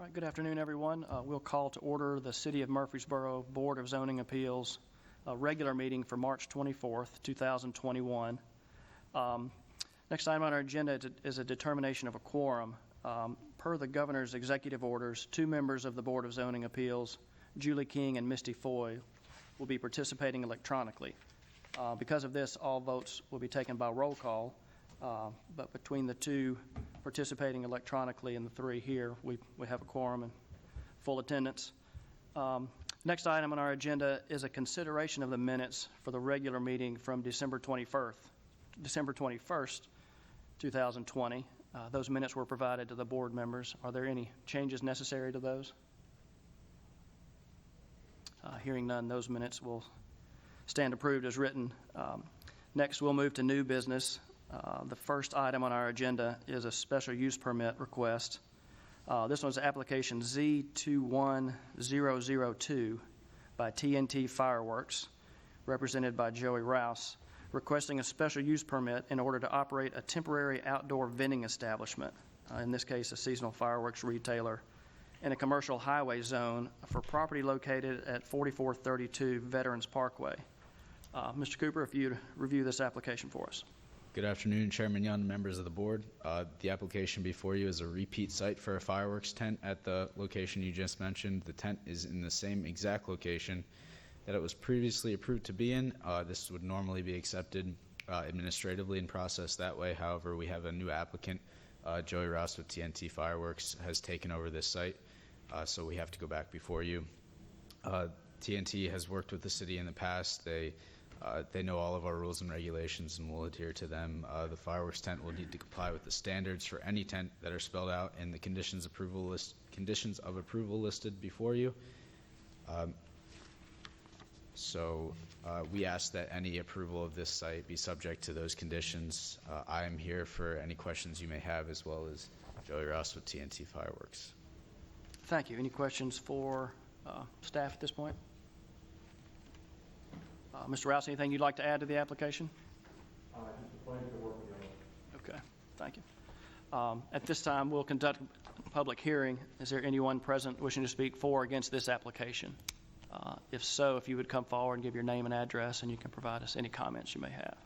right, good afternoon, everyone. We'll call to order the City of Murfreesboro Board of Zoning Appeals regular meeting for March 24th, 2021. Next item on our agenda is a determination of a quorum. Per the governor's executive orders, 2 members of the Board of Zoning Appeals, Julie King and Misty Foy, will be participating electronically. Because of this, all votes will be taken by roll call, but between the 2 participating electronically and the 3 here, we have a quorum and full attendance. Next item on our agenda is a consideration of the minutes for the regular meeting from December 21st, 2020. Those minutes were provided to the board members. Are there any changes necessary to those? Hearing none, those minutes will stand approved as written. Next, we'll move to new business. The first item on our agenda is a special use permit request. This one's application Z21002 by TNT Fireworks, represented by Joey Rouse, requesting a special use permit in order to operate a temporary outdoor vending establishment, in this case a seasonal fireworks retailer, in a commercial highway zone for property located at 4432 Veterans Parkway. Mr. Cooper, if you'd review this application for us. Good afternoon, Chairman Young, members of the board. The application before you is a repeat site for a fireworks tent at the location you just mentioned. The tent is in the same exact location that it was previously approved to be in. This would normally be accepted administratively and processed that way. However, we have a new applicant, Joey Rouse with TNT Fireworks, has taken over this site, so we have to go back before you. TNT has worked with the city in the past. They know all of our rules and regulations and will adhere to them. The fireworks tent will need to comply with the standards for any tent that are spelled out in the conditions of approval listed before you. So we ask that any approval of this site be subject to those conditions. I am here for any questions you may have, as well as Joey Ross with TNT Fireworks. Thank you. Any questions for staff at this point? Mr. Rouse, anything you'd like to add to the application? Just a pleasure to work with you. Okay, thank you. At this time, we'll conduct a public hearing. Is there anyone present wishing to speak for or against this application? If so, if you would come forward and give your name and address, and you can provide us any comments you may have.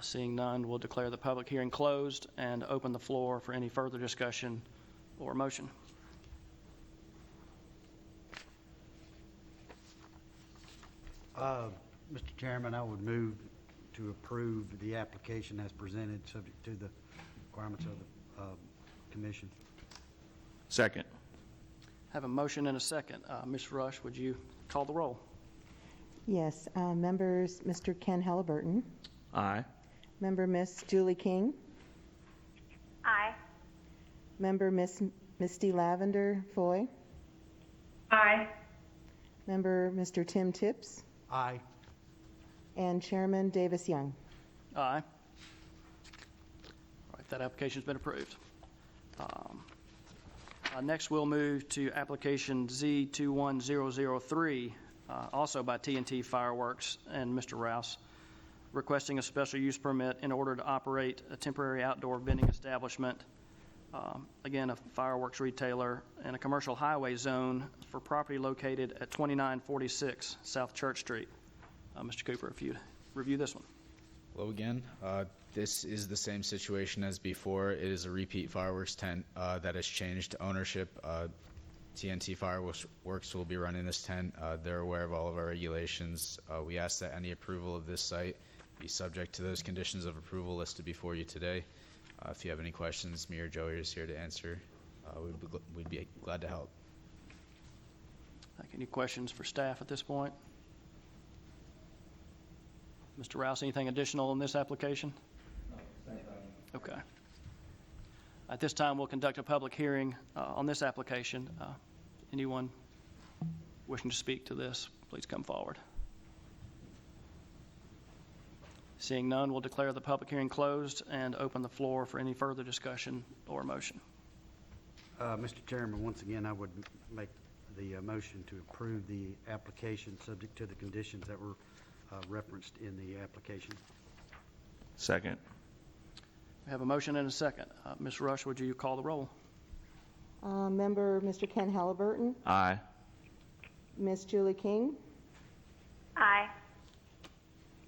Seeing none, we'll declare the public hearing closed and open the floor for any further discussion or motion. Mr. Chairman, I would move to approve the application as presented, subject to the requirements of the commission. Second. Have a motion and a second. Ms. Rush, would you call the roll? Yes. Members, Mr. Ken Halliburton. Aye. Member Miss Julie King. Aye. Member Miss Misty Lavender Foy. Aye. Member Mr. Tim Tips. Aye. And Chairman Davis Young. Aye. All right, that application's been approved. Next, we'll move to application Z21003, also by TNT Fireworks and Mr. Rouse, requesting a special use permit in order to operate a temporary outdoor vending establishment, again, a fireworks retailer, in a commercial highway zone for property located at 2946 South Church Street. Mr. Cooper, if you'd review this one. Hello again. This is the same situation as before. It is a repeat fireworks tent that has changed ownership. TNT Fireworks will be running this tent. They're aware of all of our regulations. We ask that any approval of this site be subject to those conditions of approval listed before you today. If you have any questions, me or Joey is here to answer. We'd be glad to help. Any questions for staff at this point? Mr. Rouse, anything additional on this application? No, same thing. Okay. At this time, we'll conduct a public hearing on this application. Anyone wishing to speak to this, please come forward. Seeing none, we'll declare the public hearing closed and open the floor for any further discussion or motion. Mr. Chairman, once again, I would make the motion to approve the application subject to the conditions that were referenced in the application. Second. We have a motion and a second. Ms. Rush, would you call the roll? Member Mr. Ken Halliburton, Aye. Miss Julie King, Aye.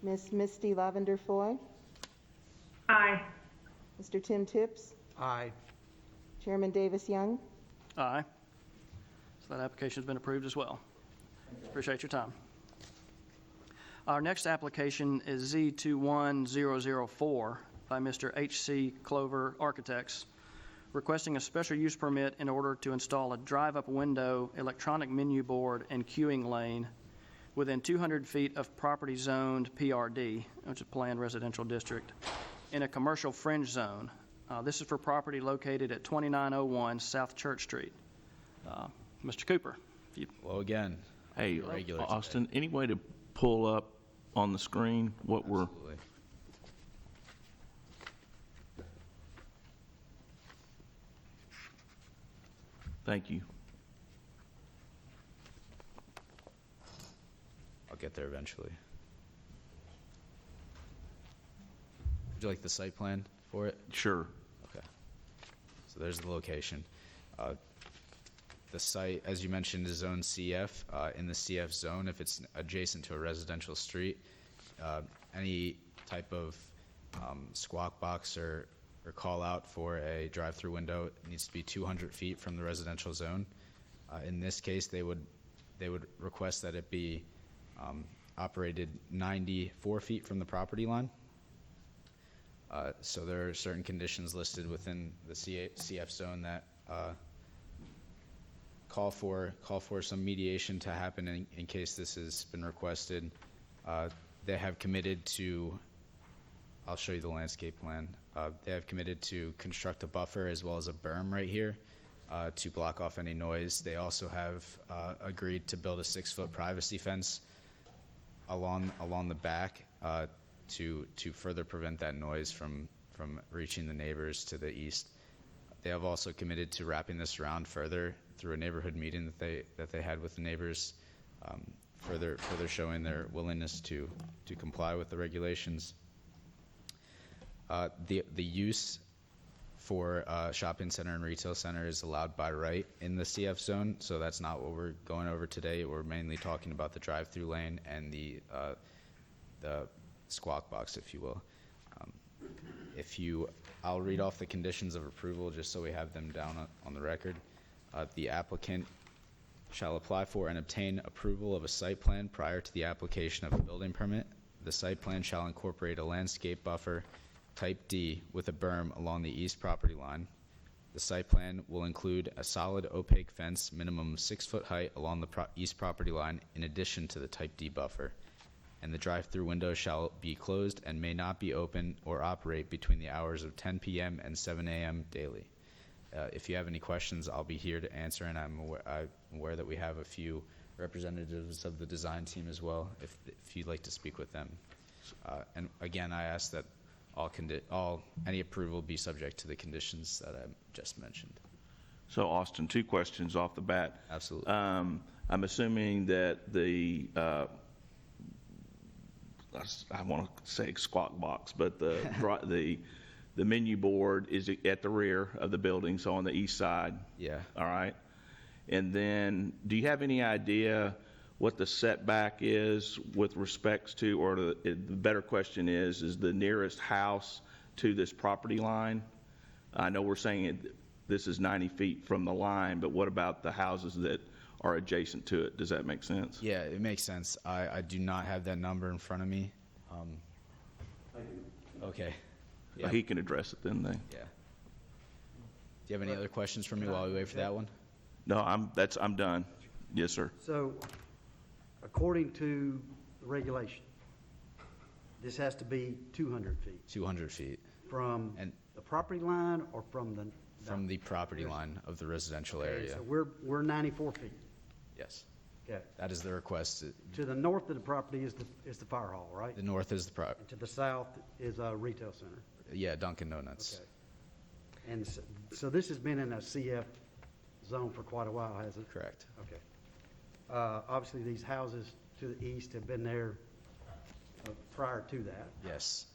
Miss Misty Lavender Foy, Aye. Mr. Tim Tips, Aye. Chairman Davis Young. Aye. So that application's been approved as well. Appreciate your time. Our next application is Z21004 by Mr. H.C. Clover Architects, requesting a special use permit in order to install a drive-up window, electronic menu board, and queuing lane within 200 feet of property zoned PRD, which is Planned Residential District, in a commercial fringe zone. This is for property located at 2901 South Church Street. Mr. Cooper, Well, again, Hey, Regular Austin, any way to pull up on the screen what we're, absolutely. thank you. I'll get there eventually. Would you like the site plan for it? Sure. Okay. So there's the location. The site, as you mentioned, is zone CF. In the CF zone, if it's adjacent to a residential street, any type of squawk box or call out for a drive-through window needs to be 200 feet from the residential zone. In this case, they would request that it be operated 94 feet from the property line. So there are certain conditions listed within the CF zone that call for some mediation to happen in case this has been requested. They have committed to, I'll show you the landscape plan. They have committed to construct a buffer as well as a berm right here to block off any noise. They also have agreed to build a 6-foot privacy fence along the back to further prevent that noise from reaching the neighbors to the east. They have also committed to wrapping this around further through a neighborhood meeting that they had with the neighbors, further showing their willingness to comply with the regulations. The use for shopping center and retail center is allowed by right in the CF zone, so that's not what we're going over today. We're mainly talking about the drive-through lane and the squawk box, if you will. I'll read off the conditions of approval just so we have them down on the record. The applicant shall apply for and obtain approval of a site plan prior to the application of a building permit. The site plan shall incorporate a landscape buffer type D with a berm along the east property line. The site plan will include a solid opaque fence, minimum 6-foot height along the east property line in addition to the type D buffer. And the drive-through window shall be closed and may not be open or operate between the hours of 10 p.m. and 7 a.m. daily. If you have any questions, I'll be here to answer, and I'm aware that we have a few representatives of the design team as well, if you'd like to speak with them. And again, I ask that any approval be subject to the conditions that I just mentioned. So Austin, 2 questions off the bat. Absolutely. I'm assuming that the I want to say squawk box, but the menu board is at the rear of the building, so on the east side. Yeah. All right. And then, do you have any idea what the setback is with respects to, or the better question is the nearest house to this property line? I know we're saying this is 90 feet from the line, but what about the houses that are adjacent to it? Does that make sense? Yeah, it makes sense. I do not have that number in front of me. I do. Okay. Yeah. He can address it then. Yeah. Do you have any other questions for me while we wait for that one? No, I'm done. Yes, sir. So, according to the regulation, this has to be 200 feet 200 feet from And- the property line or from the... from the property line of the residential Okay, area. so we're 94 feet. Yes. Okay. That is the request. To the north of the property is the fire hall, right? The north is the And to the south is a retail center. yeah, Dunkin' Donuts. Okay. And so this has been in a CF zone for quite a while, has it? Correct. Okay. Obviously, these houses to the east have been there prior to that. Yes.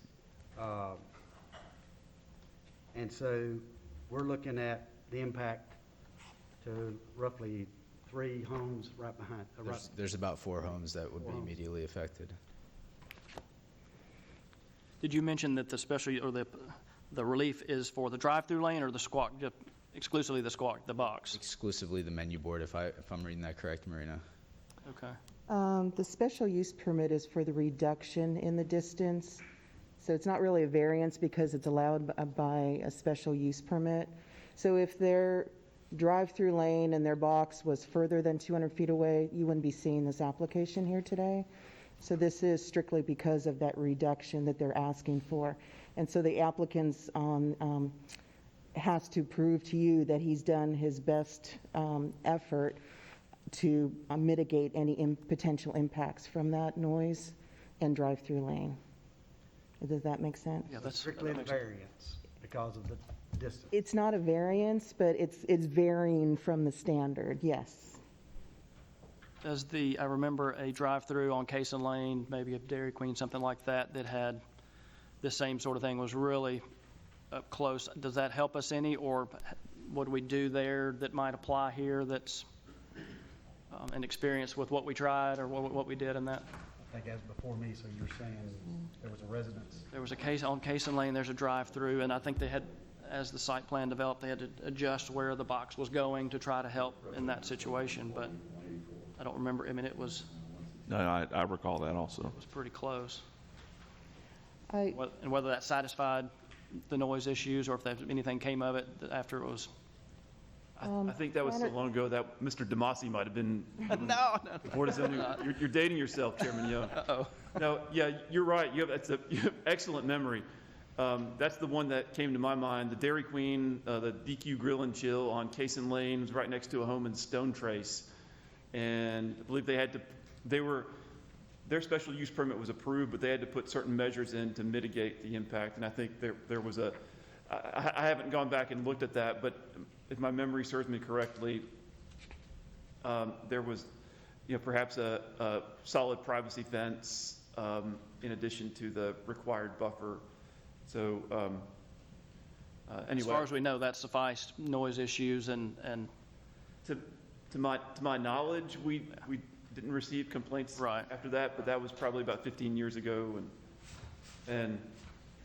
And so we're looking at the impact to roughly 3 homes right behind. There's about 4 homes that would be immediately affected. Did you mention that the special, or the relief is for the drive-through lane or the squawk, just exclusively the box? Exclusively the menu board, if I'm reading that correct, Marina. Okay. The special use permit is for the reduction in the distance. So it's not really a variance because it's allowed by a special use permit. So if their drive-through lane and their box was further than 200 feet away, you wouldn't be seeing this application here today. So this is strictly because of that reduction that they're asking for. And so the applicant's has to prove to you that he's done his best effort to mitigate any potential impacts from that noise and drive-through lane. Does that make sense? Yeah, that's Strictly that the makes sense. variance because of the distance. It's not a variance, but it's varying from the standard, yes. I remember a drive-through on Cason Lane, maybe a Dairy Queen, something like that, that had the same sort of thing, was really up close. Does that help us any, or what do we do there that might apply here that's an experience with what we tried or what we did in that? I think as before me, so you're saying there was a residence. There was a case on Cason Lane, there's a drive-through, and I think they had, as the site plan developed, they had to adjust where the box was going to try to help in that situation, but I don't remember, I mean, it was No, I recall that also. pretty close. I, And whether that satisfied the noise issues, or if anything came of it after it was. I think that was so long ago that Mr. Demasi might have been No. Board of Zoning. You're dating yourself, Chairman Young. Uh-oh. No, yeah, you're right. You have excellent memory. That's the one that came to my mind. The Dairy Queen, the DQ Grill and Chill on Cason Lane was right next to a home in Stone Trace. And I believe their special use permit was approved, but they had to put certain measures in to mitigate the impact. And I think there was I haven't gone back and looked at that, but if my memory serves me correctly, there was, perhaps a solid privacy fence in addition to the required buffer. So anyway, As far as we know, that sufficed noise issues and to my knowledge, we didn't receive complaints Right. after that, but that was probably about 15 years ago, and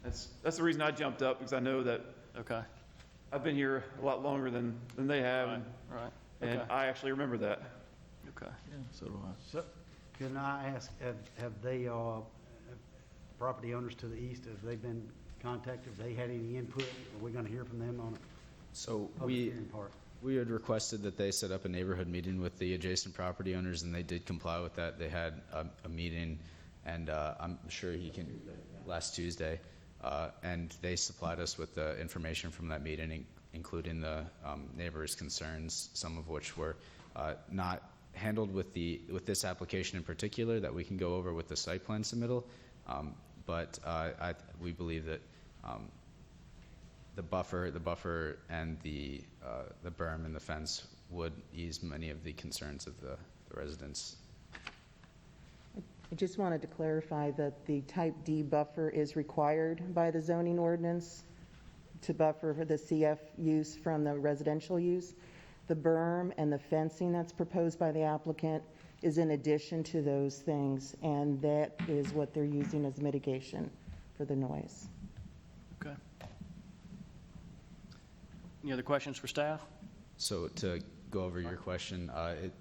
that's the reason I jumped up, because I know that okay. I've been here a lot longer than they have, Right. and Okay. I actually remember that. Okay. So do I. So, can I ask, have they, property owners to the east, have they been contacted? Have they had any input? Are we going to hear from them on it? So Public hearing part. we had requested that they set up a neighborhood meeting with the adjacent property owners, and they did comply with that. They had a meeting, and I'm sure he can, last Tuesday, and they supplied us with the information from that meeting, including the neighbors' concerns, some of which were not handled with this application in particular that we can go over with the site plan submittal, but we believe that the buffer and the berm and the fence would ease many of the concerns of the residents. I just wanted to clarify that the type D buffer is required by the zoning ordinance to buffer for the CF use from the residential use. The berm and the fencing that's proposed by the applicant is in addition to those things, and that is what they're using as mitigation for the noise. Okay. Any other questions for staff? So to go over your question,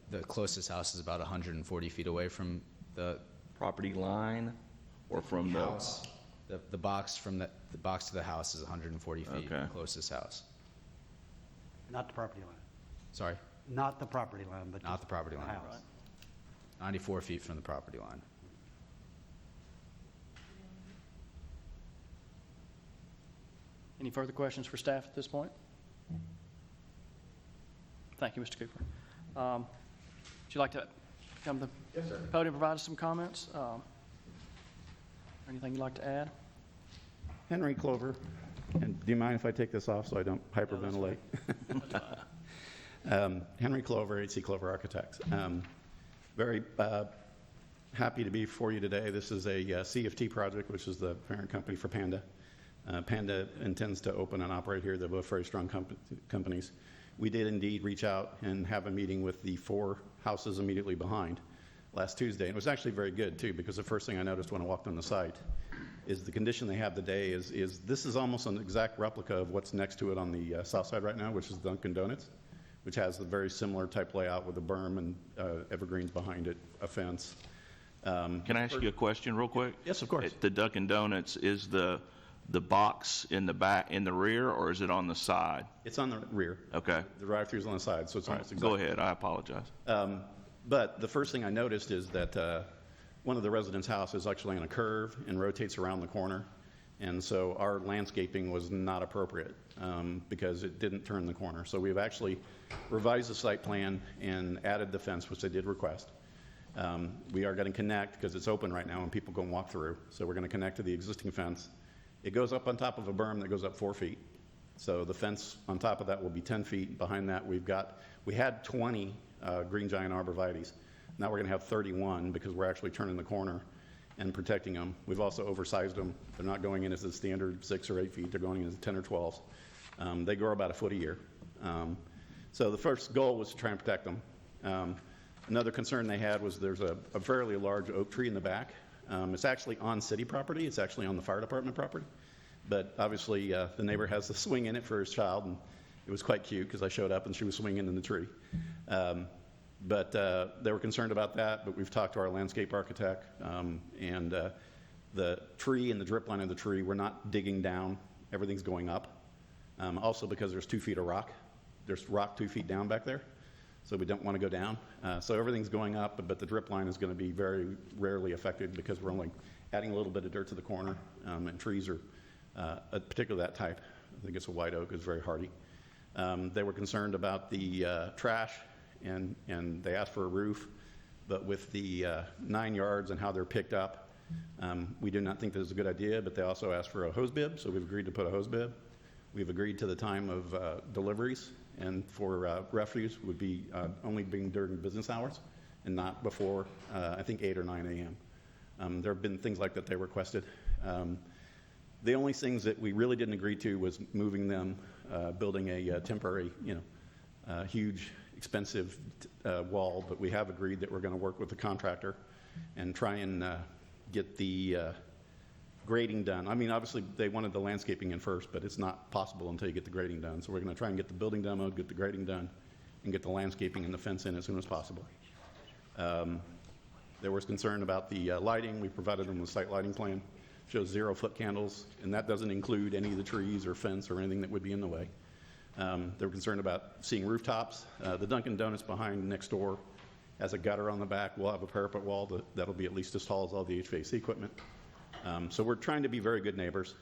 the closest house is about 140 feet away from the Property line or from the? house. The box from the box to the house is 140 feet, Okay. closest house. Not the property line. Sorry, Not the property line, but not the property line. house. 94 feet from the property line. Any further questions for staff at this point? Thank you, Mr. Cooper. Would you like to come to the podium and provide us some comments? Anything you'd like to add? Henry Clover. And do you mind if I take this off so I don't hyperventilate? Henry Clover, AC Clover Architects. Very happy to be before you today. This is a CFT project, which is the parent company for Panda. Panda intends to open and operate here. They're both very strong companies. We did indeed reach out and have a meeting with the 4 houses immediately behind last Tuesday. And it was actually very good, too, because the first thing I noticed when I walked on the site is the condition they have today is this is almost an exact replica of what's next to it on the south side right now, which is Dunkin' Donuts, which has a very similar type layout with a berm and evergreens behind it, a fence. Can I ask you a question real quick? Yes, of course. The Dunkin' Donuts, is the box in the back, in the rear, or is it on the side? It's on the rear. Okay. The drive-thru's on the side, so it's All almost right, go exactly. ahead, I apologize. But the first thing I noticed is that one of the residents' house is actually on a curve and rotates around the corner. And so our landscaping was not appropriate because it didn't turn the corner. So we've actually revised the site plan and added the fence, which they did request. We are going to connect, because it's open right now and people can walk through. So we're going to connect to the existing fence. It goes up on top of a berm that goes up 4 feet. So the fence on top of that will be 10 feet. Behind that, we had 20 green giant arborvitaes. Now we're going to have 31 because we're actually turning the corner and protecting them. We've also oversized them. They're not going in as the standard 6 or 8 feet. They're going in as 10 or 12. They grow about a foot a year. So the first goal was to try and protect them. Another concern they had was there's a fairly large oak tree in the back. It's actually on city property. It's actually on the fire department property. But obviously, the neighbor has the swing in it for his child, and it was quite cute because I showed up and she was swinging in the tree. But they were concerned about that, but we've talked to our landscape architect, and the tree and the drip line of the tree, we're not digging down. Everything's going up. Also because there's 2 feet of rock. There's rock 2 feet down back there, so we don't want to go down. So everything's going up, but the drip line is going to be very rarely affected because we're only adding a little bit of dirt to the corner, and trees are, particularly that type, I think it's a white oak, is very hardy. They were concerned about the trash, and they asked for a roof, but with the 9 yards and how they're picked up, we do not think this is a good idea, but they also asked for a hose bib, so we've agreed to put a hose bib. We've agreed to the time of deliveries, and for refuse would be only being during business hours and not before, I think, 8 or 9 a.m. There have been things like that they requested. The only things that we really didn't agree to was moving them, building a temporary, huge, expensive wall, but we have agreed that we're going to work with the contractor and try and get the grading done. I mean, obviously, they wanted the landscaping in first, but it's not possible until you get the grading done. So we're going to try and get the building demoed, get the grading done, and get the landscaping and the fence in as soon as possible. There was concern about the lighting. We provided them with a site lighting plan. Shows 0 foot candles, and that doesn't include any of the trees or fence or anything that would be in the way. They were concerned about seeing rooftops. The Dunkin' Donuts behind next door has a gutter on the back. We'll have a parapet wall that'll be at least as tall as all the HVAC equipment. So we're trying to be very good neighbors,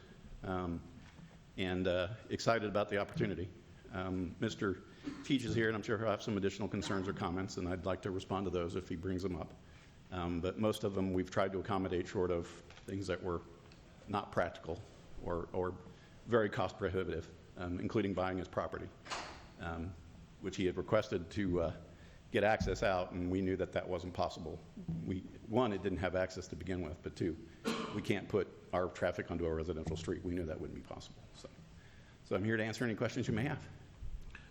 and excited about the opportunity. Mr. Teach is here, and I'm sure he'll have some additional concerns or comments, and I'd like to respond to those if he brings them up. But most of them we've tried to accommodate, short of things that were not practical or very cost prohibitive, including buying his property, which he had requested to get access out, and we knew that that wasn't possible. One, it didn't have access to begin with, but 2, we can't put our traffic onto a residential street. We knew that wouldn't be possible. So I'm here to answer any questions you may have.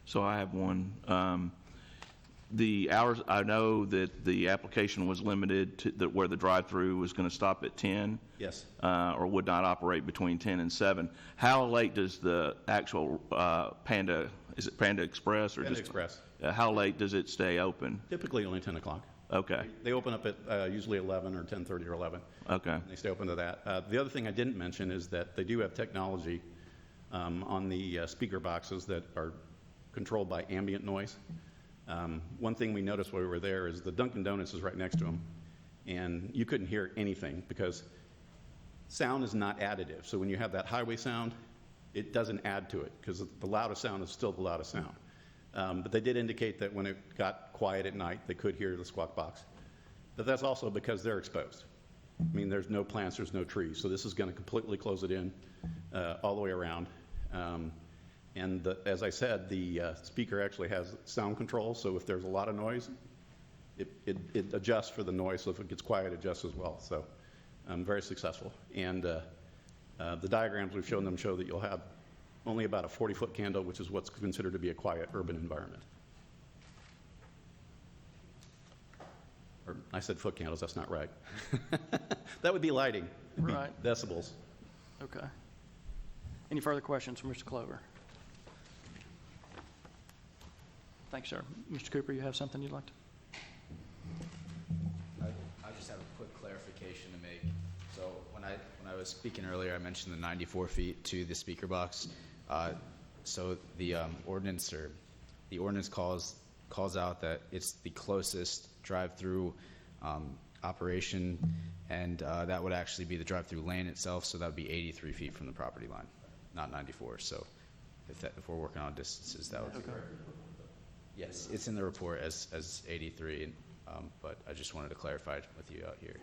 So I have one. The hours, I know that the application was limited to where the drive-through was going to stop at 10. Yes. Or would not operate between 10 and 7. How late does the actual Panda, is it Panda Express or Panda just Express. How late does it stay open? Typically only 10 o'clock. Okay. They open up at usually 11 or 10:30 or 11. Okay. And they stay open to that. The other thing I didn't mention is that they do have technology on the speaker boxes that are controlled by ambient noise. One thing we noticed while we were there is the Dunkin' Donuts is right next to them, and you couldn't hear anything because sound is not additive. So when you have that highway sound, it doesn't add to it because the loudest sound is still the loudest sound. But they did indicate that when it got quiet at night, they could hear the squawk box. But that's also because they're exposed. I mean, there's no plants, there's no trees, so this is going to completely close it in all the way around. And as I said, the speaker actually has sound control, so if there's a lot of noise, it adjusts for the noise, so if it gets quiet, it adjusts as well. So very successful. And The diagrams we've shown them show that you'll have only about a 40-foot candle, which is what's considered to be a quiet urban environment. Or I said foot candles, that's not right. That would be lighting. It'd be Right. decibels. Okay. Any further questions for Mr. Clover? Thanks, sir. Mr. Cooper, you have something you'd like to? I just have a quick clarification to make. So when I was speaking earlier, I mentioned the 94 feet to the speaker box. So the ordinance calls out that it's the closest drive-through operation, and that would actually be the drive-through lane itself. So that would be 83 feet from the property line, not 94. So if we're working on distances, that would be. Yes, it's in the report as 83, but I just wanted to clarify it with you out here.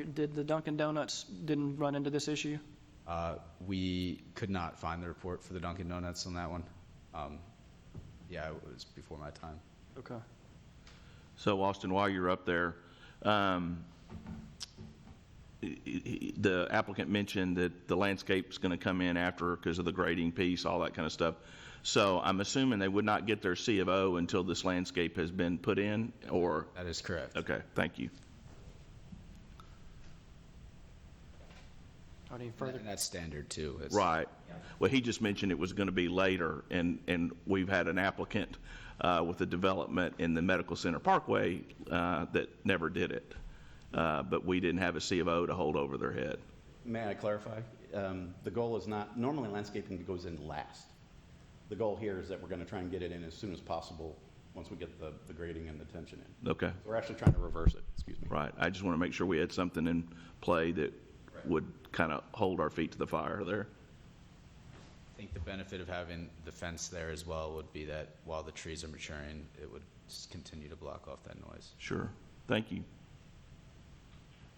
Did the Dunkin' Donuts didn't run into this issue? We could not find the report for the Dunkin' Donuts on that one. Yeah, it was before my time. Okay. So Austin, while you're up there, the applicant mentioned that the landscape's going to come in after because of the grading piece, all that kind of stuff. So I'm assuming they would not get their C of O until this landscape has been put in, or? That is correct. Okay, thank you. Any further? And that's standard too. It's- Right. Well, he just mentioned it was going to be later, and we've had an applicant with a development in the Medical Center Parkway that never did it. But we didn't have a C of O to hold over their head. May I clarify? The goal is not, normally landscaping goes in last. The goal here is that we're going to try and get it in as soon as possible once we get the grading and the tension in. Okay, We're actually trying to reverse it, excuse me. right. I just want to make sure we had something in play that would kind of hold our feet to the fire there. I think the benefit of having the fence there as well would be that while the trees are maturing, it would just continue to block off that noise. Sure. Thank you.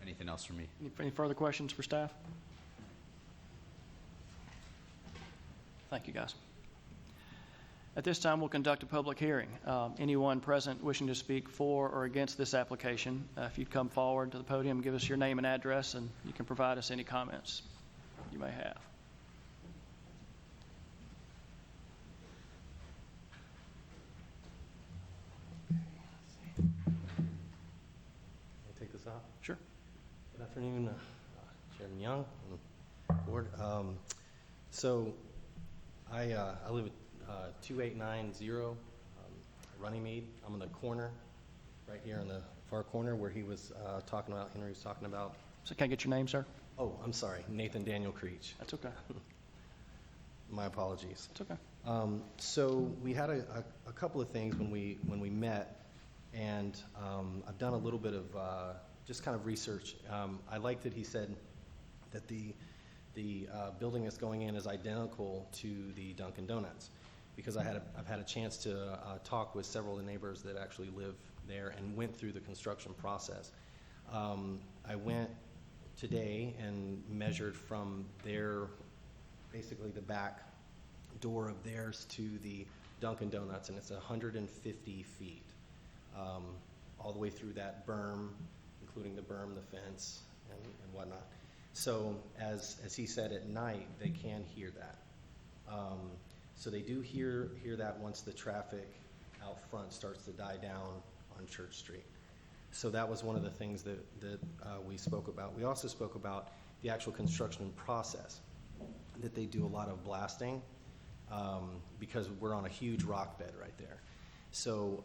Anything else from me? Any further questions for staff? Thank you, guys. At this time, we'll conduct a public hearing. Anyone present wishing to speak for or against this application, if you'd come forward to the podium, give us your name and address, and you can provide us any comments you may have. I'll take this off. Sure. Good afternoon, Chairman Young and Board. So I live at 2890 Runnymede. I'm in the corner, right here in the far corner where he was talking about, Henry was talking about. So can I get your name, sir? Oh, I'm sorry, Nathan Daniel Creech. That's okay. My apologies. That's okay. So we had a couple of things when we met, and I've done a little bit of just kind of research. I like that he said that the building that's going in is identical to the Dunkin' Donuts, because I've had a chance to talk with several of the neighbors that actually live there and went through the construction process. I went today and measured from their, basically the back door of theirs to the Dunkin' Donuts, and it's 150 feet, all the way through that berm, including the berm, the fence, and whatnot. So as he said, at night, they can hear that. So they do hear that once the traffic out front starts to die down on Church Street. So that was one of the things that we spoke about. We also spoke about the actual construction process, that they do a lot of blasting, because we're on a huge rock bed right there. So,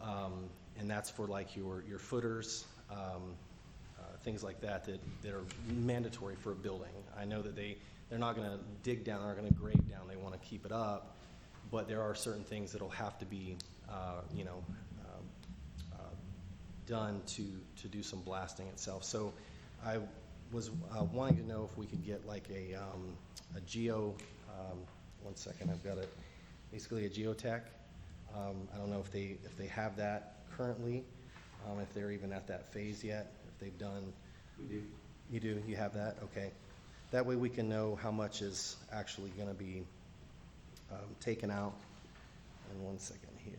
and that's for like your footers, things like that are mandatory for a building. I know that they're not going to dig down, they're not going to grade down, they want to keep it up, but there are certain things that'll have to be, done to do some blasting itself. So I was wanting to know if we could get like a geo, one second, I've got it, basically a geotech. I don't know if they have that currently, if they're even at that phase yet, if they've done. We do. You do, you have that, okay. That way we can know how much is actually gonna be taken out. And one second here.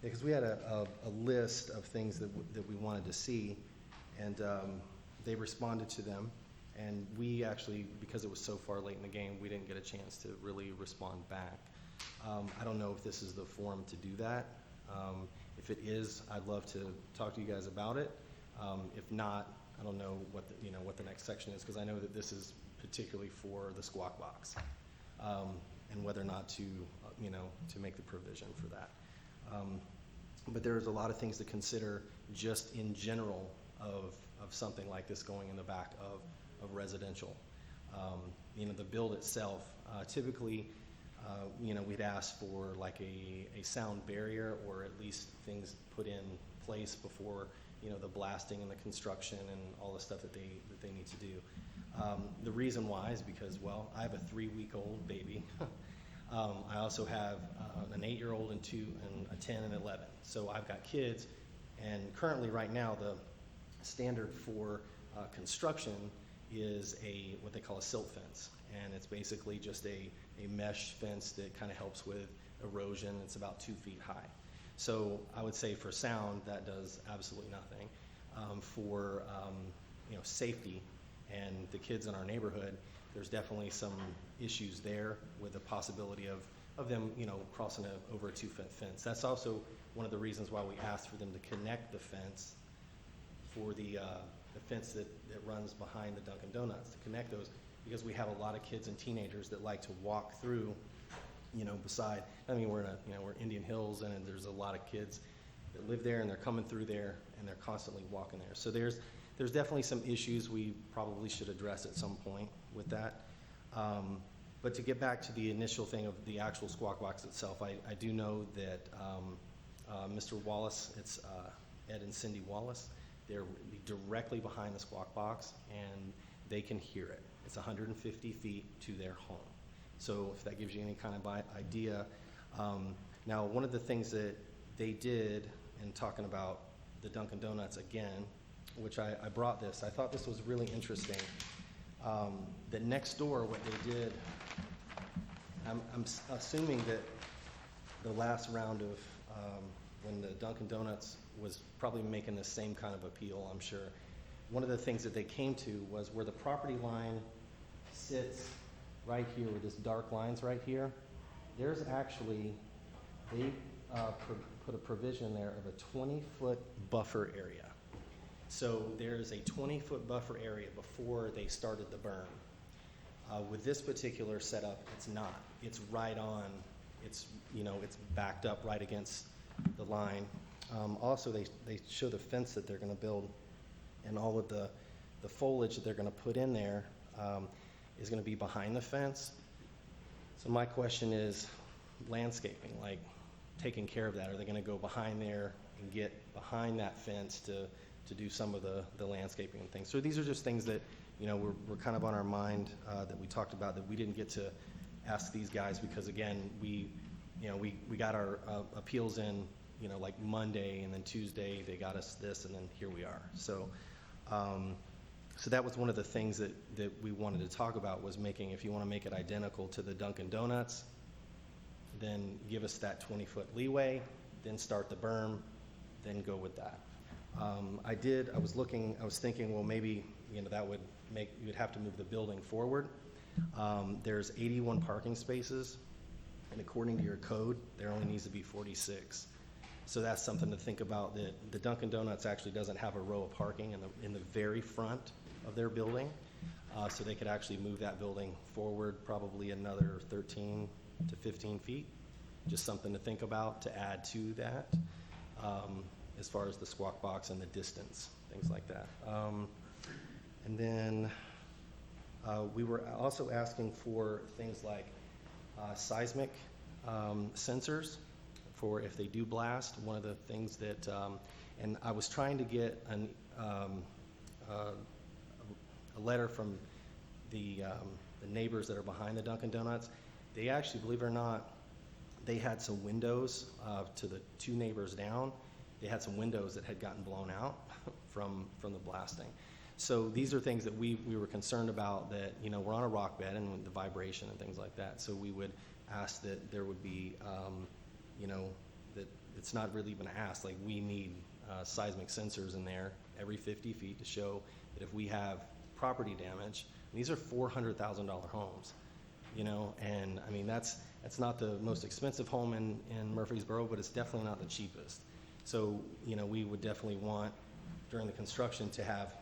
Because we had a list of things that we wanted to see, and they responded to them, And we actually, because it was so far late in the game, we didn't get a chance to really respond back. I don't know if this is the forum to do that. If it is, I'd love to talk to you guys about it. If not, I don't know what the next section is, because I know that this is particularly for the squawk box, and whether or not to, to make the provision for that. But there's a lot of things to consider just in general of something like this going in the back of residential. The build itself, typically, we'd ask for like a sound barrier, or at least things put in place before, the blasting and the construction and all the stuff that they need to do. The reason why is because, well, I have a 3-week-old baby. I also have an 8-year-old and a 10 and 11. So I've got kids, and currently right now the standard for construction is what they call a silt fence, and it's basically just a mesh fence that kind of helps with erosion. It's about 2 feet high. So I would say for sound, that does absolutely nothing. For safety and the kids in our neighborhood, there's definitely some issues there with the possibility of them, crossing over a 2-foot fence. That's also one of the reasons why we asked for them to connect the fence for the fence that runs behind the Dunkin' Donuts, to connect those, because we have a lot of kids and teenagers that like to walk through, beside. I mean, we're Indian Hills, and there's a lot of kids that live there, and they're coming through there, and they're constantly walking there. So there's definitely some issues we probably should address at some point with that. But to get back to the initial thing of the actual squawk box itself, I do know that Mr. Wallace, it's Ed and Cindy Wallace, they're directly behind the squawk box, and they can hear it. It's 150 feet to their home. So if that gives you any kind of idea. Now, one of the things that they did, in talking about the Dunkin' Donuts again, which I brought this, I thought this was really interesting. That next door, what they did, I'm assuming that the last round of when the Dunkin' Donuts was probably making the same kind of appeal, I'm sure. One of the things that they came to was where the property line sits right here, with this dark lines right here, there's actually, they put a provision there of a 20-foot buffer area. So there's a 20-foot buffer area before they started the berm. With this particular setup, it's not. It's right on. It's backed up right against the line. Also, they show the fence that they're going to build, and all of the foliage that they're going to put in there is going to be behind the fence. So my question is, landscaping, like taking care of that. Are they going to go behind there and get behind that fence to do some of the landscaping and things? So these are just things that we're kind of on our mind, that we talked about, that we didn't get to ask these guys, because again, we got our appeals in like Monday, and then Tuesday they got us this, and then here we are. So so that was one of the things that we wanted to talk about, was making, if you want to make it identical to the Dunkin' Donuts, then give us that 20-foot leeway, then start the berm, then go with that. I was thinking, well, maybe, that would make, you'd have to move the building forward. There's 81 parking spaces, and according to your code, there only needs to be 46. So that's something to think about, that the Dunkin' Donuts actually doesn't have a row of parking in the very front of their building. So they could actually move that building forward probably another 13 to 15 feet. Just something to think about, to add to that, as far as the squawk box and the distance, things like that. And then we were also asking for things like seismic sensors for if they do blast. One of the things that, and I was trying to get a letter from the neighbors that are behind the Dunkin' Donuts. They actually, believe it or not, they had some windows to the 2 neighbors down. They had some windows that had gotten blown out from the blasting. So these are things that we were concerned about, that, we're on a rock bed, and the vibration and things like that. So we would ask that there would be, that it's not really even asked, like we need seismic sensors in there every 50 feet to show that if we have property damage. These are $400,000 homes, you know, and I mean, that's not the most expensive home in Murfreesboro, but it's definitely not the cheapest. So, you know, we would definitely want during the construction to have,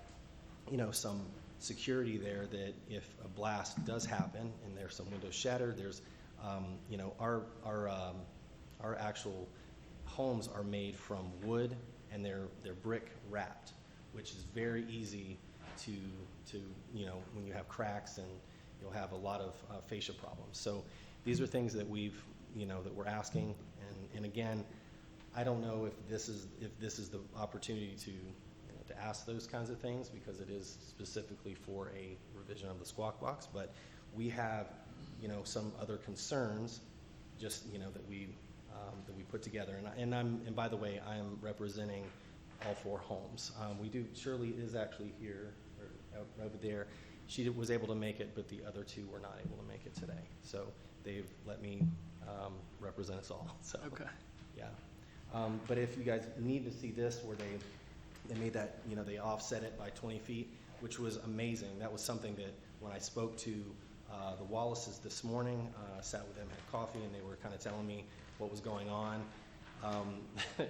you know, some security there that if a blast does happen and there's some windows shattered, there's, you know, our actual homes are made from wood and they're brick wrapped, which is very easy to, you know, when you have cracks and you'll have a lot of fascia problems. So these are things that we've, you know, that we're asking. And again, I don't know if this is the opportunity to, you know, to ask those kinds of things because it is specifically for a revision of the squawk box. But we have, you know, some other concerns, just, you know, that we put together. And by the way, I am representing all 4 homes. Shirley is actually here, or over there. She was able to make it, but the other 2 were not able to make it today. So they've let me represent us all. So, Okay. yeah. But if you guys need to see this, where they made that, you know, they offset it by 20 feet, which was amazing. That was something that when I spoke to the Wallaces this morning, sat with them, had coffee, and they were kind of telling me what was going on.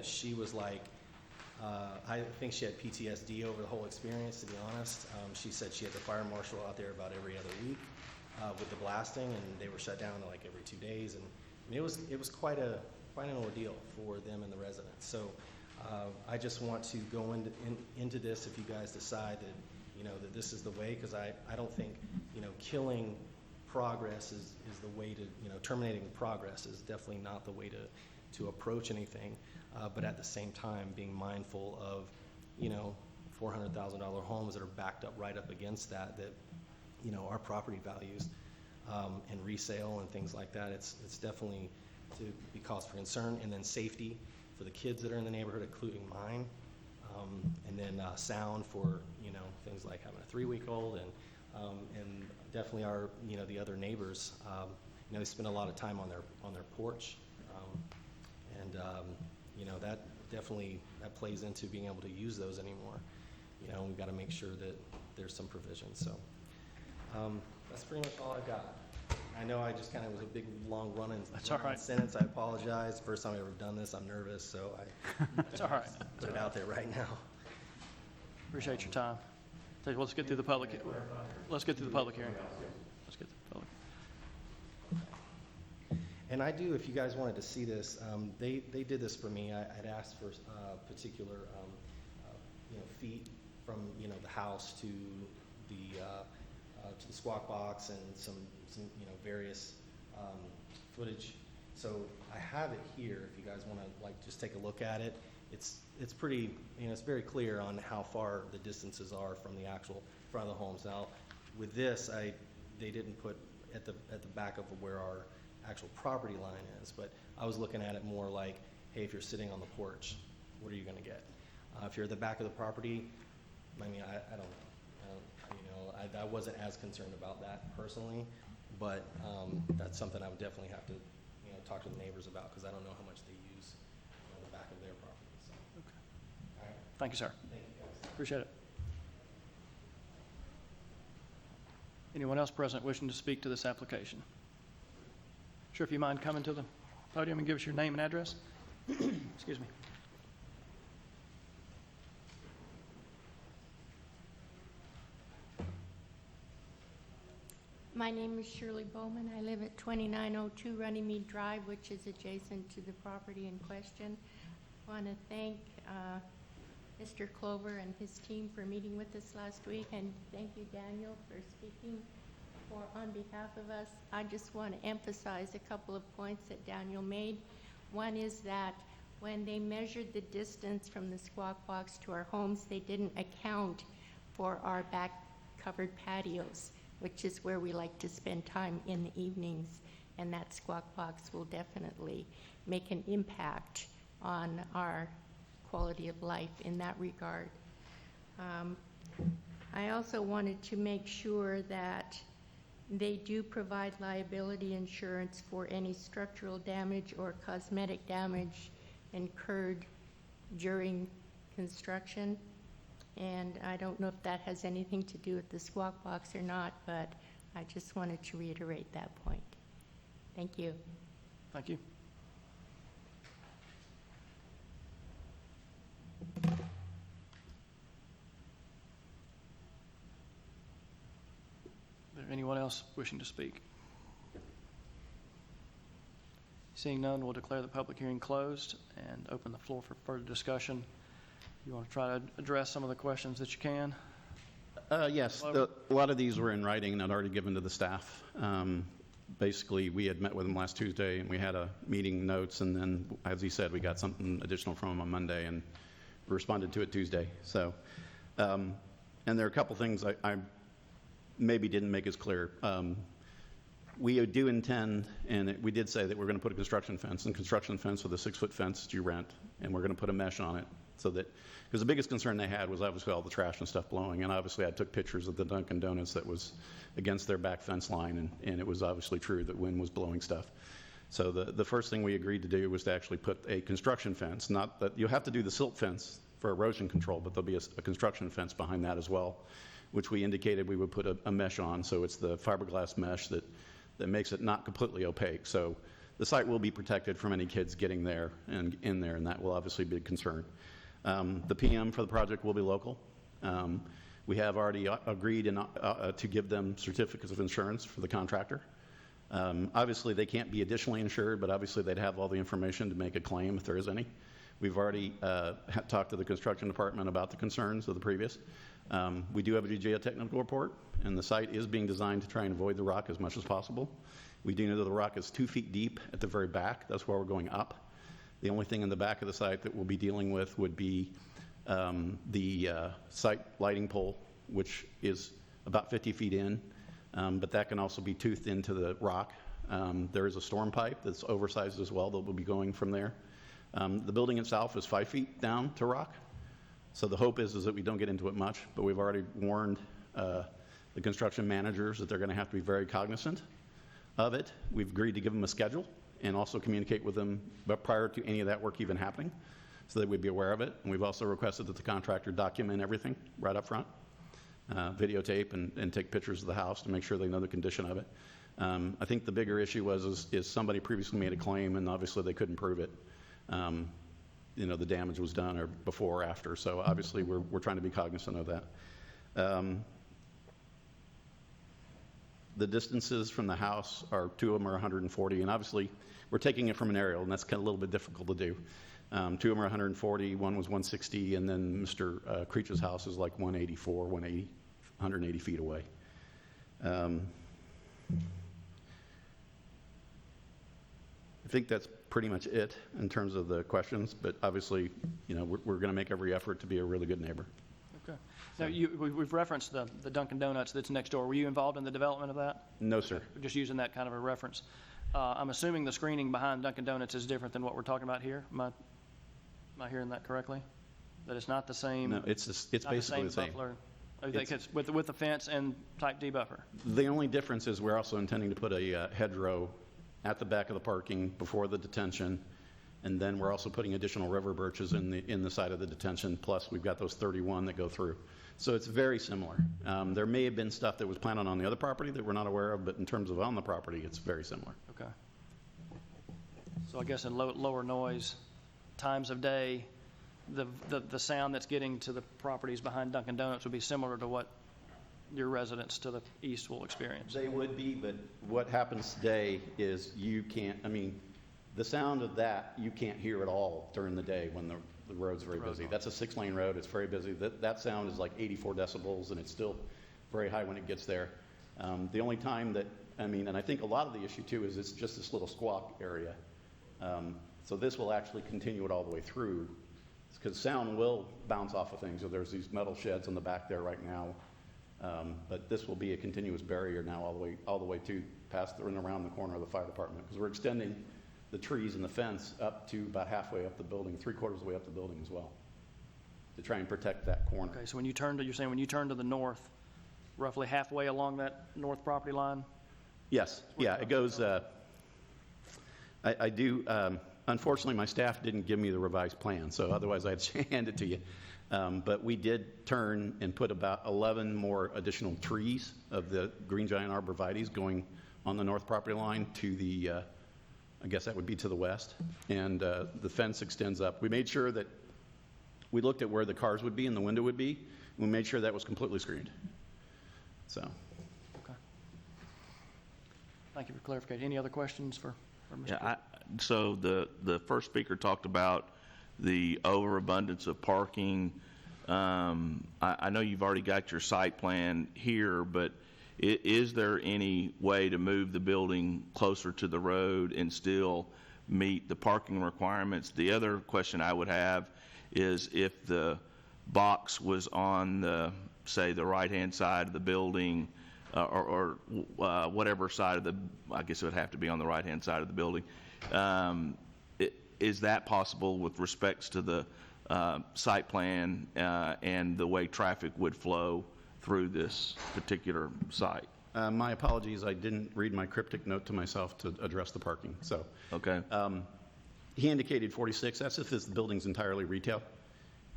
She was like, I think she had PTSD over the whole experience, to be honest. She said she had the fire marshal out there about every other week with the blasting, and they were shut down like every 2 days. And I mean, it was quite an ordeal for them and the residents. So I just want to go into this if you guys decide that, you know, that this is the way, because I don't think, you know, killing progress is the way to, you know, terminating progress is definitely not the way to approach anything. But at the same time, being mindful of, you know, $400,000 homes that are backed up right up against that, you know, our property values and resale and things like that, it's definitely to be cause for concern. And then safety for the kids that are in the neighborhood, including mine. And then sound for, you know, things like having a 3-week-old and definitely our, you know, the other neighbors, you know, they spend a lot of time on their porch. You know, that definitely, that plays into being able to use those anymore. You know, we've got to make sure that there's some provision. So that's pretty much all I've got. I know I just kind of was a big, long run-in sentence. I apologize. First time I've ever done this. I'm nervous, so It's all right. Put it out there right now. Appreciate your time. Let's get through the public hearing. Let's get through the public hearing. Let's get through the public. And I do, if you guys wanted to see this, they did this for me. I'd asked for particular, you know, feet from, you know, the house to the squawk box and some you know, various footage. So I have it here. If you guys want to like just take a look at it, it's pretty, you know, it's very clear on how far the distances are from the actual front of the homes. Now, with this, they didn't put at the back of where our actual property line is, but I was looking at it more like, hey, if you're sitting on the porch, what are you going to get? If you're at the back of the property, I mean, I don't, you know, I wasn't as concerned about that personally, but that's something I would definitely have to, you know, talk to the neighbors about, because I don't know how much they use, you know, the back of their property. So. Okay. All right. Thank you, sir. Thank you, guys. Appreciate it. Anyone else present wishing to speak to this application? Sure, if you mind coming to the podium and give us your name and address. Excuse me. My name is Shirley Bowman. I live at 2902 Runnymede Drive, which is adjacent to the property in question. I want to thank Mr. Clover and his team for meeting with us last week, and thank you, Daniel, for speaking on behalf of us. I just want to emphasize a couple of points that Daniel made. One is that when they measured the distance from the squawk box to our homes, they didn't account for our back covered patios, which is where we like to spend time in the evenings, and that squawk box will definitely make an impact on our quality of life in that regard. I also wanted to make sure that they do provide liability insurance for any structural damage or cosmetic damage incurred during construction. and I don't know if that has anything to do with the squawk box or not, but I just wanted to reiterate that point. Thank you. Thank you. Is there anyone else wishing to speak? Seeing none, we'll declare the public hearing closed and open the floor for further discussion. You want to try to address some of the questions that you can? Yes, a lot of these were in writing and I'd already given to the staff. Basically, we had met with them last Tuesday and we had a meeting notes, and then, as he said, we got something additional from him on Monday and responded to it Tuesday. So, and there are a couple things I maybe didn't make as clear. We do intend, and we did say that we're going to put a construction fence with a 6-foot fence that you rent, and we're going to put a mesh on it so that, because the biggest concern they had was obviously all the trash and stuff blowing, and obviously I took pictures of the Dunkin' Donuts that was against their back fence line, and it was obviously true that wind was blowing stuff. So the first thing we agreed to do was to actually put a construction fence, not that, you'll have to do the silt fence for erosion control, but there'll be a construction fence behind that as well, which we indicated we would put a mesh on, so it's the fiberglass mesh that makes it not completely opaque. So the site will be protected from any kids getting there and in there, and that will obviously be a concern. The PM for the project will be local. We have already agreed to give them certificates of insurance for the contractor. Obviously, they can't be additionally insured, but obviously they'd have all the information to make a claim if there is any. We've already talked to the construction department about the concerns of the previous. We do have a geotechnical report, and the site is being designed to try and avoid the rock as much as possible. We do know that the rock is 2 feet deep at the very back. That's where we're going up. The only thing in the back of the site that we'll be dealing with would be the site lighting pole, which is about 50 feet in, but that can also be toothed into the rock. There is a storm pipe that's oversized as well that will be going from there. The building itself is 5 feet down to rock. So the hope is that we don't get into it much, but we've already warned the construction managers that they're going to have to be very cognizant of it. We've agreed to give them a schedule and also communicate with them prior to any of that work even happening, so that we'd be aware of it. And we've also requested that the contractor document everything right up front, videotape and take pictures of the house to make sure they know the condition of it. I think the bigger issue is somebody previously made a claim and obviously they couldn't prove it. You know, the damage was done or before or after. So obviously we're trying to be cognizant of that. The distances from the house are, 2 of them are 140, and obviously we're taking it from an aerial, and that's kind of a little bit difficult to do. 2 of them are 140, one was 160, and then Mr. Creech's house is like 184, 180 feet away. I think that's pretty much it in terms of the questions, but obviously, you know, we're going to make every effort to be a really good neighbor. Okay. Now, we've referenced the Dunkin' Donuts that's next door. Were you involved in the development of that? No, sir. We're just using that kind of a reference. I'm assuming the screening behind Dunkin' Donuts is different than what we're talking about here. Am I hearing that correctly? That it's not the same? No, it's basically the same. Buffer, with the fence and Type D buffer? The only difference is we're also intending to put a hedgerow at the back of the parking before the detention, and then we're also putting additional river birches in the side of the detention, plus we've got those 31 that go through. So it's very similar. There may have been stuff that was planted on the other property that we're not aware of, but in terms of on the property, it's very similar. Okay. So I guess in lower noise times of day, the sound that's getting to the properties behind Dunkin' Donuts would be similar to what your residents to the east will experience. They would be, but what happens today is you can't, I mean, the sound of that, you can't hear at all during the day when the road's very busy. That's a 6-lane road. It's very busy. That sound is like 84 decibels, and it's still very high when it gets there. The only time that, I mean, and I think a lot of the issue too is it's just this little squawk area. So this will actually continue it all the way through, because sound will bounce off of things. So there's these metal sheds on the back there right now. But this will be a continuous barrier now all the way to past and around the corner of the fire department, because we're extending the trees and the fence up to about halfway up the building, 3/4 of the way up the building as well, to try and protect that corner. Okay, so when you turn to, you're saying when you turn to the north, roughly halfway along that north property line? Yes, yeah, it goes, I do, unfortunately my staff didn't give me the revised plan, so otherwise I'd hand it to you. But we did turn and put about 11 more additional trees of the green giant arborvitaes going on the north property line to the, I guess that would be to the west. And the fence extends up. We made sure that we looked at where the cars would be and the window would be. We made sure that was completely screened. So. Okay. Thank you for clarification. Any other questions for Mr. Yeah, so the first speaker talked about the overabundance of parking. I know you've already got your site plan here, but is there any way to move the building closer to the road and still meet the parking requirements? The other question I would have is if the box was on the, say, the right-hand side of the building, or whatever side of the, I guess it would have to be on the right-hand side of the building. Is that possible with respects to the site plan and the way traffic would flow through this particular site? My apologies, I didn't read my cryptic note to myself to address the parking. So, Okay. he indicated 46. That's if this building's entirely retail,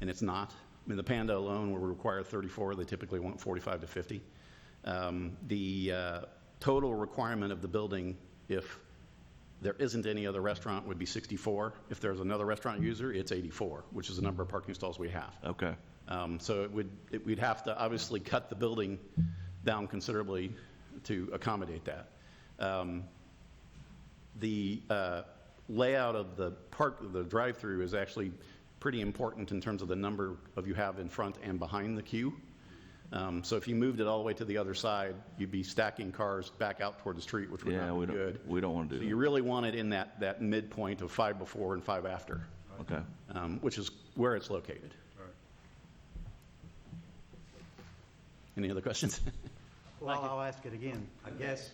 and it's not. I mean, the Panda alone will require 34. They typically want 45 to 50. The total requirement of the building, if there isn't any other restaurant, would be 64. If there's another restaurant user, it's 84, which is the number of parking stalls we have. Okay. So we'd have to obviously cut the building down considerably to accommodate that. The layout of the drive-through is actually pretty important in terms of the number of you have in front and behind the queue. So if you moved it all the way to the other side, you'd be stacking cars back out toward the street, which would not be good. We don't want to So do you that. really want it in that midpoint of 5 before and 5 after, Okay. which is where it's located. Any other questions? Well, I'll ask it again. I guess,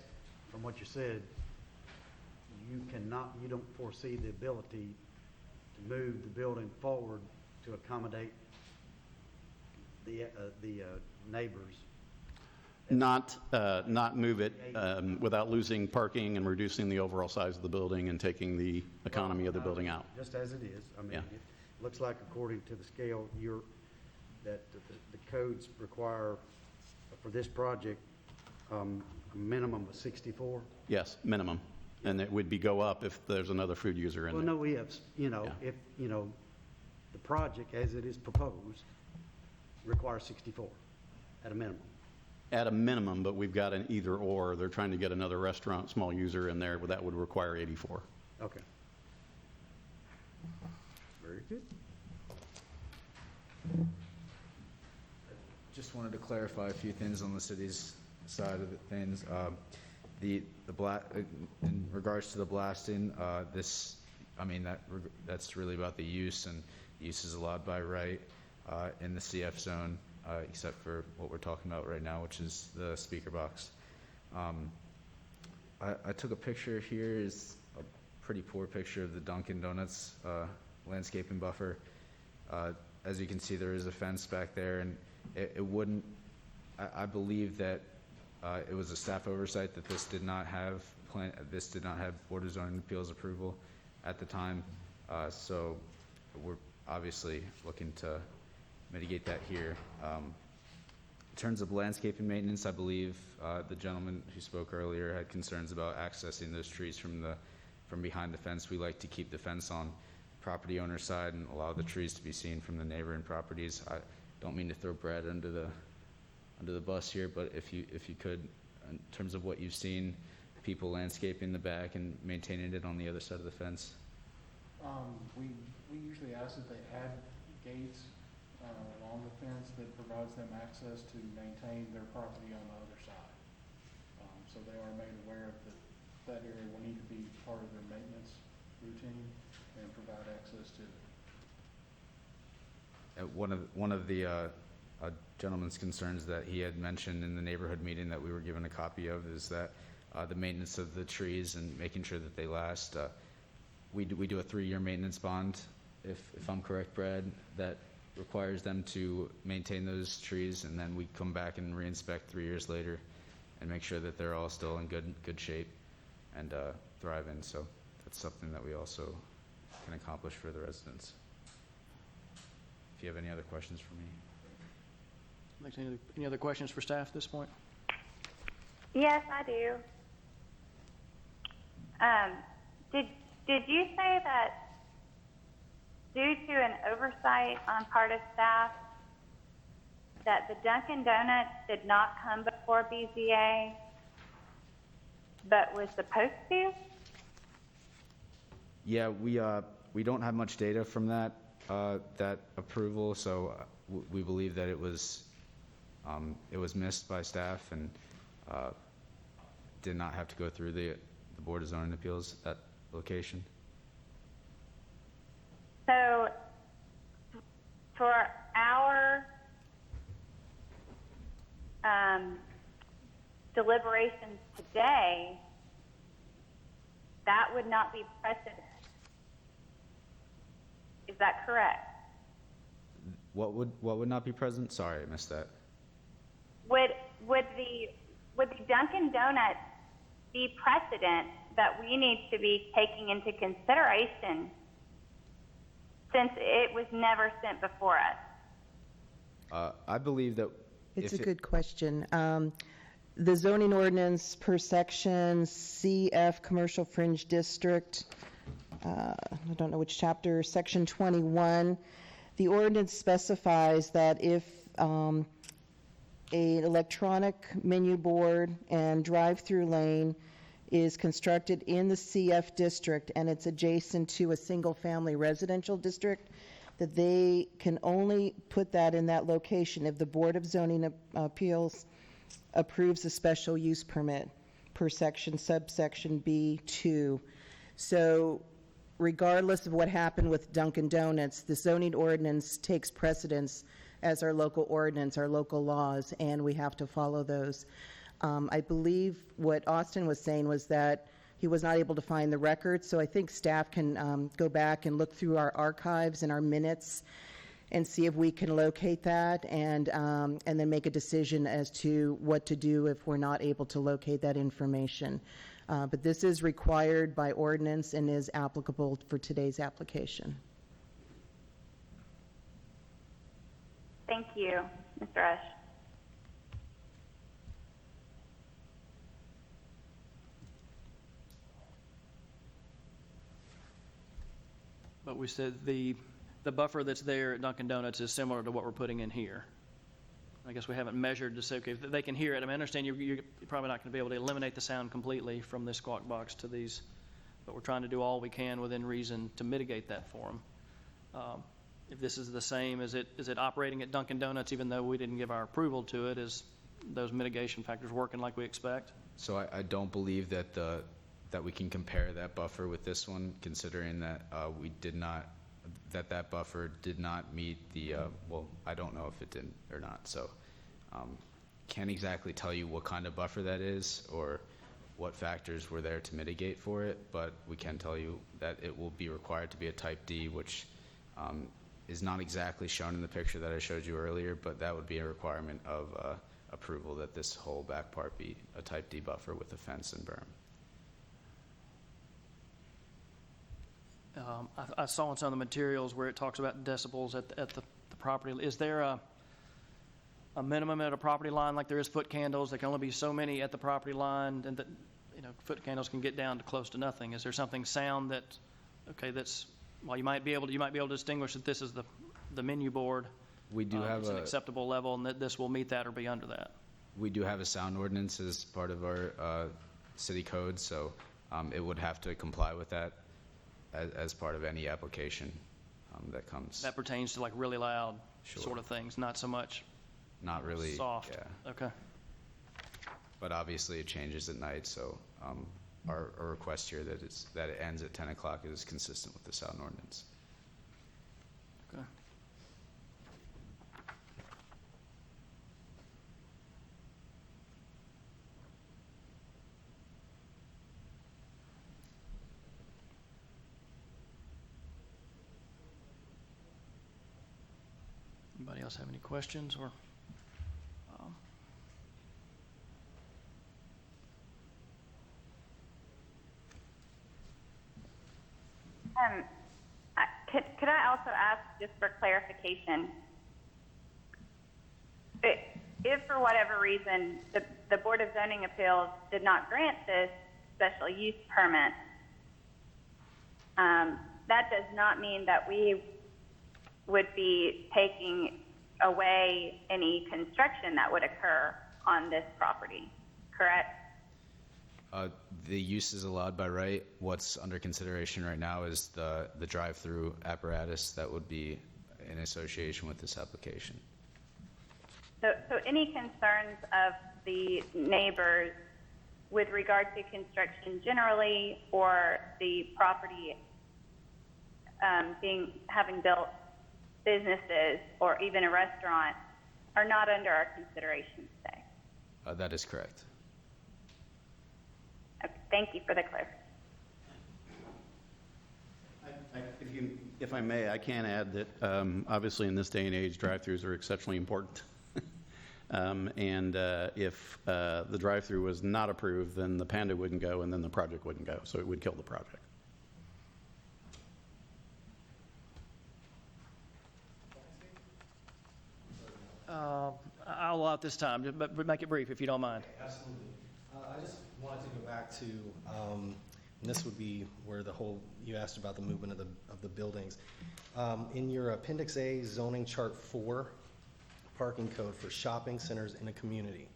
from what you said, you don't foresee the ability to move the building forward to accommodate the neighbors. Not move it without losing parking and reducing the overall size of the building and taking the economy of the building out. Just as it is. I mean, Yeah. it looks like according to the scale, that the codes require for this project, a minimum of 64. Yes, minimum. And it would go up if there's another food user in Well, there. no ifs, Yeah. if, the project as it is proposed requires 64 at a minimum. At a minimum, but we've got an either or. They're trying to get another restaurant, small user in there, but that would require 84. Okay. Very good. Just wanted to clarify a few things on the city's side of the things. In regards to the blasting, that's really about the use, and use is allowed by right in the CF zone, except for what we're talking about right now, which is the speaker box. I took a picture here. Is a pretty poor picture of the Dunkin' Donuts landscaping buffer. As you can see, there is a fence back there, and it wouldn't. I believe that it was a staff oversight that this did not have Board of Zoning Appeals approval at the time. So we're obviously looking to mitigate that here. In terms of landscaping maintenance, I believe the gentleman who spoke earlier had concerns about accessing those trees from behind the fence. We like to keep the fence on property owner side and allow the trees to be seen from the neighboring properties. I don't mean to throw Brad under the bus here, but if you could, in terms of what you've seen, people landscaping the back and maintaining it on the other side of the fence. We usually ask that they add gates along the fence that provides them access to maintain their property on the other side. So they are made aware that area will need to be part of their maintenance routine and provide access to it. One of the gentleman's concerns that he had mentioned in the neighborhood meeting that we were given a copy of is that the maintenance of the trees and making sure that they last. We do a 3-year maintenance bond, if I'm correct, Brad, that requires them to maintain those trees, and then we come back and reinspect 3 years later and make sure that they're all still in good shape and thriving. So that's something that we also can accomplish for the residents. if you have any other questions for me. Any other questions for staff at this point? Yes, I do. Did you say that due to an oversight on part of staff that the Dunkin' Donuts did not come before BZA, but was supposed to? Yeah, we don't have much data from that approval, so we believe that it was missed by staff and did not have to go through the Board of Zoning Appeals at that location. So for our deliberations today, that would not be precedent. Is that correct? What would not be present? Sorry, I missed that. Would the Dunkin' Donuts be precedent that we need to be taking into consideration since it was never sent before us? I believe that It's a good question. The zoning ordinance per section CF Commercial Fringe District, I don't know which chapter, section 21, the ordinance specifies that if an electronic menu board and drive-through lane is constructed in the CF district and it's adjacent to a single-family residential district, that they can only put that in that location if the Board of Zoning Appeals approves a special use permit per section, subsection B2. So regardless of what happened with Dunkin' Donuts, the zoning ordinance takes precedence as our local ordinance, our local laws, and we have to follow those. I believe what Austin was saying was that he was not able to find the records, so I think staff can go back and look through our archives and our minutes and see if we can locate that and then make a decision as to what to do if we're not able to locate that information. But this is required by ordinance and is applicable for today's application. Thank you, Mr. Rush. But we said the buffer that's there at Dunkin' Donuts is similar to what we're putting in here. I guess we haven't measured to say, okay, if they can hear it. I mean, I understand you're probably not going to be able to eliminate the sound completely from this squawk box to these, but we're trying to do all we can within reason to mitigate that for them. If this is the same, is it operating at Dunkin' Donuts even though we didn't give our approval to it? Is those mitigation factors working like we expect? So I don't believe that that we can compare that buffer with this one, considering that we did not, that buffer did not meet the, well, I don't know if it did or not, so can't exactly tell you what kind of buffer that is or what factors were there to mitigate for it, but we can tell you that it will be required to be a type D, which is not exactly shown in the picture that I showed you earlier, but that would be a requirement of approval that this whole back part be a type D buffer with a fence and berm. I saw in some of the materials where it talks about decibels at the property. Is there a minimum at a property line like there is foot candles? There can only be so many at the property line, and that, you know, foot candles can get down to close to nothing. Is there something sound that, okay, that's, well, you might be able to distinguish that this is the menu board. We do have it's an acceptable level, and that this will meet that or be under that. We do have a sound ordinance as part of our city code, so it would have to comply with that as part of any application that comes. That pertains to like really loud Sure. sort of things, not so much Not really soft. Yeah. Okay. But obviously it changes at night, so our request here that it ends at 10 o'clock is consistent with the sound ordinance. Okay. Anybody else have any questions or? Could I also ask, just for clarification, if for whatever reason the Board of Zoning Appeals did not grant this special use permit, that does not mean that we would be taking away any construction that would occur on this property, correct? The use is allowed by right. What's under consideration right now is the drive-through apparatus that would be in association with this application. So any concerns of the neighbors with regard to construction generally, or the property having built businesses or even a restaurant, are not under our consideration today? That is correct. Okay, thank you for the clarification. If I may, I can add that obviously in this day and age, drive-throughs are exceptionally important. If the drive-through was not approved, then the Panda wouldn't go, and then the project wouldn't go, so it would kill the project. I'll allow it this time, but make it brief if you don't mind. Absolutely. I just wanted to go back to, and this would be where you asked about the movement of the buildings. In your Appendix A zoning chart 4, parking code for shopping centers in a community,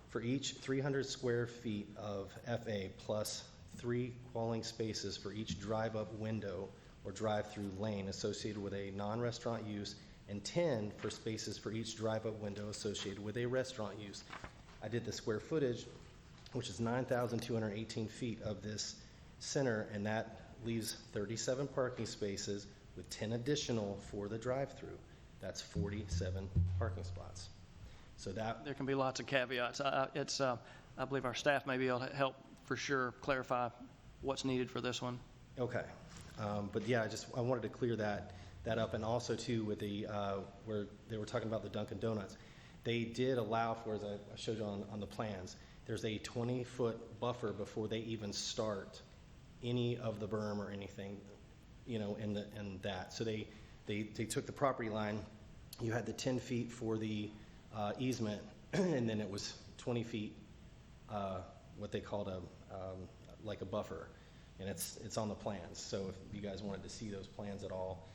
for each 300 square feet of FA plus 3 qualifying spaces for each drive-up window or drive-through lane associated with a non-restaurant use, and 10 for spaces for each drive-up window associated with a restaurant use. I did the square footage, which is 9,218 feet of this center, and that leaves 37 parking spaces with 10 additional for the drive-through. That's 47 parking spots. So that There can be lots of caveats. I believe our staff may be able to help for sure clarify what's needed for this one. okay, but yeah, I wanted to clear that up, and also too with the where they were talking about the Dunkin' Donuts, they did allow for, as I showed you on the plans, there's a 20-foot buffer before they even start any of the berm or anything, in that. So they took the property line. You had the 10 feet for the easement, and then it was 20 feet, what they called like a buffer, and it's on the plans. So if you guys wanted to see those plans at all,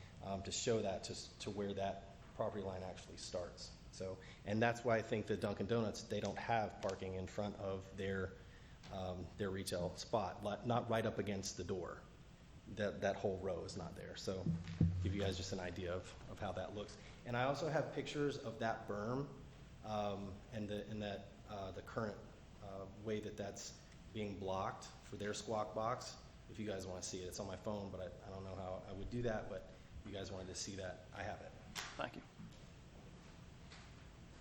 to show that to where that property line actually starts. So, and that's why I think the Dunkin' Donuts, they don't have parking in front of their retail spot, not right up against the door. That whole row is not there. So give you guys just an idea of how that looks. And I also have pictures of that berm and the current way that's being blocked for their squawk box. If you guys want to see it, it's on my phone, but I don't know how I would do that, but if you guys wanted to see that, I have it. Thank you.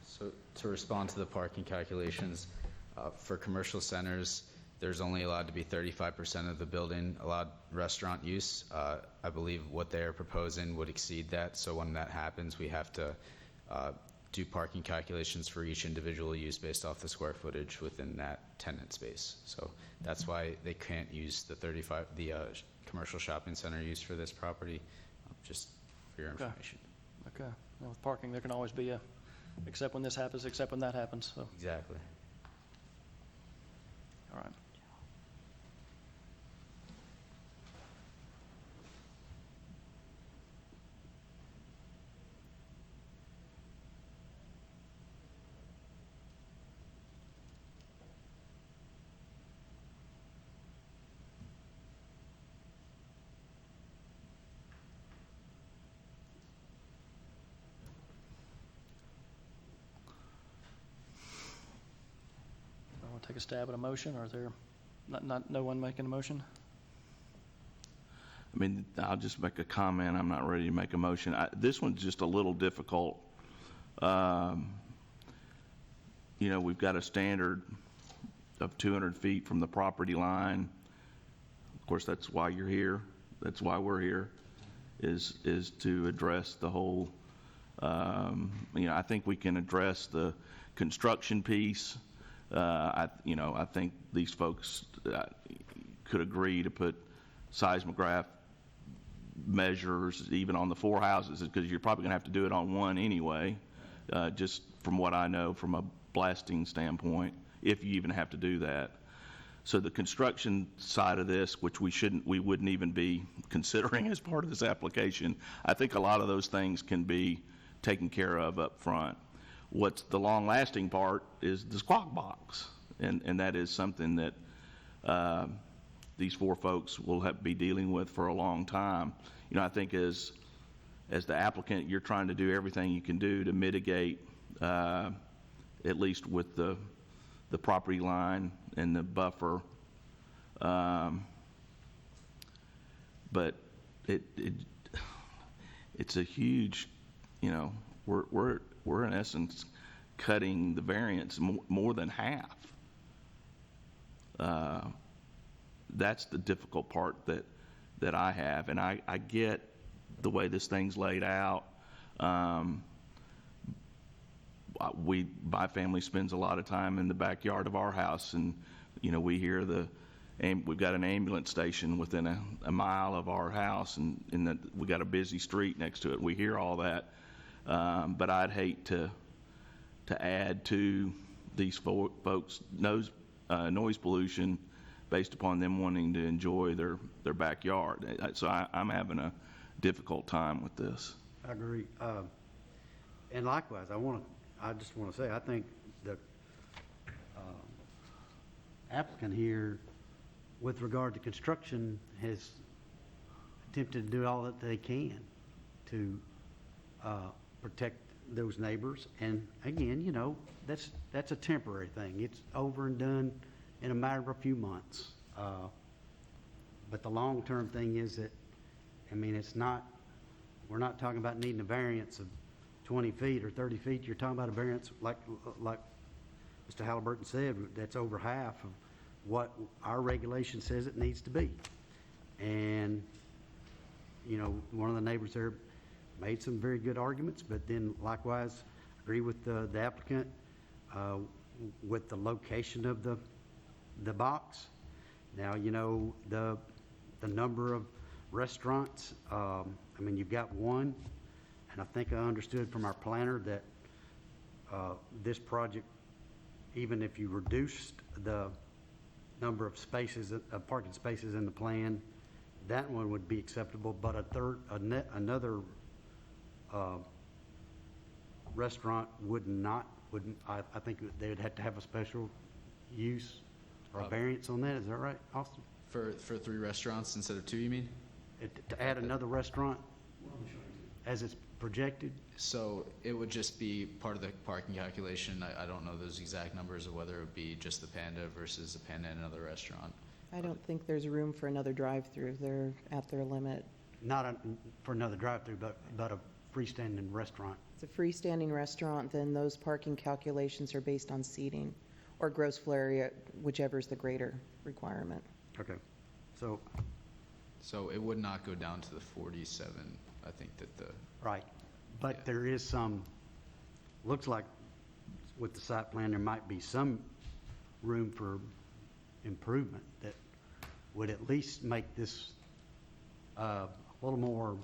So to respond to the parking calculations, for commercial centers, there's only allowed to be 35% of the building allowed restaurant use. I believe what they are proposing would exceed that. So when that happens, we have to do parking calculations for each individual use based off the square footage within that tenant space. So that's why they can't use the commercial shopping center use for this property, just for your information. Okay. Now, with parking, there can always be except when this happens, except when that happens. So, Exactly. all right. Take a stab at a motion, or is there no one making a motion? I mean, I'll just make a comment. I'm not ready to make a motion. This one's just a little difficult. We've got a standard of 200 feet from the property line. Of course, that's why you're here. That's why we're here, is to address the whole, I think we can address the construction piece. I think these folks could agree to put seismograph measures, even on the 4 houses, because you're probably going to have to do it on one anyway, just from what I know from a blasting standpoint, if you even have to do that. So the construction side of this, which we wouldn't even be considering as part of this application, I think a lot of those things can be taken care of up front. What's the long-lasting part is the squawk box, and that is something that these 4 folks will be dealing with for a long time. You know, I think as the applicant, you're trying to do everything you can do to mitigate, at least with the property line and the buffer. But it's a huge, you know, we're in essence cutting the variance more than half. That's the difficult part that I have, and I get the way this thing's laid out. My family spends a lot of time in the backyard of our house, and you know, we hear we've got an ambulance station within a mile of our house, and we got a busy street next to it. We hear all that, but I'd hate to add to these folks' noise pollution based upon them wanting to enjoy their backyard. So I'm having a difficult time with this. I agree. And likewise, I just want to say, I think the applicant here, with regard to construction, has attempted to do all that they can to protect those neighbors. And again, you know, that's a temporary thing. It's over and done in a matter of a few months. But the long-term thing is that, I mean, we're not talking about needing a variance of 20 feet or 30 feet. You're talking about a variance, like Mr. Halliburton said, that's over half of what our regulation says it needs to be. And, you know, one of the neighbors there made some very good arguments, but then likewise agree with the applicant with the location of the box. Now, you know, the number of restaurants, I mean, you've got one, and I think I understood from our planner that this project, even if you reduced the number of spaces, parking spaces in the plan, that one would be acceptable, but another restaurant wouldn't. I think they would have to have a special use or a variance on that. Is that right, Austin? For 3 restaurants instead of 2, you mean? To add another restaurant as it's projected? So it would just be part of the parking calculation. I don't know those exact numbers of whether it would be just the Panda versus the Panda and another restaurant. I don't think there's room for another drive-through. They're at their limit. Not for another drive-through, but a freestanding restaurant. It's a freestanding restaurant, then those parking calculations are based on seating or gross floor area, whichever is the greater requirement. Okay. So it would not go down to the 47. I think that right. But yeah. there is looks like with the site plan, there might be some room for improvement that would at least make this a little more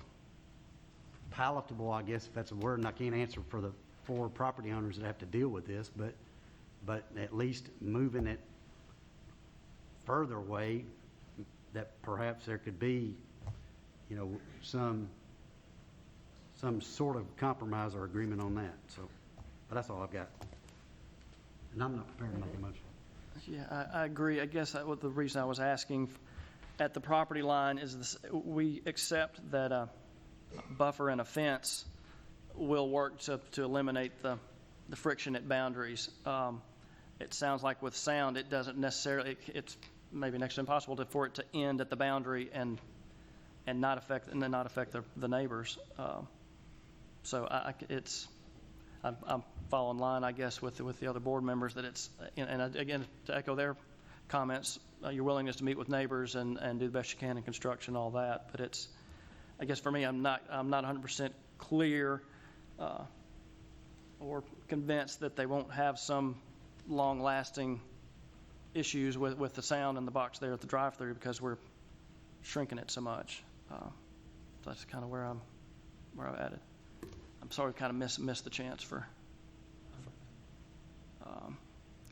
palatable, I guess, if that's a word. And I can't answer for the 4 property owners that have to deal with this, but at least moving it further away, that perhaps there could be, you know, some sort of compromise or agreement on that. So, but that's all I've got. And I'm not prepared to make a motion. Yeah, I agree. I guess that was the reason I was asking at the property line is this, we accept that a buffer and a fence will work to eliminate the friction at boundaries. It sounds like with sound, it doesn't necessarily, it's maybe next to impossible for it to end at the boundary and not affect the neighbors. So I'm following line, I guess, with the other board members that it's, and again, to echo their comments, your willingness to meet with neighbors and do the best you can in construction, all that. But it's, I guess for me, I'm not 100% clear or convinced that they won't have some long-lasting issues with the sound in the box there at the drive-through because we're shrinking it so much. that's kind of where I'm at it. I'm sorry, we kind of missed the chance for.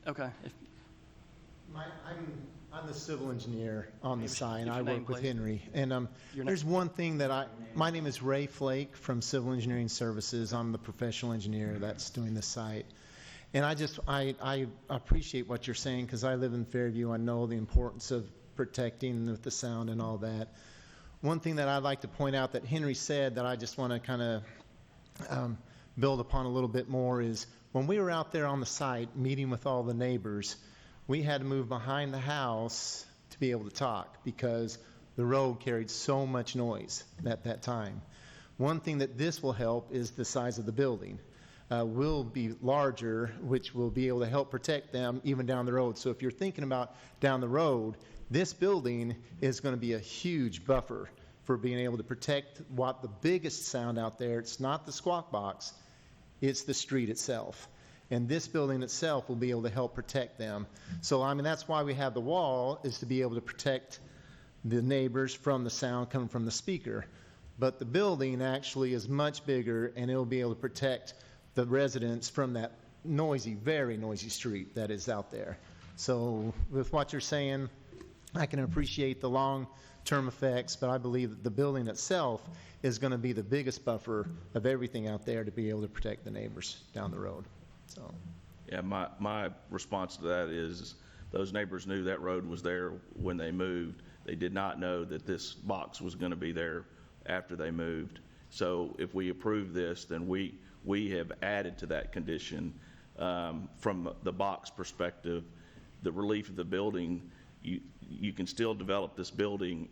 Okay. I'm the civil engineer on the Give site, and your I name, work with please. Henry. And Your name. there's one thing that my name is Ray Flake from Civil Engineering Services. I'm the professional engineer that's doing the site. And I appreciate what you're saying, because I live in Fairview. I know the importance of protecting with the sound and all that. One thing that I'd like to point out that Henry said that I just want to kind of build upon a little bit more is when we were out there on the site meeting with all the neighbors, we had to move behind the house to be able to talk because the road carried so much noise at that time. One thing that this will help is the size of the building. Will be larger, which will be able to help protect them even down the road. So if you're thinking about down the road, this building is going to be a huge buffer for being able to protect what the biggest sound out there. It's not the squawk box, it's the street itself. And this building itself will be able to help protect them. So, I mean, that's why we have the wall, is to be able to protect the neighbors from the sound coming from the speaker. But the building actually is much bigger, and it'll be able to protect the residents from that noisy, very noisy street that is out there. So with what you're saying, I can appreciate the long-term effects, but I believe that the building itself is going to be the biggest buffer of everything out there to be able to protect the neighbors down the road. So, Yeah, my response to that is those neighbors knew that road was there when they moved. They did not know that this box was going to be there after they moved. So if we approve this, then we have added to that condition. From the box perspective, the relief of the building, you can still develop this building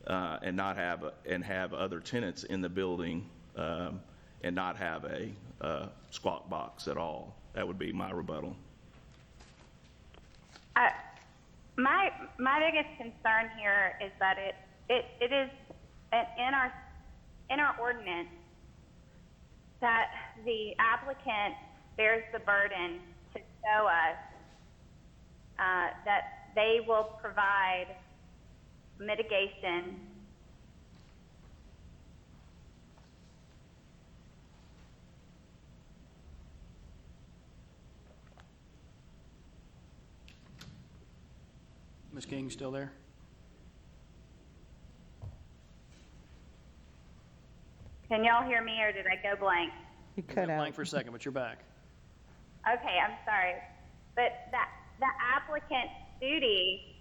and not have other tenants in the building and not have a squawk box at all. That would be my rebuttal. My biggest concern here is that it is in our ordinance that the applicant bears the burden to show us that they will provide mitigation Ms. King, still there? Can y'all hear me, or did I go blank? You You cut went out. blank for a second, but you're back. Okay, I'm sorry. But the applicant's duty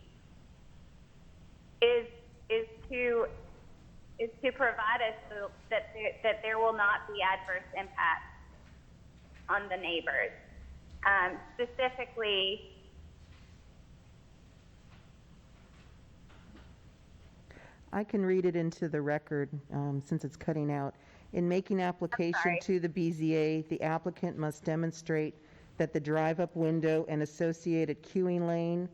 is to provide us so that there will not be adverse impact on the neighbors. Specifically, I can read it into the record since it's cutting out. In making application sorry. to the BZA, the applicant must demonstrate that the drive-up window and associated queuing lane,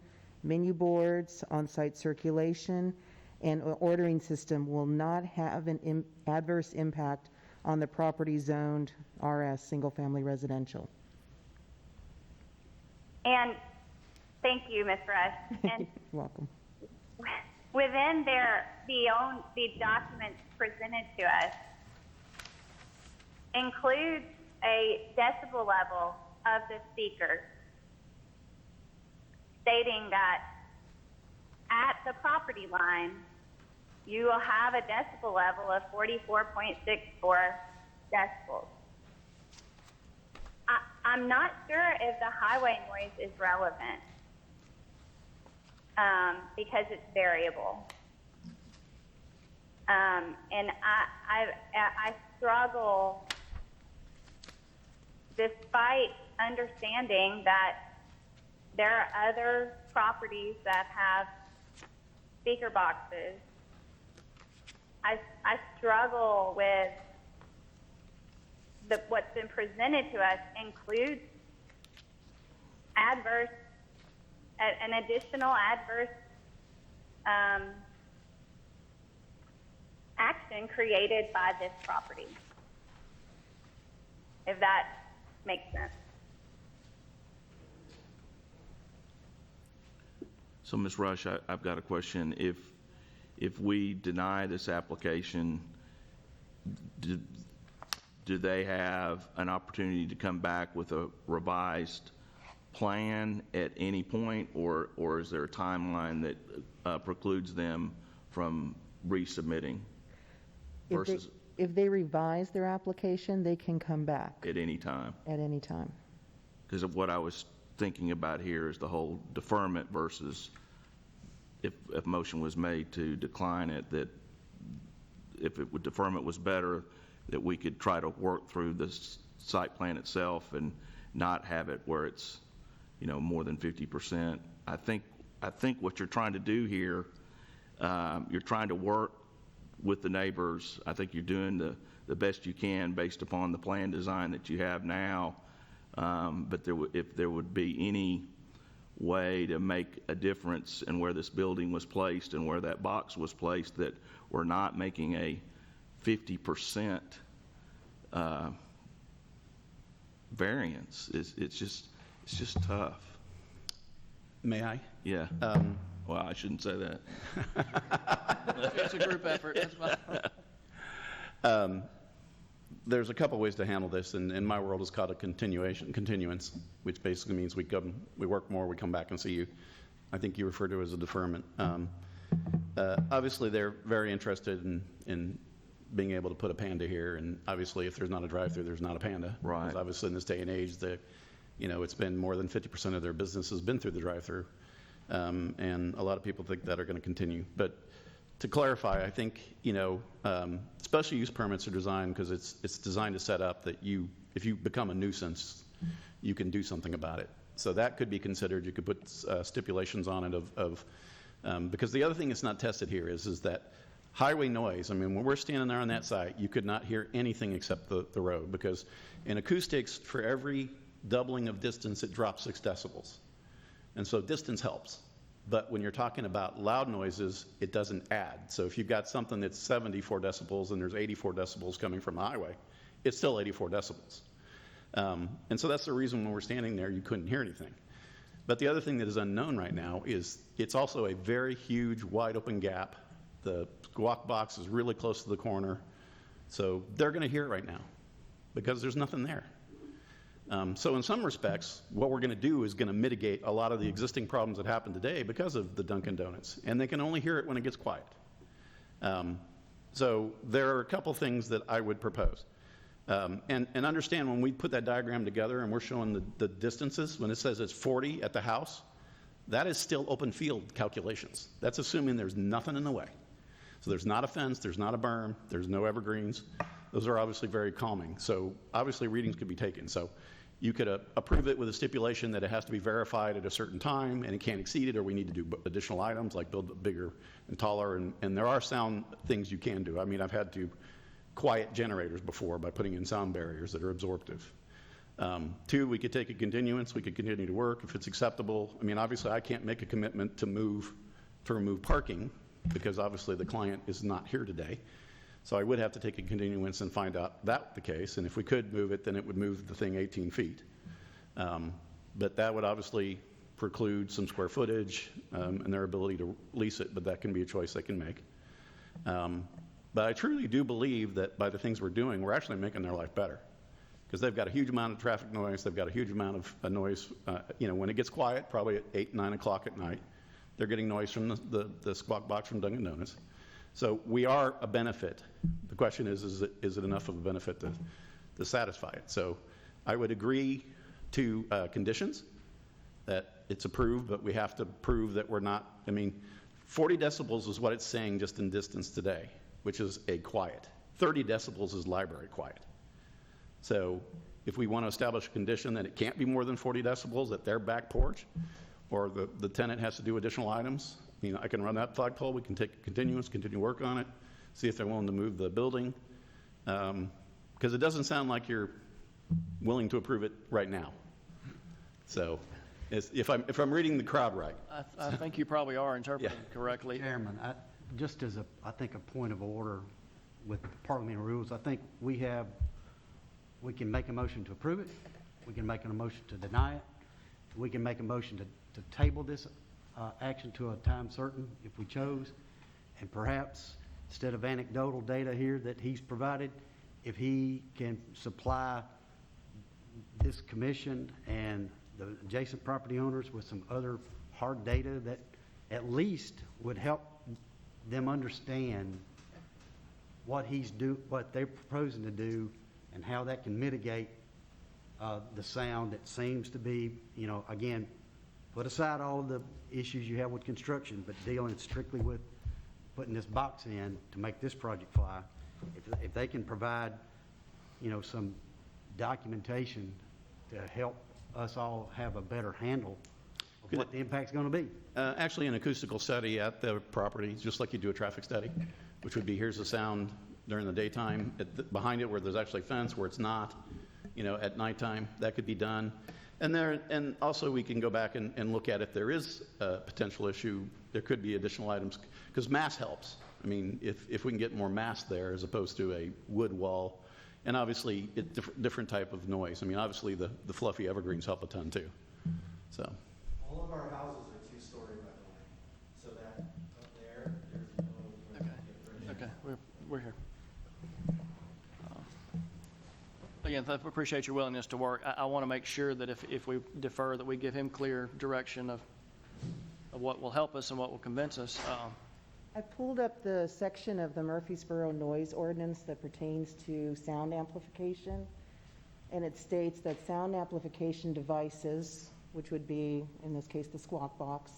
menu boards, on-site circulation, and ordering system will not have an adverse impact on the property zoned RS, single-family residential. and thank you, Ms. Rush. And You're welcome. within the documents presented to us includes a decibel level of the speaker, stating that at the property line, you will have a decibel level of 44.64 decibels. I'm not sure if the highway noise is relevant because it's variable. And I struggle, despite understanding that there are other properties that have speaker boxes. I struggle with what's been presented to us includes an additional adverse action created by this property, if that makes sense. So, Ms. Rush, I've got a question. If we deny this application do they have an opportunity to come back with a revised plan at any point, or is there a timeline that precludes them from resubmitting versus If they revise their application, they can come back at any time? at any time. Because of what I was thinking about here is the whole deferment versus if motion was made to decline it, that if deferment was better, that we could try to work through the site plan itself and not have it where it's, more than 50%. I think what you're trying to do here, you're trying to work with the neighbors. I think you're doing the best you can based upon the plan design that you have now. But if there would be any way to make a difference in where this building was placed and where that box was placed, that we're not making a 50% variance, it's just tough. May I? Yeah. Well, I shouldn't say that. It's a group effort. That's fine. There's a couple ways to handle this, and in my world it's called a continuance, which basically means we work more, we come back and see you. I think you refer to it as a deferment. Obviously, they're very interested in being able to put a Panda here, and obviously, if there's not a drive-through, there's not a Panda. Right. Because obviously, in this day and age, it's been more than 50% of their business has been through the drive-through, and a lot of people think that are going to continue. But to clarify, I think special use permits are designed because it's designed to set up that if you become a nuisance, you can do something about it. So that could be considered. You could put stipulations on it because the other thing that's not tested here is that highway noise. I mean, when we're standing there on that site, you could not hear anything except the road, because in acoustics, for every doubling of distance, it drops 6 decibels. And so distance helps. But when you're talking about loud noises, it doesn't add. So if you've got something that's 74 decibels and there's 84 decibels coming from the highway, it's still 84 decibels. And so that's the reason when we're standing there, you couldn't hear anything. But the other thing that is unknown right now is it's also a very huge, wide open gap. The squawk box is really close to the corner. So they're going to hear it right now because there's nothing there. So in some respects, what we're going to do is going to mitigate a lot of the existing problems that happen today because of the Dunkin' Donuts, and they can only hear it when it gets quiet. So there are a couple things that I would propose. And understand when we put that diagram together and we're showing the distances, when it says it's 40 at the house, that is still open field calculations. That's assuming there's nothing in the way. So there's not a fence, there's not a berm, there's no evergreens. Those are obviously very calming. So obviously readings could be taken. So you could approve it with a stipulation that it has to be verified at a certain time and it can't exceed it, or we need to do additional items like build it bigger and taller. And there are sound things you can do. I mean, I've had to quiet generators before by putting in sound barriers that are absorptive. 2, we could take a continuance. We could continue to work if it's acceptable. I mean, obviously I can't make a commitment to remove parking because obviously the client is not here today. So I would have to take a continuance and find out that the case. And if we could move it, then it would move the thing 18 feet. But that would obviously preclude some square footage and their ability to lease it, but that can be a choice they can make. But I truly do believe that by the things we're doing, we're actually making their life better. Because they've got a huge amount of traffic noise, they've got a huge amount of noise, when it gets quiet, probably at 8, 9 o'clock at night, they're getting noise from the squawk box from Dunkin' Donuts. So we are a benefit. The question is it enough of a benefit to satisfy it? So I would agree to conditions that it's approved, but we have to prove that we're not, 40 decibels is what it's saying just in distance today, which is a quiet. 30 decibels is library quiet. So if we want to establish a condition that it can't be more than 40 decibels at their back porch, or the tenant has to do additional items, I can run that flagpole, we can take a continuance, continue work on it, see if they're willing to move the building. Because it doesn't sound like you're willing to approve it right now. So if I'm reading the crowd right. I think you probably are interpreting correctly. Chairman, just as I think a point of order with parliamentary rules, I think we can make a motion to approve it, we can make a motion to deny it, we can make a motion to table this action to a time certain if we chose, and perhaps instead of anecdotal data here that he's provided, if he can supply this commission and the adjacent property owners with some other hard data that at least would help them understand what what they're proposing to do and how that can mitigate the sound that seems to be, again, put aside all of the issues you have with construction, but dealing strictly with putting this box in to make this project fly. If they can provide, some documentation to help us all have a better handle of what the impact's going to be. Actually, an acoustical study at the property, just like you do a traffic study, which would be here's the sound during the daytime, behind it where there's actually fence, where it's not, at nighttime, that could be done. And also we can go back and look at if there is a potential issue, there could be additional items, because mass helps. I mean, if we can get more mass there as opposed to a wood wall, and obviously different type of noise. I mean, obviously the fluffy evergreens help a ton too. So. All of our houses are two-story, by the way, so that up there, there's no. Okay, we're here. Again, I appreciate your willingness to work. I want to make sure that if we defer, that we give him clear direction of what will help us and what will convince us. I pulled up the section of the Murfreesboro Noise Ordinance that pertains to sound amplification, and it states that sound amplification devices, which would be, in this case, the squawk box,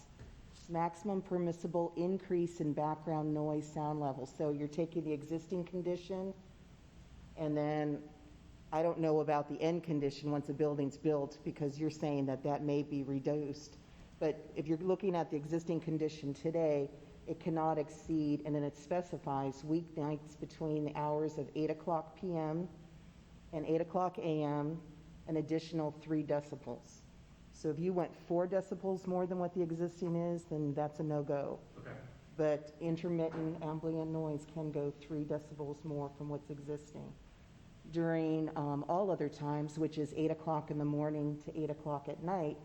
maximum permissible increase in background noise sound level. So you're taking the existing condition, and then I don't know about the end condition once a building's built, because you're saying that may be reduced. But if you're looking at the existing condition today, it cannot exceed, and then it specifies weeknights between the hours of 8 o'clock p.m. and 8 o'clock a.m., an additional 3 decibels. So if you went 4 decibels more than what the existing is, then that's a no-go. Okay. But intermittent ambient noise can go 3 decibels more from what's existing. During all other times, which is 8 o'clock in the morning to 8 o'clock at night,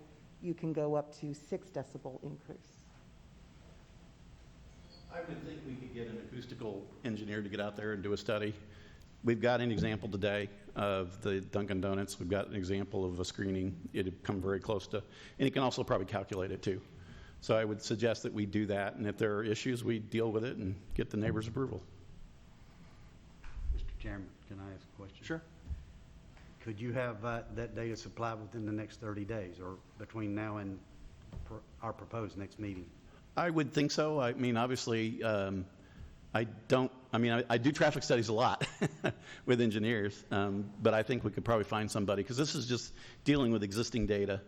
you can go up to 6 decibel increase. I would think we could get an acoustical engineer to get out there and do a study. We've got an example today of the Dunkin' Donuts. We've got an example of a screening. It'd come very close to, and he can also probably calculate it too. So I would suggest that we do that, and if there are issues, we deal with it and get the neighbors' approval. Mr. Chairman, can I ask a question? Sure. Could you have that data supplied within the next 30 days or between now and our proposed next meeting? I would think so. I mean, obviously, I do traffic studies a lot with engineers, but I think we could probably find somebody, because this is just dealing with existing data,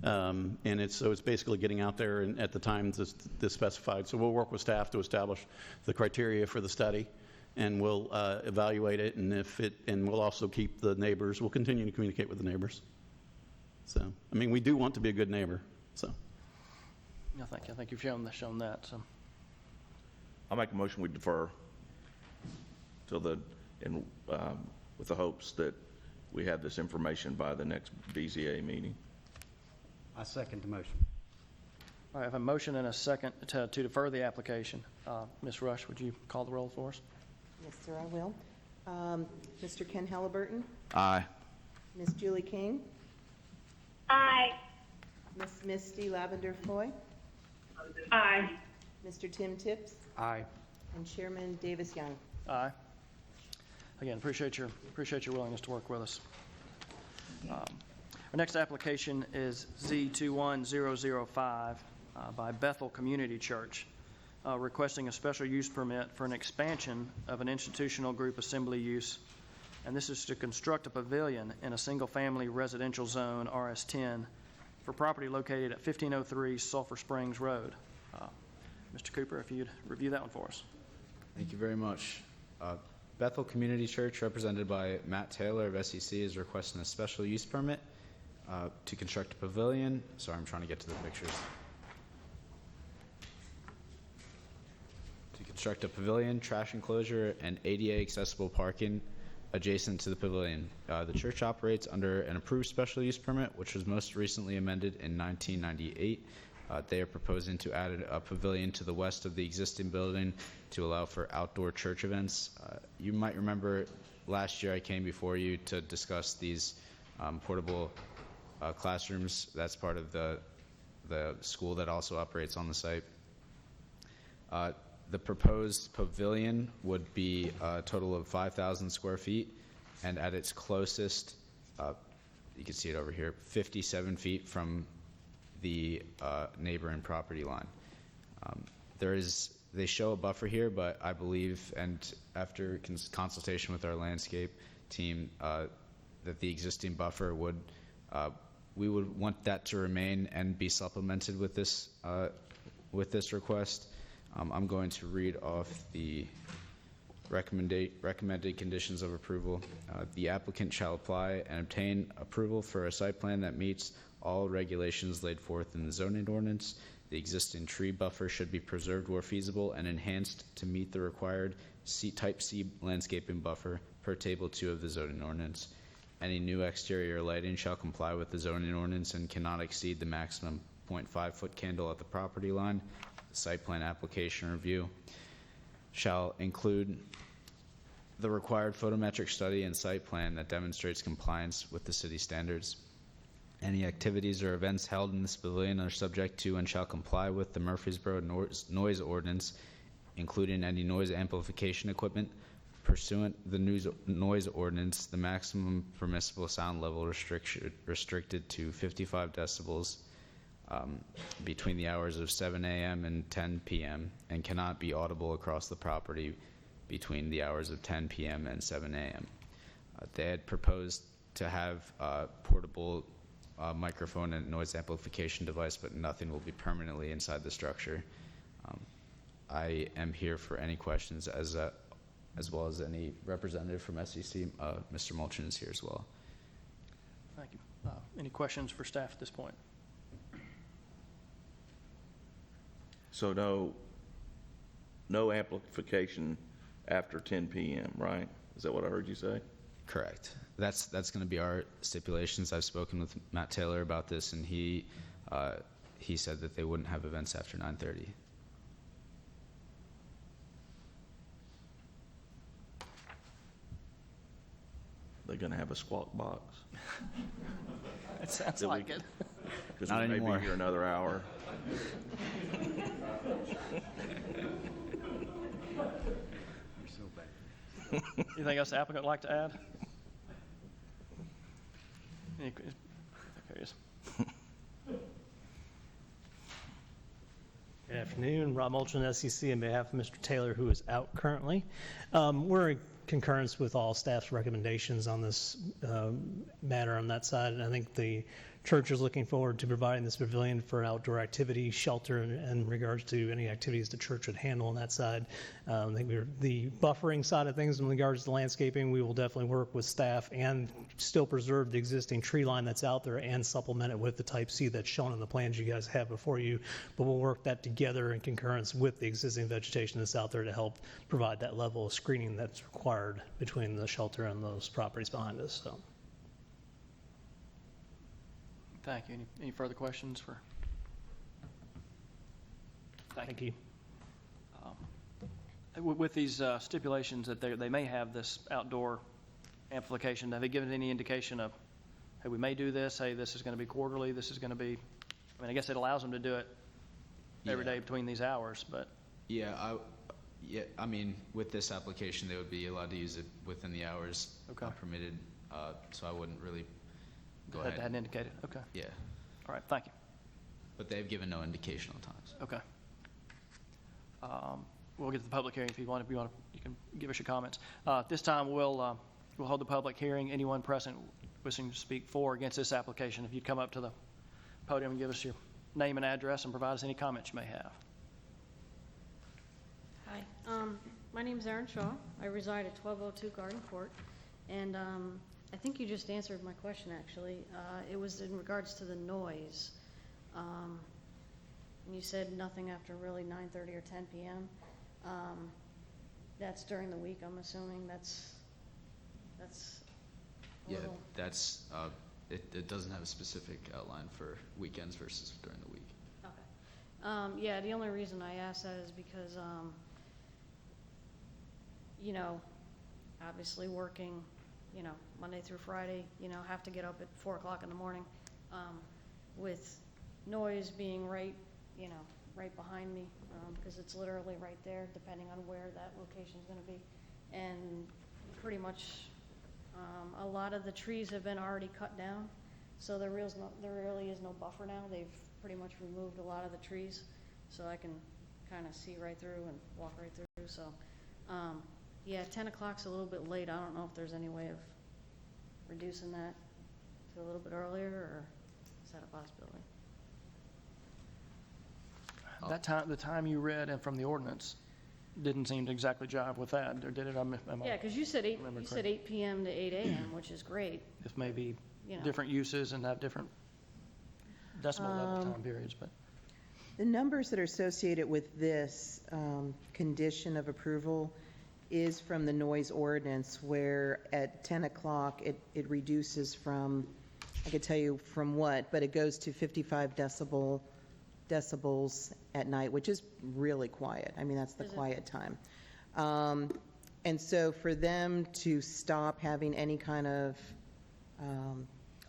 and it's basically getting out there and at the time that's specified. So we'll work with staff to establish the criteria for the study, and we'll evaluate it, and we'll also keep the neighbors. We'll continue to communicate with the neighbors. So, I mean, we do want to be a good neighbor. So. No, thank you. I think you've shown that. So. I'll make a motion we defer till with the hopes that we have this information by the next BZA meeting. I second the motion. All right, I have a motion and a second to defer the application. Ms. Rush, would you call the roll for us? Yes, sir, I will. Mr. Ken Halliburton, Aye. Ms. Julie King, Aye. Ms. Misty Lavender Foy, Aye. Mr. Tim Tips, Aye. and Chairman Davis Young. Aye. Again, appreciate your willingness to work with us. Our next application is Z21005 by Bethel Community Church, requesting a special use permit for an expansion of an institutional group assembly use, and this is to construct a pavilion in a single-family residential zone, RS10, for property located at 1503 Sulphur Springs Road. Mr. Cooper, if you'd review that one for us. Thank you very much. Bethel Community Church, represented by Matt Taylor of SEC, is requesting a special use permit to construct a pavilion. Sorry, I'm trying to get to the pictures. To construct a pavilion, trash enclosure, and ADA accessible parking adjacent to the pavilion. The church operates under an approved special use permit, which was most recently amended in 1998 They are proposing to add a pavilion to the west of the existing building to allow for outdoor church events. You might remember last year I came before you to discuss these portable classrooms. That's part of the school that also operates on the site. The proposed pavilion would be a total of 5,000 square feet, and at its closest, you can see it over here, 57 feet from the neighboring property line. They show a buffer here, but I believe, and after consultation with our landscape team, that the existing buffer we would want that to remain and be supplemented with this request. I'm going to read off the recommended conditions of approval. The applicant shall apply and obtain approval for a site plan that meets all regulations laid forth in the zoning ordinance. The existing tree buffer should be preserved where feasible and enhanced to meet the required Type C landscaping buffer per Table 2 of the zoning ordinance. Any new exterior lighting shall comply with the zoning ordinance and cannot exceed the maximum 0.5-foot candle at the property line. The site plan application review shall include the required photometric study and site plan that demonstrates compliance with the city standards. Any activities or events held in this pavilion are subject to and shall comply with the Murfreesboro noise ordinance, including any noise amplification equipment. Pursuant to the noise ordinance, the maximum permissible sound level restricted to 55 decibels between the hours of 7 a.m. and 10 p.m. and cannot be audible across the property between the hours of 10 p.m. and 7 a.m. They had proposed to have portable microphone and noise amplification device, but nothing will be permanently inside the structure. I am here for any questions, as well as any representative from SEC. Mr. Mulchin is here as well. Thank you. Any questions for staff at this point? So no amplification after 10 p.m., right? Is that what I heard you say? Correct. That's going to be our stipulations. I've spoken with Matt Taylor about this, and he said that they wouldn't have events after 9:30. They're going to have a squawk box? It sounds like it. Because Not we may anymore. be here another hour. You're so bad. Anything else the applicant would like to add? There he is. Good afternoon, Rob Mulchin, SEC, on behalf of Mr. Taylor, who is out currently. We're in concurrence with all staff's recommendations on this matter on that side, and I think the church is looking forward to providing this pavilion for outdoor activity, shelter, in regards to any activities the church would handle on that side. I think the buffering side of things in regards to landscaping, we will definitely work with staff and still preserve the existing tree line that's out there and supplement it with the Type C that's shown in the plans you guys have before you. But we'll work that together in concurrence with the existing vegetation that's out there to help provide that level of screening that's required between the shelter and those properties behind us. So. Thank you. Any further questions for? Thank you. With these stipulations that they may have this outdoor amplification, have they given any indication of, hey, we may do this, hey, this is going to be quarterly, this is going to be, I mean, I guess it allows them to do it every day between these hours, but. Yeah, I mean, with this application, they would be allowed to use it within the hours permitted, so I wouldn't really go ahead. Hadn't indicated, okay. Yeah, All right, thank you. but they've given no indication on times. Okay. We'll get to the public hearing if you want, you can give us your comments. This time, we'll hold the public hearing. Anyone present wishing to speak for or against this application, if you'd come up to the podium and give us your name and address and provide us any comments you may have. Hi, my name is Erin Shaw. I reside at 1202 Garden Court, and I think you just answered my question, actually. It was in regards to the noise. And you said nothing after really 9:30 or 10 p.m. That's during the week, I'm assuming. That's a Yeah, little... that's, it doesn't have a specific outline for weekends versus during the week. Okay. Yeah, the only reason I ask that is because, you know, obviously working, you know, Monday through Friday, you know, have to get up at 4 o'clock in the morning, with noise being right, you know, right behind me, because it's literally right there, depending on where that location's gonna be. And pretty much, a lot of the trees have been already cut down, so there really is no buffer now. They've pretty much removed a lot of the trees, so I can kind of see right through and walk right through, so, yeah, 10 o'clock's a little bit late. I don't know if there's any way of reducing that to a little bit earlier, or is that a possibility? That time, the time you read and from the ordinance didn't seem to exactly jive with that, or did it? Yeah, because you said 8, remember you said 8 PM to 8 AM, which is great, This may be you know. different uses and have different decimal level time periods, but. The numbers that are associated with this condition of approval is from the noise ordinance, where at 10 o'clock, it reduces from, I could tell you from what, but it goes to 55 decibels at night, which is really quiet. I mean, that's the quiet time. And so for them to stop having any kind of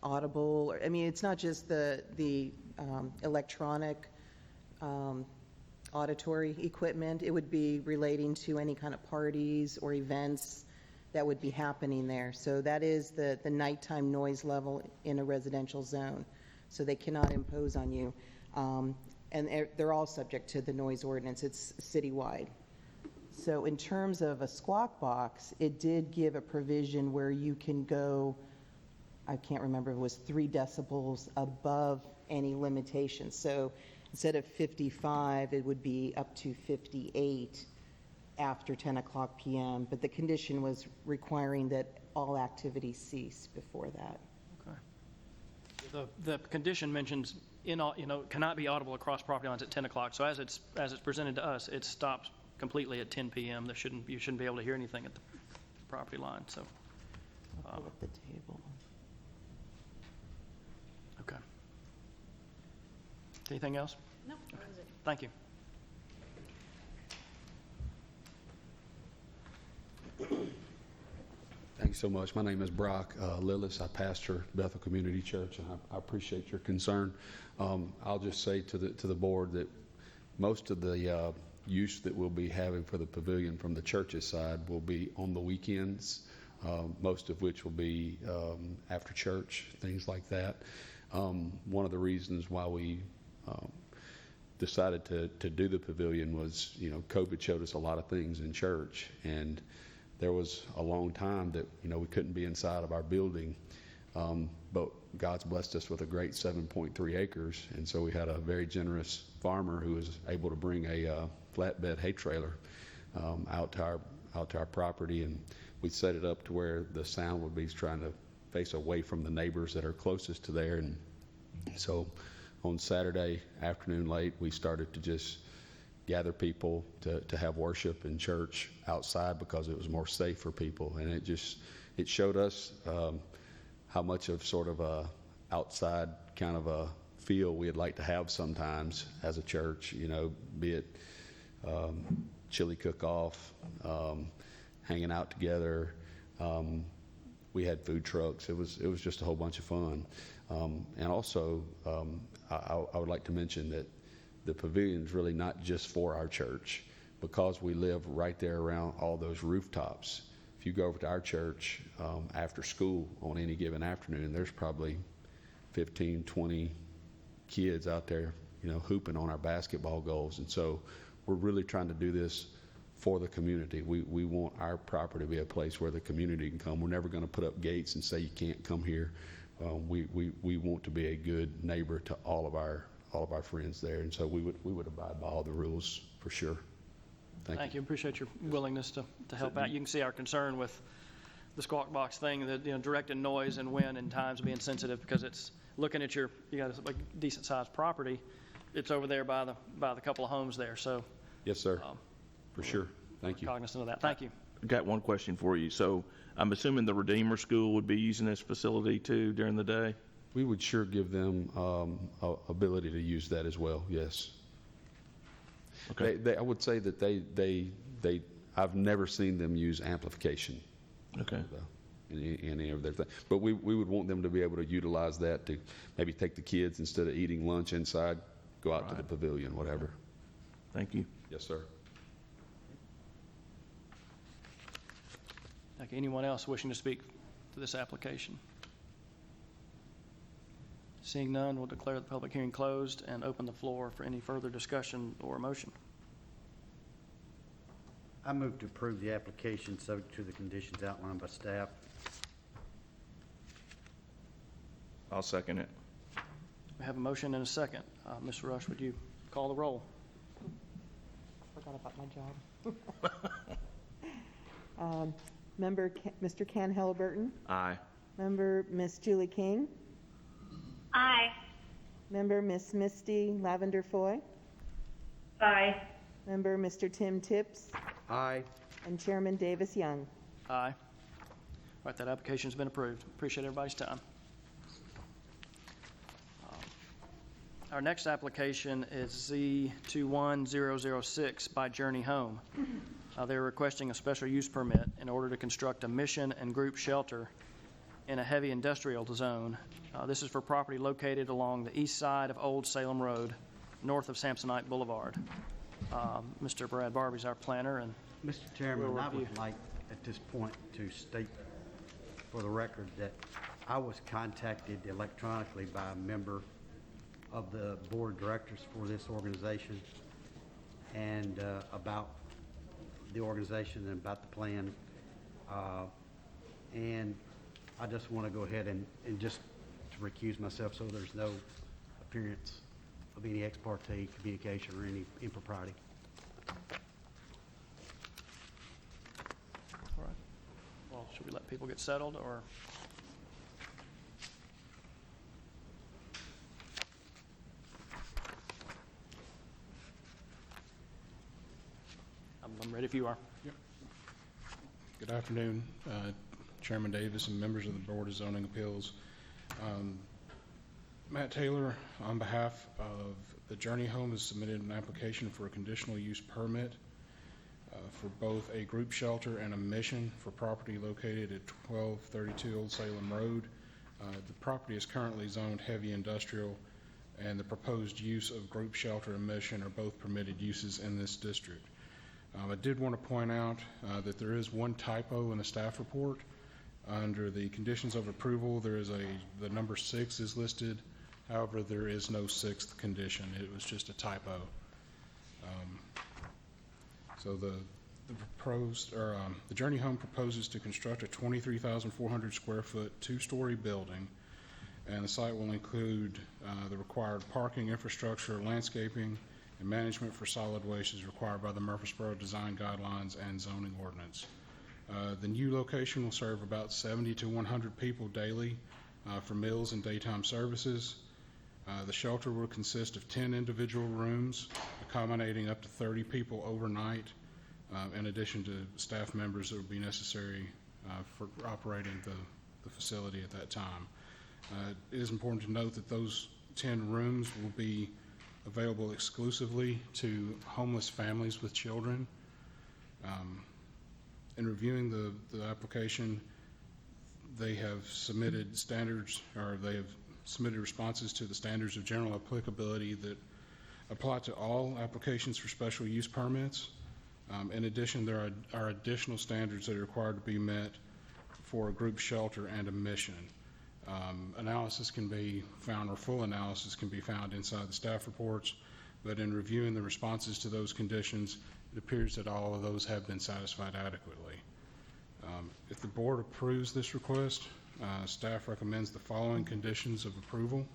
audible, or, I mean, it's not just the electronic auditory equipment, it would be relating to any kind of parties or events that would be happening there. So that is the nighttime noise level in a residential zone. So they cannot impose on you. And they're all subject to the noise ordinance. It's citywide. So in terms of a squawk box, it did give a provision where you can go, I can't remember if it was 3 decibels above any limitation. So instead of 55, it would be up to 58 after 10 o'clock p.m. But the condition was requiring that all activities cease before that. Okay. The condition mentions cannot be audible across property lines at 10 o'clock. So as it's presented to us, it stops completely at 10 p.m. You shouldn't be able to hear anything at the property line. So. Pull up the table. Okay. Anything else? No, that was it. Thank you. Thanks so much. My name is Brock Lillis. I pastor Bethel Community Church, and I appreciate your concern. I'll just say to the board that most of the use that we'll be having for the pavilion from the church's side will be on the weekends, most of which will be after church, things like that. One of the reasons why we decided to do the pavilion was, COVID showed us a lot of things in church, and there was a long time that, we couldn't be inside of our building, but God's blessed us with a great 7.3 acres, and so we had a very generous farmer who was able to bring a flatbed hay trailer out to our property, and we set it up to where the sound would be trying to face away from the neighbors that are closest to there. And so on Saturday afternoon late, we started to just gather people to have worship in church outside because it was more safe for people. And it showed us how much of sort of a outside kind of a feel we'd like to have sometimes as a church, be it chili cook-off, hanging out together. We had food trucks. It was just a whole bunch of fun. And also, I would like to mention that the pavilion is really not just for our church, because we live right there around all those rooftops. If you go over to our church after school on any given afternoon, there's probably 15, 20 kids out there, hooping on our basketball goals. And so we're really trying to do this for the community. We want our property to be a place where the community can come. We're never going to put up gates and say you can't come here. We want to be a good neighbor to all of our friends there, and so we would abide by all the rules for sure. Thank you. Appreciate your willingness to help out. You can see our concern with the squawk box thing, that directing noise and when and times being sensitive, because it's looking at you got a decent sized property. It's over there by the couple of homes there. So yes, sir. For sure. Thank you. Cognizant of that. Thank you. Got one question for you. So I'm assuming the Redeemer School would be using this facility too during the day? We would sure give them ability to use that as well, yes. Okay. I would say that I've never seen them use amplification. Okay. In any of their things. But we would want them to be able to utilize that to maybe take the kids, instead of eating lunch inside, go out to the pavilion, whatever. Thank you. Yes, sir. Okay, anyone else wishing to speak to this application? Seeing none, we'll declare the public hearing closed and open the floor for any further discussion or motion. I move to approve the application subject to the conditions outlined by staff. I'll second it. We have a motion and a second. Ms. Rush, would you call the roll? Forgot about my job. Mr. Ken Halliburton, Aye. member Miss Julie King, Aye. member Miss Misty Lavender Foy, Aye. member Mr. Tim Tips, Aye. and Chairman Davis Young. Aye. All right, that application's been approved. Appreciate everybody's time. Our next application is Z21006 by Journey Home. They're requesting a special use permit in order to construct a mission and group shelter in a heavy industrial zone. This is for property located along the east side of Old Salem Road, north of Samsonite Boulevard. Mr. Brad Barbie's our planner, and Mr. Chairman, We'll I review. would like at this point to state for the record that I was contacted electronically by a member of the board of directors for this organization and about the organization and about the plan. And I just want to go ahead and just to recuse myself so there's no appearance of any ex parte communication or any impropriety. all right. Well, should we let people get settled, or? I'm ready if you are. Good afternoon, Chairman Davis and members of the Board of Zoning Appeals. Matt Taylor, on behalf of the Journey Home, has submitted an application for a conditional use permit for both a group shelter and a mission for property located at 1232 Old Salem Road. The property is currently zoned heavy industrial, and the proposed use of group shelter and mission are both permitted uses in this district. I did want to point out that there is one typo in the staff report. Under the conditions of approval, there is the number 6 is listed. However, there is no 6th condition. It was just a typo. So the Journey Home proposes to construct a 23,400 square foot 2-story building, and the site will include the required parking infrastructure, landscaping, and management for solid waste as required by the Murfreesboro Design Guidelines and Zoning Ordinance. The new location will serve about 70 to 100 people daily for meals and daytime services. The shelter will consist of 10 individual rooms, accommodating up to 30 people overnight, in addition to staff members that would be necessary for operating the facility at that time. It is important to note that those 10 rooms will be available exclusively to homeless families with children. In reviewing the application, they have submitted standards, or they have submitted responses to the standards of general applicability that apply to all applications for special use permits. In addition, there are additional standards that are required to be met for a group shelter and a mission. Analysis can be found, or full analysis can be found inside the staff reports, but in reviewing the responses to those conditions, it appears that all of those have been satisfied adequately. If the board approves this request, staff recommends the following conditions of approval.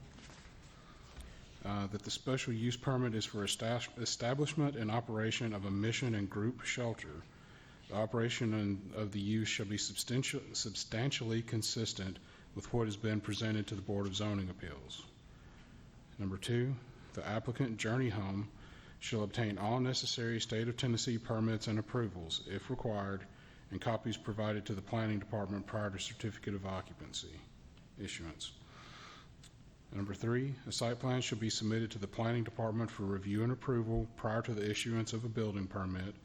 That the special use permit is for establishment and operation of a mission and group shelter. The operation of the use shall be substantially consistent with what has been presented to the Board of Zoning Appeals. Number 2, the applicant, Journey Home, shall obtain all necessary state of Tennessee permits and approvals, if required, and copies provided to the Planning Department prior to certificate of occupancy issuance. Number 3, a site plan shall be submitted to the planning department for review and approval prior to the issuance of a building permit.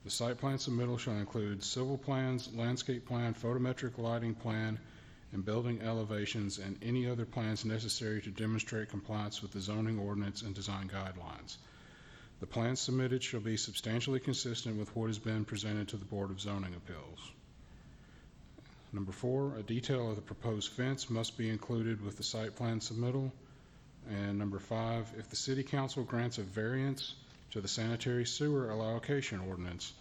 The site plan submittal shall include civil plans, landscape plan, photometric lighting plan, and building elevations, and any other plans necessary to demonstrate compliance with the zoning ordinance and design guidelines. The plans submitted shall be substantially consistent with what has been presented to the Board of Zoning Appeals. Number 4, a detail of the proposed fence must be included with the site plan submittal. And number 5, if the City Council grants a variance to the sanitary sewer allocation ordinance,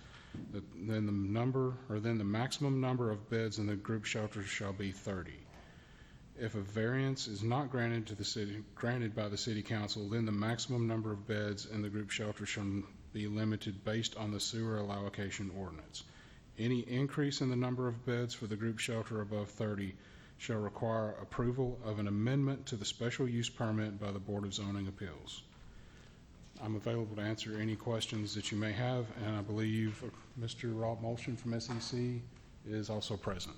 then the maximum number of beds in the group shelter shall be 30. If a variance is not granted by the City Council, then the maximum number of beds in the group shelter shall be limited based on the sewer allocation ordinance. Any increase in the number of beds for the group shelter above 30 shall require approval of an amendment to the special use permit by the Board of Zoning Appeals. I'm available to answer any questions that you may have, and I believe Mr. Rob Molson from SEC is also present.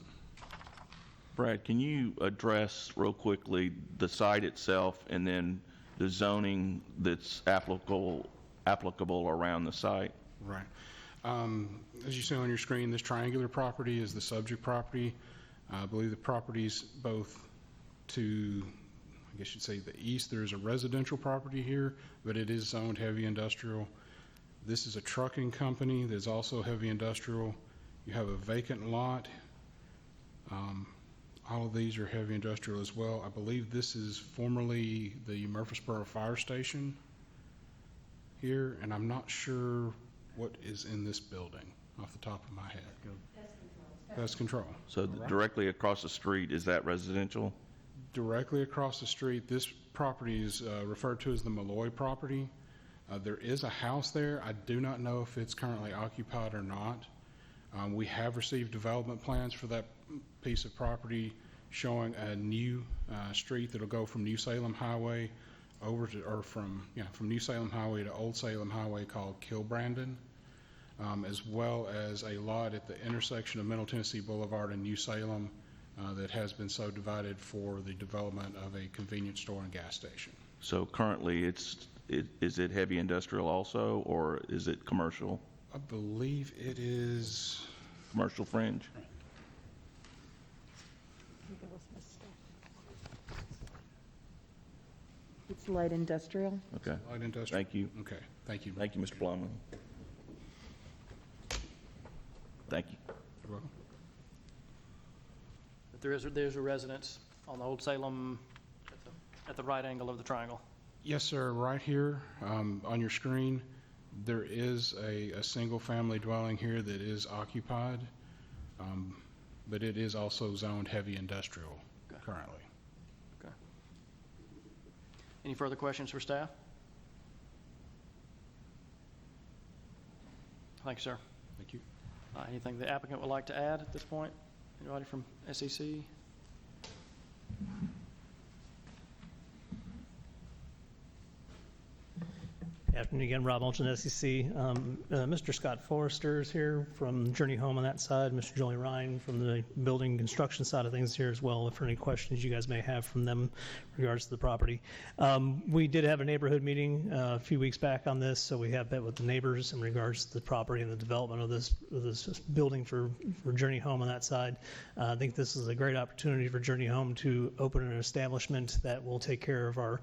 Brad, can you address real quickly the site itself and then the zoning that's applicable around the site? Right. As you see on your screen, this triangular property is the subject property. I believe the properties both to, I guess you'd say the east, there's a residential property here, but it is zoned heavy industrial. This is a trucking company that's also heavy industrial. You have a vacant lot. All of these are heavy industrial as well. I believe this is formerly the Murfreesboro Fire Station here, and I'm not sure what is in this building off the top of my head. Pest control. So directly across the street, is that residential? Directly across the street, this property is referred to as the Malloy property. There is a house there. I do not know if it's currently occupied or not. We have received development plans for that piece of property showing a new street that'll go from New Salem Highway over to, or from New Salem Highway to Old Salem Highway called Kilbrandon, as well as a lot at the intersection of Middle Tennessee Boulevard and New Salem that has been subdivided for the development of a convenience store and gas station. So currently, is it heavy industrial also, or is it commercial? I believe it is commercial fringe. It's light industrial. Okay. Light industrial. Thank you. Okay. Thank you. Thank you, Mr. Plumley. Thank you. You're welcome. But there's a residence on the Old Salem at the right angle of the triangle. Yes, sir. Right here on your screen, there is a single-family dwelling here that is occupied, but it is also zoned heavy industrial currently. Okay. Any further questions for staff? Thank you, sir. Thank you. Anything the applicant would like to add at this point? Anybody from SEC? Afternoon again, Rob Molson, SEC. Mr. Scott Forrester is here from Journey Home on that side. Mr. Joey Ryan from the building construction side of things here as well, for any questions you guys may have from them in regards to the property. We did have a neighborhood meeting a few weeks back on this, so we have met with the neighbors in regards to the property and the development of this building for Journey Home on that side. I think this is a great opportunity for Journey Home to open an establishment that will take care of our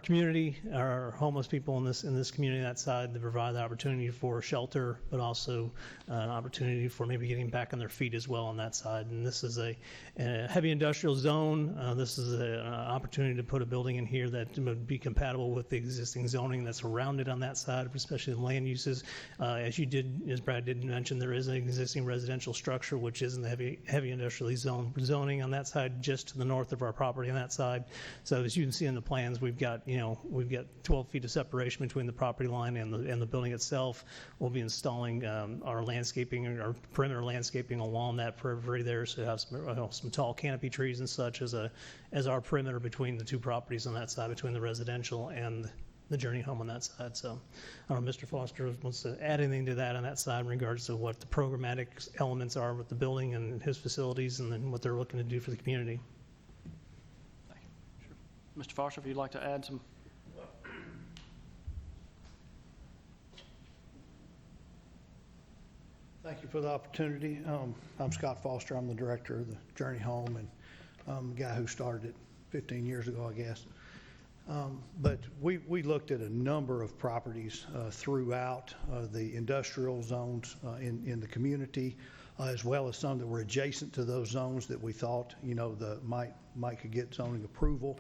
community, our homeless people in this community on that side, to provide the opportunity for shelter, but also an opportunity for maybe getting back on their feet as well on that side. And this is a heavy industrial zone. This is an opportunity to put a building in here that would be compatible with the existing zoning that's around it on that side, especially the land uses. As Brad did mention, there is an existing residential structure which is in the heavy industrially zoned zoning on that side, just to the north of our property on that side. So as you can see in the plans, we've got 12 feet of separation between the property line and the building itself. We'll be installing our landscaping, our perimeter landscaping along that periphery there, so have some tall canopy trees and such as our perimeter between the two properties on that side, between the residential and the Journey Home on that side. So I don't know if Mr. Foster wants to add anything to that on that side in regards to what the programmatic elements are with the building and his facilities, and then what they're looking to do for the community. Mr. Foster, if you'd like to add some. Thank you for the opportunity. I'm Scott Foster. I'm the director of the Journey Home, and I'm the guy who started it 15 years ago, I guess. But we looked at a number of properties throughout the industrial zones in the community, as well as some that were adjacent to those zones that we thought, might could get zoning approval.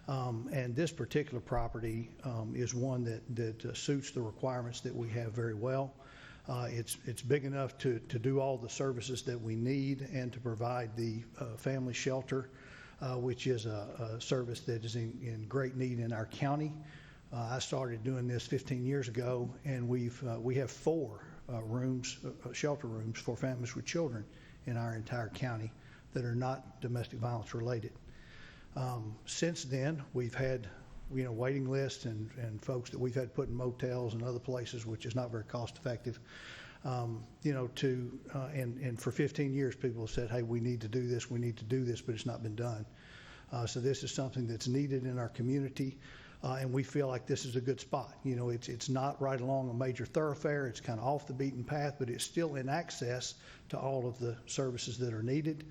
And this particular property is one that suits the requirements that we have very well. It's big enough to do all the services that we need and to provide the family shelter, which is a service that is in great need in our county. I started doing this 15 years ago, and we have 4 rooms, shelter rooms for families with children in our entire county that are not domestic violence related. Since then, we've had waiting lists and folks that we've had put in motels and other places, which is not very cost effective. And for 15 years, people have said, hey, we need to do this, but it's not been done. So this is something that's needed in our community, and we feel like this is a good spot. It's not right along a major thoroughfare. It's kind of off the beaten path, but it's still in access to all of the services that are needed.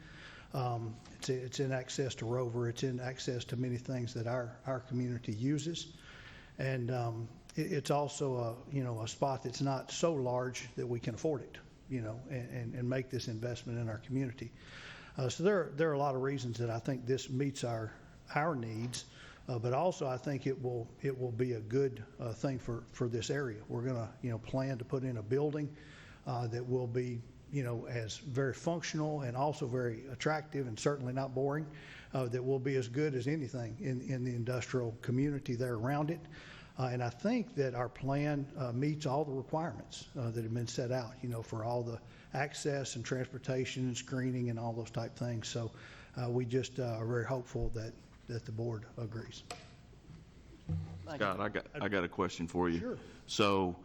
It's in access to Rover. It's in access to many things that our community uses. And it's also a spot that's not so large that we can afford it, and make this investment in our community. So there are a lot of reasons that I think this meets our needs, but also I think it will be a good thing for this area. We're going to plan to put in a building that will be as very functional and also very attractive and certainly not boring, that will be as good as anything in the industrial community there around it. And I think that our plan meets all the requirements that have been set out, for all the access and transportation and screening and all those type things. So we just are very hopeful that the board agrees. Scott, I got a question for you. Sure. So,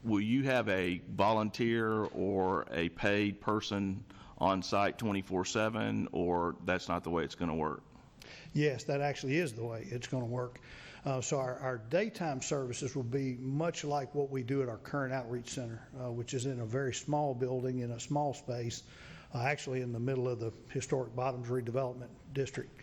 will you have a volunteer or a paid person on site 24/7, or that's not the way it's going to work? Yes, that actually is the way it's going to work. So our daytime services will be much like what we do at our current outreach center, which is in a very small building in a small space, actually in the middle of the historic Bottoms redevelopment district.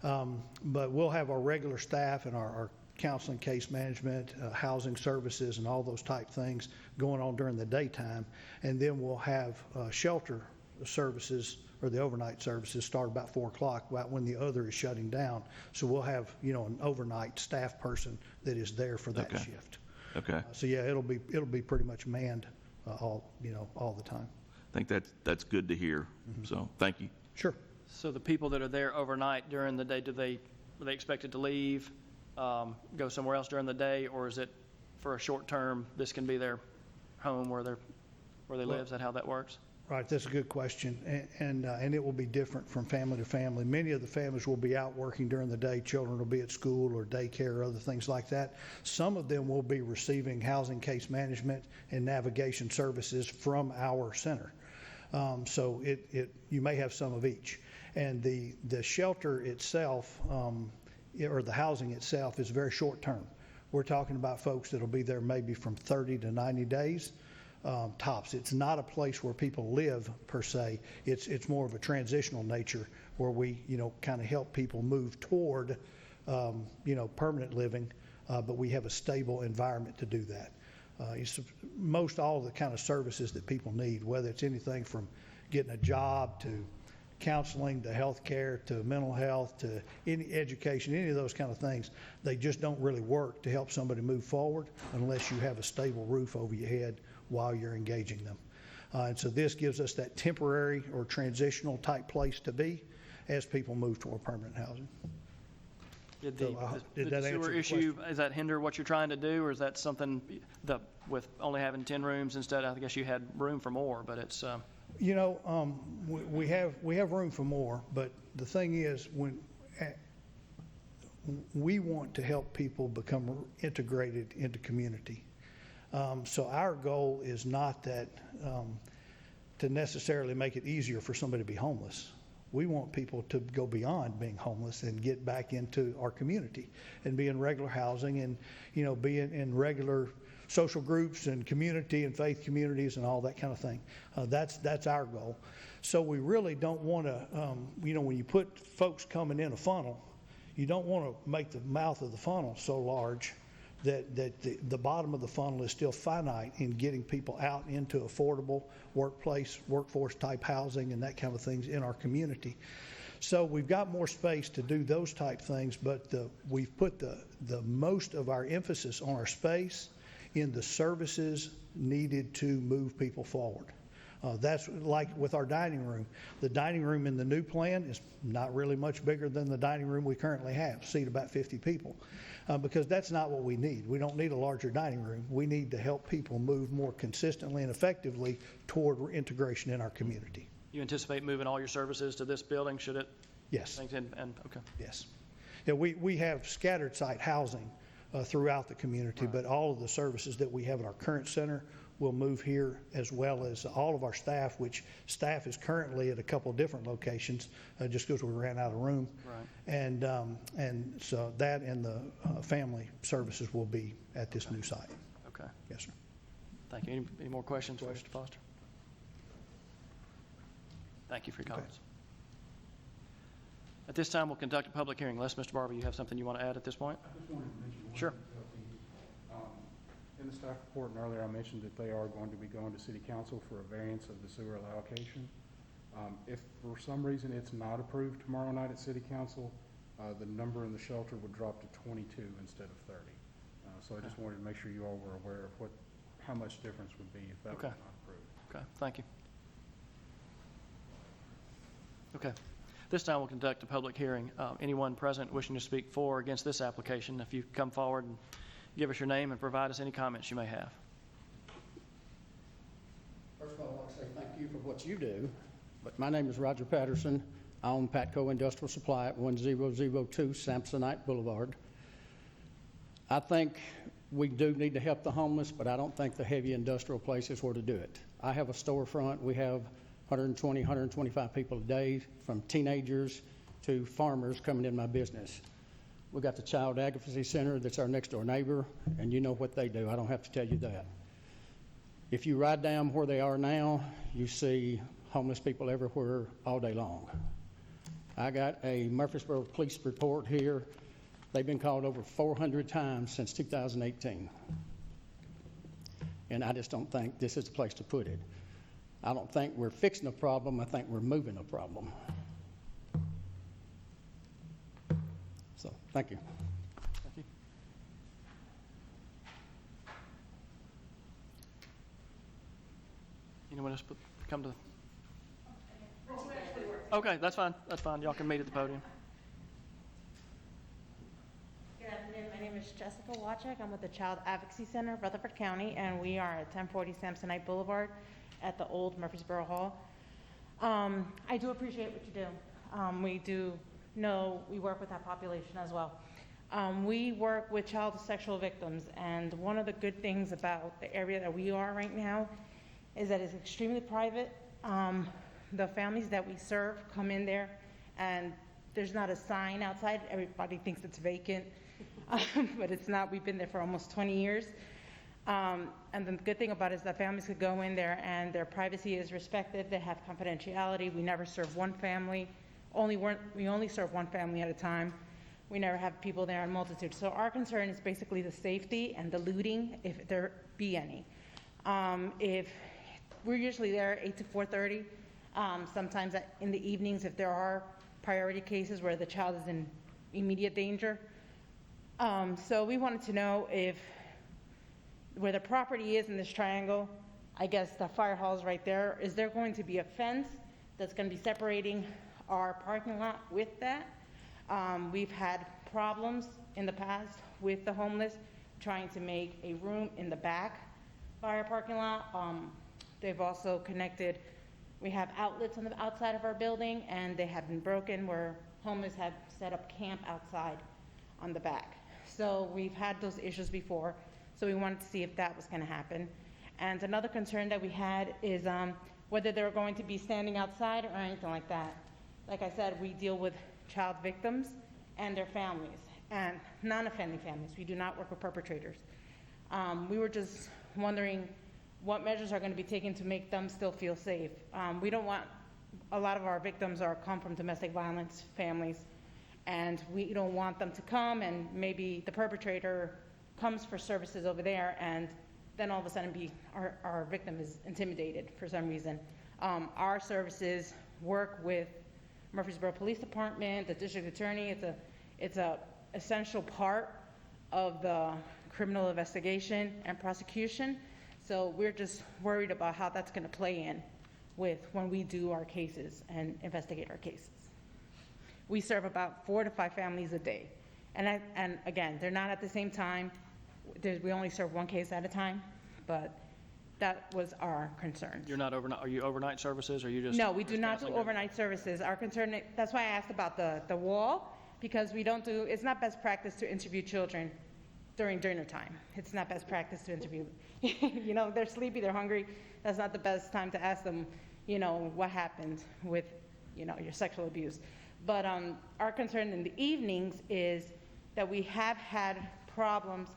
But we'll have our regular staff and our counseling, case management, housing services, and all those type things going on during the daytime. And then we'll have shelter services, or the overnight services, start about 4 o'clock, about when the other is shutting down. So we'll have, an overnight staff person that is there for that shift. Okay. So yeah, it'll be pretty much manned all the time. I think that's good to hear. Mm-hmm. So, thank you. Sure. So the people that are there overnight during the day, are they expected to leave, go somewhere else during the day, or is it for a short term, this can be their home where they live? Is that how that works? Right, that's a good question, and it will be different from family to family. Many of the families will be out working during the day. Children will be at school or daycare or other things like that. Some of them will be receiving housing, case management, and navigation services from our center. So you may have some of each. And the shelter itself, or the housing itself, is very short term. We're talking about folks that'll be there maybe from 30 to 90 days. Tops. It's not a place where people live per se. It's more of a transitional nature where we, kind of help people move toward, permanent living, but we have a stable environment to do that. It's most all the kind of services that people need, whether it's anything from getting a job to counseling to health care to mental health to any education, any of those kind of things. They just don't really work to help somebody move forward unless you have a stable roof over your head while you're engaging them. And so this gives us that temporary or transitional type place to be as people move toward permanent housing. Did So, did that the answer sewer your issue, does that hinder what you're trying to do, or is that something with only having 10 rooms instead? I guess you had room for more, but it's... We have room for more, but the thing is, we want to help people become integrated into community. So our goal is not that to necessarily make it easier for somebody to be homeless. We want people to go beyond being homeless and get back into our community and be in regular housing and, be in regular social groups and community and faith communities and all that kind of thing. That's our goal. So we really don't want to, when you put folks coming in a funnel, you don't want to make the mouth of the funnel so large that the bottom of the funnel is still finite in getting people out into affordable workforce type housing and that kind of things in our community. So we've got more space to do those type things, but we've put the most of our emphasis on our space in the services needed to move people forward. That's like with our dining room. The dining room in the new plan is not really much bigger than the dining room we currently have, seat about 50 people, because that's not what we need. We don't need a larger dining room. We need to help people move more consistently and effectively toward integration in our community. You anticipate moving all your services to this building, should it? Yes. Okay. Yes. Yeah, we have scattered site housing throughout the community, but all of the services that we have at our current center will move here, as well as all of our staff, which staff is currently at a couple of different locations, just because we ran out of room. Right. And so that and the family services will be at this new site. Okay. Yes, sir. Thank you. Any more questions for Mr. Foster? Thank you for your comments. At this time, we'll conduct a public hearing. Unless, Mr. Barber, you have something you want to add at this point? I just wanted to mention one Sure. thing about in the staff report, and earlier I mentioned that they are going to be going to City Council for a variance of the sewer allocation. If for some reason it's not approved tomorrow night at City Council, the number in the shelter would drop to 22 instead of 30. So I just wanted to make sure you all were aware of how much difference would be if that was not approved. Okay, thank you. Okay. This time we'll conduct a public hearing. Anyone present wishing to speak for or against this application, if you come forward and give us your name and provide us any comments you may have. First of all, I want to say thank you for what you do. But my name is Roger Patterson. I own Patco Industrial Supply at 1002 Samsonite Boulevard. I think we do need to help the homeless, but I don't think the heavy industrial place is where to do it. I have a storefront. We have 120, 125 people a day, from teenagers to farmers coming in my business. We've got the Child Advocacy Center that's our next door neighbor, and you know what they do. I don't have to tell you that. If you ride down where they are now, you see homeless people everywhere all day long. I got a Murfreesboro police report here. They've been called over 400 times since 2018. And I just don't think this is the place to put it. I don't think we're fixing a problem. I think we're moving a problem. So, thank you. Thank you. Anyone else come to? Okay, that's fine. That's fine. Y'all can meet at the podium. Good afternoon. My name is Jessica Wachek. I'm with the Child Advocacy Center, Rutherford County, and we are at 1040 Samsonite Boulevard at the old Murfreesboro Hall. I do appreciate what you do. We do know we work with that population as well. We work with child sexual victims, and one of the good things about the area that we are right now is that it's extremely private. The families that we serve come in there, and there's not a sign outside. Everybody thinks it's vacant, but it's not. We've been there for almost 20 years. And the good thing about it is that families could go in there and their privacy is respected. They have confidentiality. We never serve one family. We only serve one family at a time. We never have people there in multitude. So our concern is basically the safety and the looting, if there be any. If we're usually there 8 to 4:30. Sometimes in the evenings, if there are priority cases where the child is in immediate danger. So we wanted to know if where the property is in this triangle, I guess the fire hall is right there. Is there going to be a fence that's going to be separating our parking lot with that? We've had problems in the past with the homeless trying to make a room in the back by our parking lot. They've also connected, we have outlets on the outside of our building, and they have been broken where homeless have set up camp outside on the back. So we've had those issues before. So we wanted to see if that was going to happen. And another concern that we had is whether they were going to be standing outside or anything like that. like I said, we deal with child victims and their families, and non-offending families. We do not work with perpetrators. We were just wondering what measures are going to be taken to make them still feel safe. We don't want, a lot of our victims come from domestic violence families, and we don't want them to come and maybe the perpetrator comes for services over there and then all of a sudden our victim is intimidated for some reason. Our services work with Murfreesboro Police Department, the district attorney. It's a essential part of the criminal investigation and prosecution. So we're just worried about how that's going to play in with when we do our cases and investigate our cases. We serve about 4 to 5 families a day. And again, they're not at the same time. We only serve one case at a time, but that was our concern. You're not overnight, are you overnight services, or you just? No, we do not do canceling overnight services. Our concern, that's why I asked about the wall, because we don't do, it's not best practice to interview children during dinner time. It's not best practice to interview, you know, they're sleepy, they're hungry. That's not the best time to ask them, you know, what happened with, you know, your sexual abuse. But our concern in the evenings is that we have had problems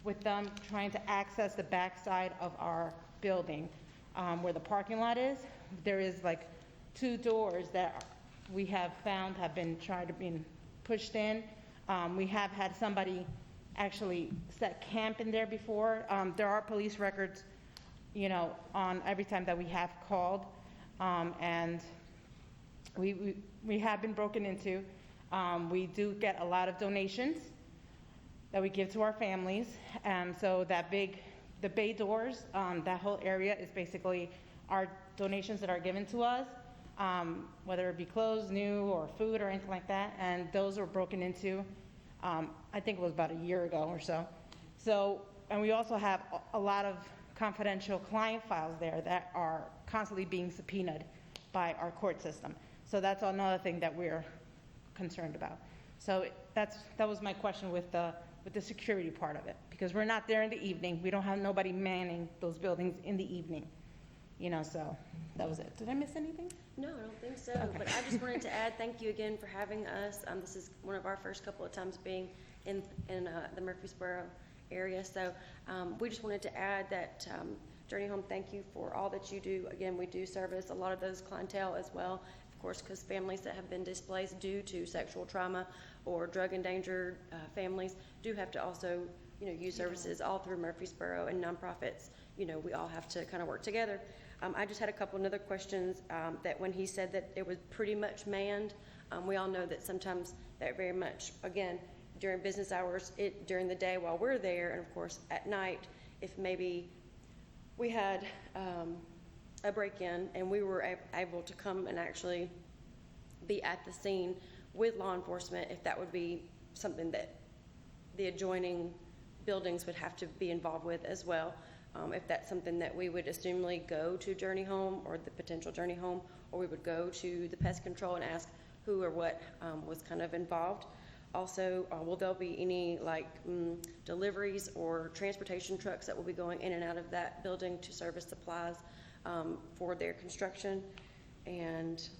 with them trying to access the backside of our building, where the parking lot is. There is like 2 doors that we have found have been pushed in. We have had somebody actually set camp in there before. There are police records, you know, on every time that we have called, and we have been broken into. We do get a lot of donations that we give to our families. So the bay doors, that whole area is basically our donations that are given to us, whether it be clothes, new, or food, or anything like that. And those were broken into, I think it was about a year ago or so. And we also have a lot of confidential client files there that are constantly being subpoenaed by our court system. So that's another thing that we're concerned about. So that was my question with the security part of it, because we're not there in the evening. We don't have nobody manning those buildings in the evening, you know, so that was it. Did I miss anything? No, I don't think so. Okay. But I just wanted to add thank you again for having us. This is one of our first couple of times being in the Murfreesboro area. So we just wanted to add that Journey Home, thank you for all that you do. Again, we do service a lot of those clientele as well, of course, because families that have been displaced due to sexual trauma or drug endangered families do have to also, you know, use services all through Murfreesboro, and nonprofits, you know, we all have to kind of work together. I just had a couple other questions that when he said that it was pretty much manned, we all know that sometimes that very much, again, during business hours, during the day while we're there, and of course at night, if maybe we had a break-in and we were able to come and actually be at the scene with law enforcement, if that would be something that the adjoining buildings would have to be involved with as well. If that's something that we would assumedly go to Journey Home or the potential Journey Home, or we would go to the pest control and ask who or what was kind of involved. Also, will there be any deliveries or transportation trucks that will be going in and out of that building to service supplies for their construction? And is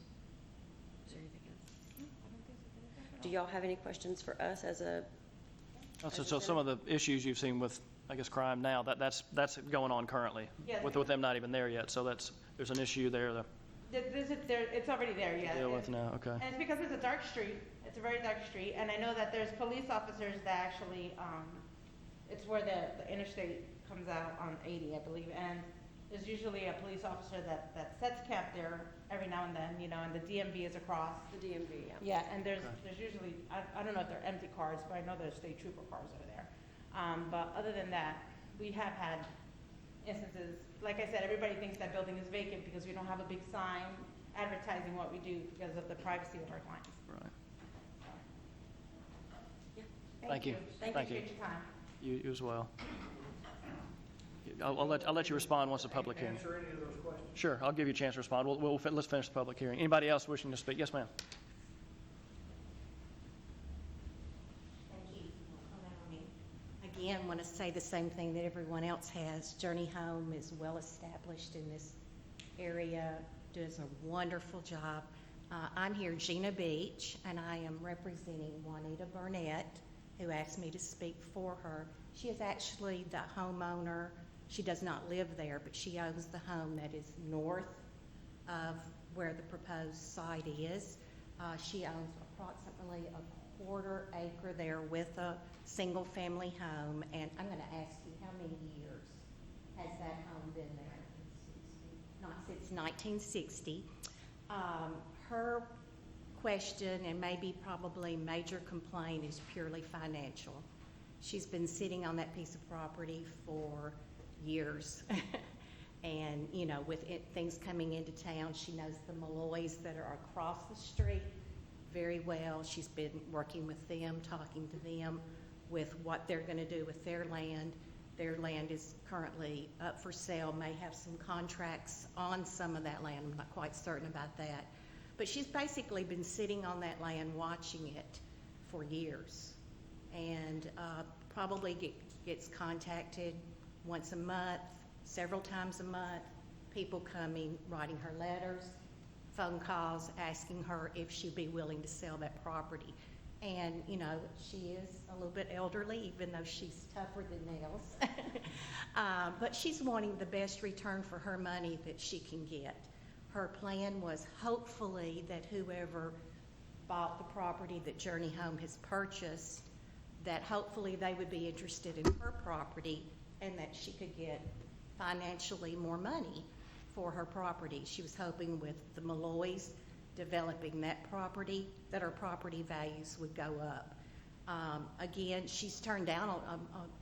there anything else? Do y'all have any questions for us as a? So some of the issues you've seen with, I guess, crime now, that's going on currently, Yeah. with them not even there yet. So there's an issue there to It's already there, yeah. deal with now. Okay. And it's because it's a dark street. It's a very dark street, and I know that there's police officers that actually, it's where the interstate comes out on 80, I believe, and there's usually a police officer that sets camp there every now and then, you know, and the DMV is across. The DMV, yeah. Yeah, and there's usually, I don't know if they're empty cars, but I know there's state trooper cars over there. But other than that, we have had instances, like I said, everybody thinks that building is vacant because we don't have a big sign advertising what we do because of the privacy of our clients. Right. Yeah. Thank you. Thank you for your time. You as well. I'll let you respond once the public hearing. Answer any of those questions? Sure, I'll give you a chance to respond. Let's finish the public hearing. Anybody else wishing to speak? Yes, ma'am. Thank you for allowing me. Again, want to say the same thing that everyone else has. Journey Home is well established in this area, does a wonderful job. I'm here, Gina Beach, and I am representing Juanita Burnett, who asked me to speak for her. She is actually the homeowner. She does not live there, but she owns the home that is north of where the proposed site is. She owns approximately a quarter acre there with a single-family home, and I'm going to ask you, how many years has that home been there? Not since 1960. Her question, and maybe probably major complaint, is purely financial. She's been sitting on that piece of property for years. And, you know, with things coming into town, she knows the Malloys that are across the street very well. She's been working with them, talking to them with what they're going to do with their land. Their land is currently up for sale, may have some contracts on some of that land. I'm not quite certain about that. But she's basically been sitting on that land watching it for years, and probably gets contacted once a month, several times a month, people coming, writing her letters, phone calls, asking her if she'd be willing to sell that property. And, you know, she is a little bit elderly, even though she's tougher than nails. But she's wanting the best return for her money that she can get. Her plan was hopefully that whoever bought the property that Journey Home has purchased, that hopefully they would be interested in her property and that she could get financially more money for her property. She was hoping with the Malloys developing that property, that her property values would go up. Again, she's turned down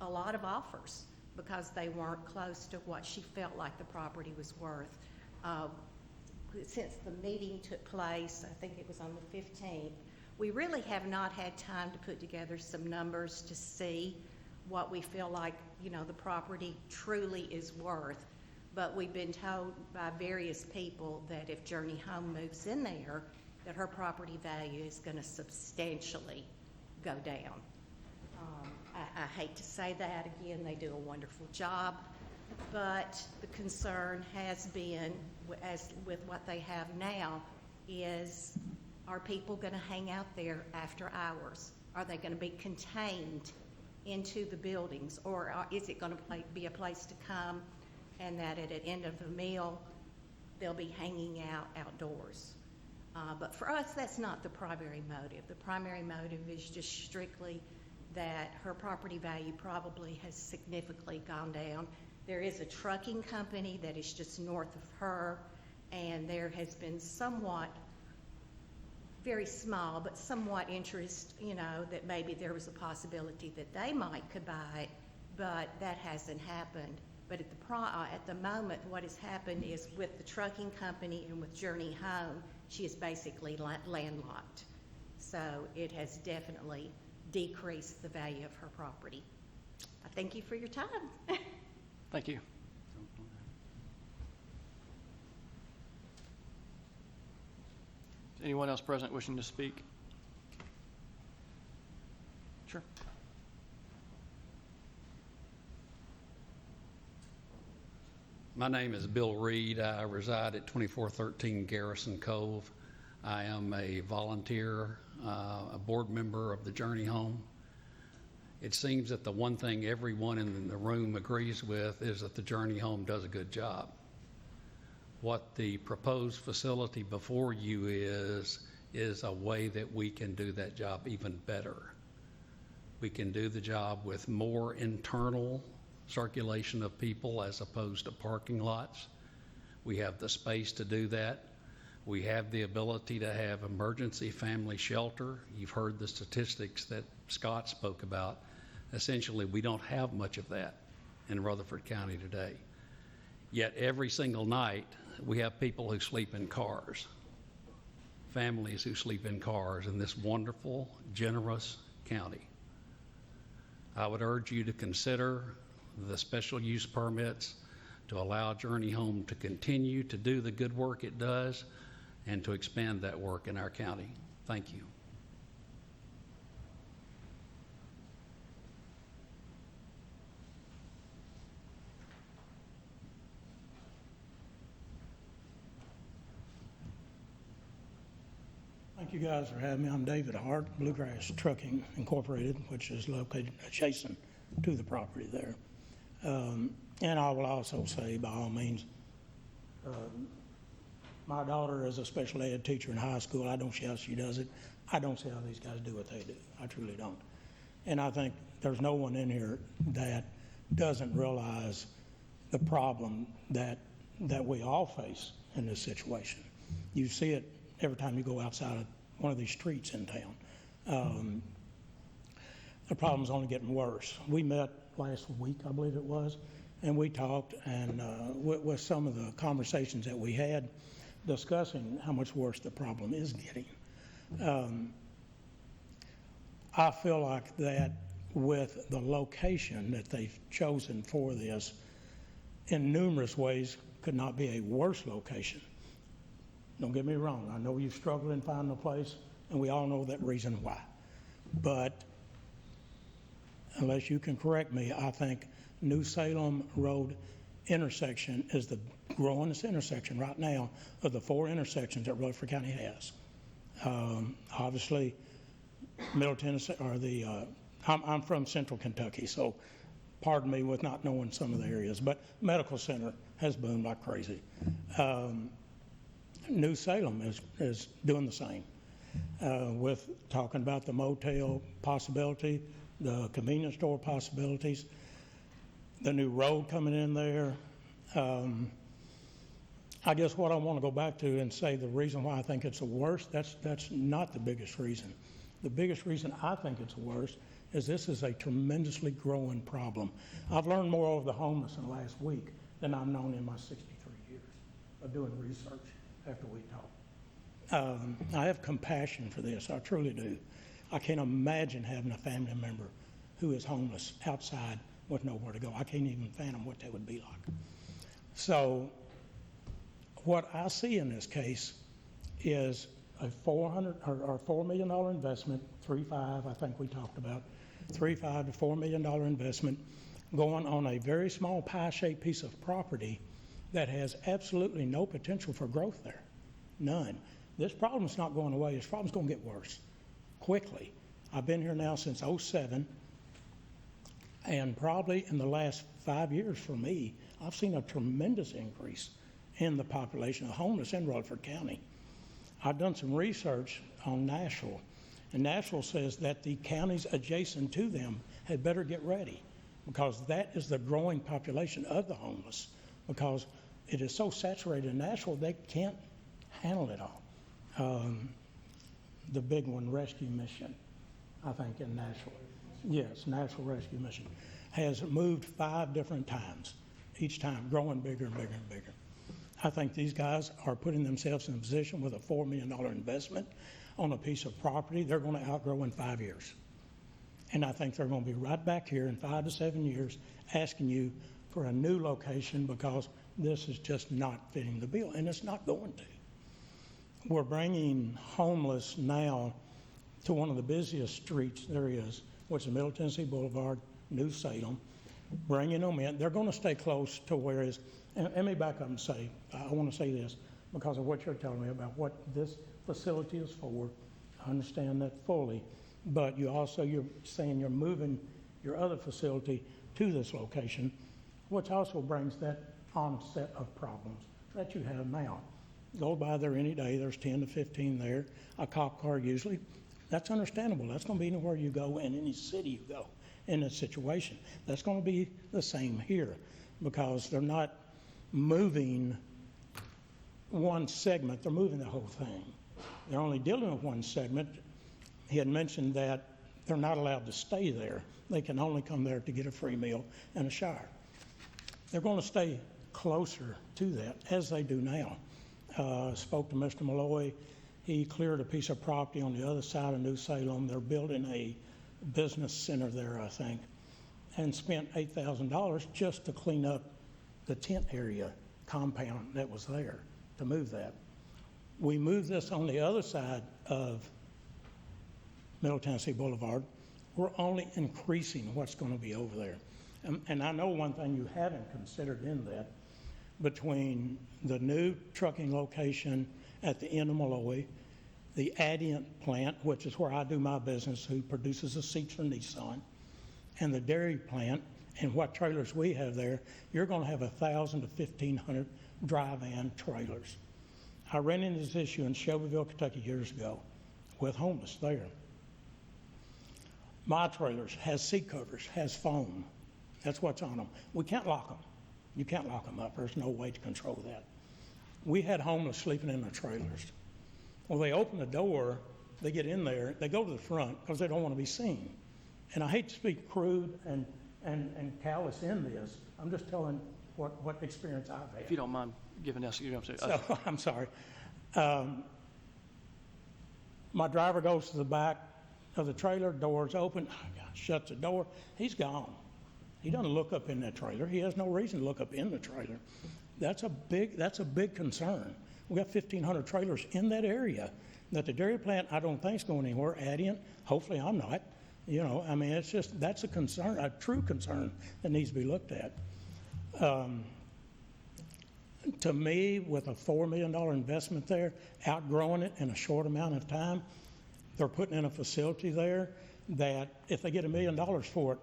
a lot of offers because they weren't close to what she felt like the property was worth. Since the meeting took place, I think it was on the 15th, we really have not had time to put together some numbers to see what we feel like, you know, the property truly is worth. But we've been told by various people that if Journey Home moves in there, that her property value is going to substantially go down. I hate to say that. Again, they do a wonderful job. But the concern has been, as with what they have now, is are people going to hang out there after hours? Are they going to be contained into the buildings? Or is it going to be a place to come and that at the end of the meal, they'll be hanging out outdoors? But for us, that's not the primary motive. The primary motive is just strictly that her property value probably has significantly gone down. There is a trucking company that is just north of her, and there has been somewhat, very small, but somewhat interest, you know, that maybe there was a possibility that they could buy it, but that hasn't happened. But at the moment, what has happened is with the trucking company and with Journey Home, she is basically landlocked. So it has definitely decreased the value of her property. I thank you for your time. Thank you. Anyone else present wishing to speak? Sure. My name is Bill Reed. I reside at 2413 Garrison Cove. I am a volunteer, a board member of the Journey Home. It seems that the one thing everyone in the room agrees with is that the Journey Home does a good job. What the proposed facility before you is a way that we can do that job even better. We can do the job with more internal circulation of people as opposed to parking lots. We have the space to do that. We have the ability to have emergency family shelter. You've heard the statistics that Scott spoke about. Essentially, we don't have much of that in Rutherford County today. Yet every single night, we have people who sleep in cars, families who sleep in cars in this wonderful, generous county. I would urge you to consider the special use permits to allow Journey Home to continue to do the good work it does and to expand that work in our county. Thank you. you guys for having me. I'm David Hart, Bluegrass Trucking Incorporated, which is located adjacent to the property there. And I will also say, by all means, my daughter is a special ed teacher in high school. I don't see how she does it. I don't see how these guys do what they do. I truly don't. And I think there's no one in here that doesn't realize the problem that we all face in this situation. You see it every time you go outside of one of these streets in town. The problem's only getting worse. We met last week, I believe it was, and we talked, and with some of the conversations that we had discussing how much worse the problem is getting. I feel like that with the location that they've chosen for this, in numerous ways, could not be a worse location. Don't get me wrong, I know you struggle in finding a place, and we all know that reason why. But unless you can correct me, I think New Salem Road intersection is the growingest intersection right now of the 4 intersections that Rutherford County has. Obviously, Middle Tennessee, or I'm from Central Kentucky, so pardon me with not knowing some of the areas, but Medical Center has boomed like crazy. New Salem is doing the same with talking about the motel possibility, the convenience store possibilities, the new road coming in there. I guess what I want to go back to and say the reason why I think it's the worst, that's not the biggest reason. The biggest reason I think it's the worst is this is a tremendously growing problem. I've learned more over the homeless in the last week than I've known in my 63 years of doing research after we talked. I have compassion for this, I truly do. I can't imagine having a family member who is homeless outside with nowhere to go. I can't even fathom what that would be like. So what I see in this case is a $4 million investment, 3.5, I think we talked about, $3.5 to $4 million investment going on a very small pie-shaped piece of property that has absolutely no potential for growth there, none. This problem's not going away. This problem's going to get worse quickly. I've been here now since '07, and probably in the last 5 years for me, I've seen a tremendous increase in the population of homeless in Rutherford County. I've done some research on Nashville, and Nashville says that the counties adjacent to them had better get ready, because that is the growing population of the homeless, because it is so saturated in Nashville, they can't handle it all. The big one, Rescue Mission, I think in Nashville. Yes, Nashville Rescue Mission has moved 5 different times, each time growing bigger and bigger and bigger. I think these guys are putting themselves in a position with a $4 million investment on a piece of property they're going to outgrow in 5 years. And I think they're going to be right back here in 5 to 7 years asking you for a new location, because this is just not fitting the bill, and it's not going to. We're bringing homeless now to one of the busiest streets there is, which is Middle Tennessee Boulevard, New Salem, bringing them in. They're going to stay close to where is, and let me back up and say, I want to say this because of what you're telling me about what this facility is for. I understand that fully, but you're saying you're moving your other facility to this location, which also brings that onset of problems that you have now. Go by there any day, there's 10 to 15 there, a cop car usually. That's understandable. That's going to be anywhere you go, in any city you go in this situation. That's going to be the same here, because they're not moving one segment, they're moving the whole thing. They're only dealing with one segment. He had mentioned that they're not allowed to stay there. They can only come there to get a free meal and a shower. They're going to stay closer to that, as they do now. Spoke to Mr. Malloy. He cleared a piece of property on the other side of New Salem. They're building a business center there, I think, and spent $8,000 just to clean up the tent area compound that was there, to move that. We moved this on the other side of Middle Tennessee Boulevard. We're only increasing what's going to be over there. And I know one thing you haven't considered in that, between the new trucking location at the end of Malloy the Adient plant, which is where I do my business, who produces the seats for Nissan, and the dairy plant, and what trailers we have there, you're going to have 1,000 to 1,500 dry van trailers. I ran into this issue in Shelbyville, Kentucky years ago with homeless there. My trailers has seat covers, has foam. That's what's on them. We can't lock them. You can't lock them up. There's no way to control that. We had homeless sleeping in the trailers. Well, they open the door, they get in there, they go to the front because they don't want to be seen. And I hate to speak crude and callous in this. I'm just telling what experience I've had. If you don't mind giving us, you know, So, I'm sorry. My driver goes to the back of the trailer, door's open, shuts the door, he's gone. He doesn't look up in that trailer. He has no reason to look up in the trailer. That's a big concern. We got 1,500 trailers in that area. That the dairy plant, I don't think is going anywhere. Adient, hopefully I'm not. You know, I mean, it's just, that's a concern, a true concern that needs to be looked at. To me, with a $4 million investment there, outgrowing it in a short amount of time, they're putting in a facility there that if they get $1 million for it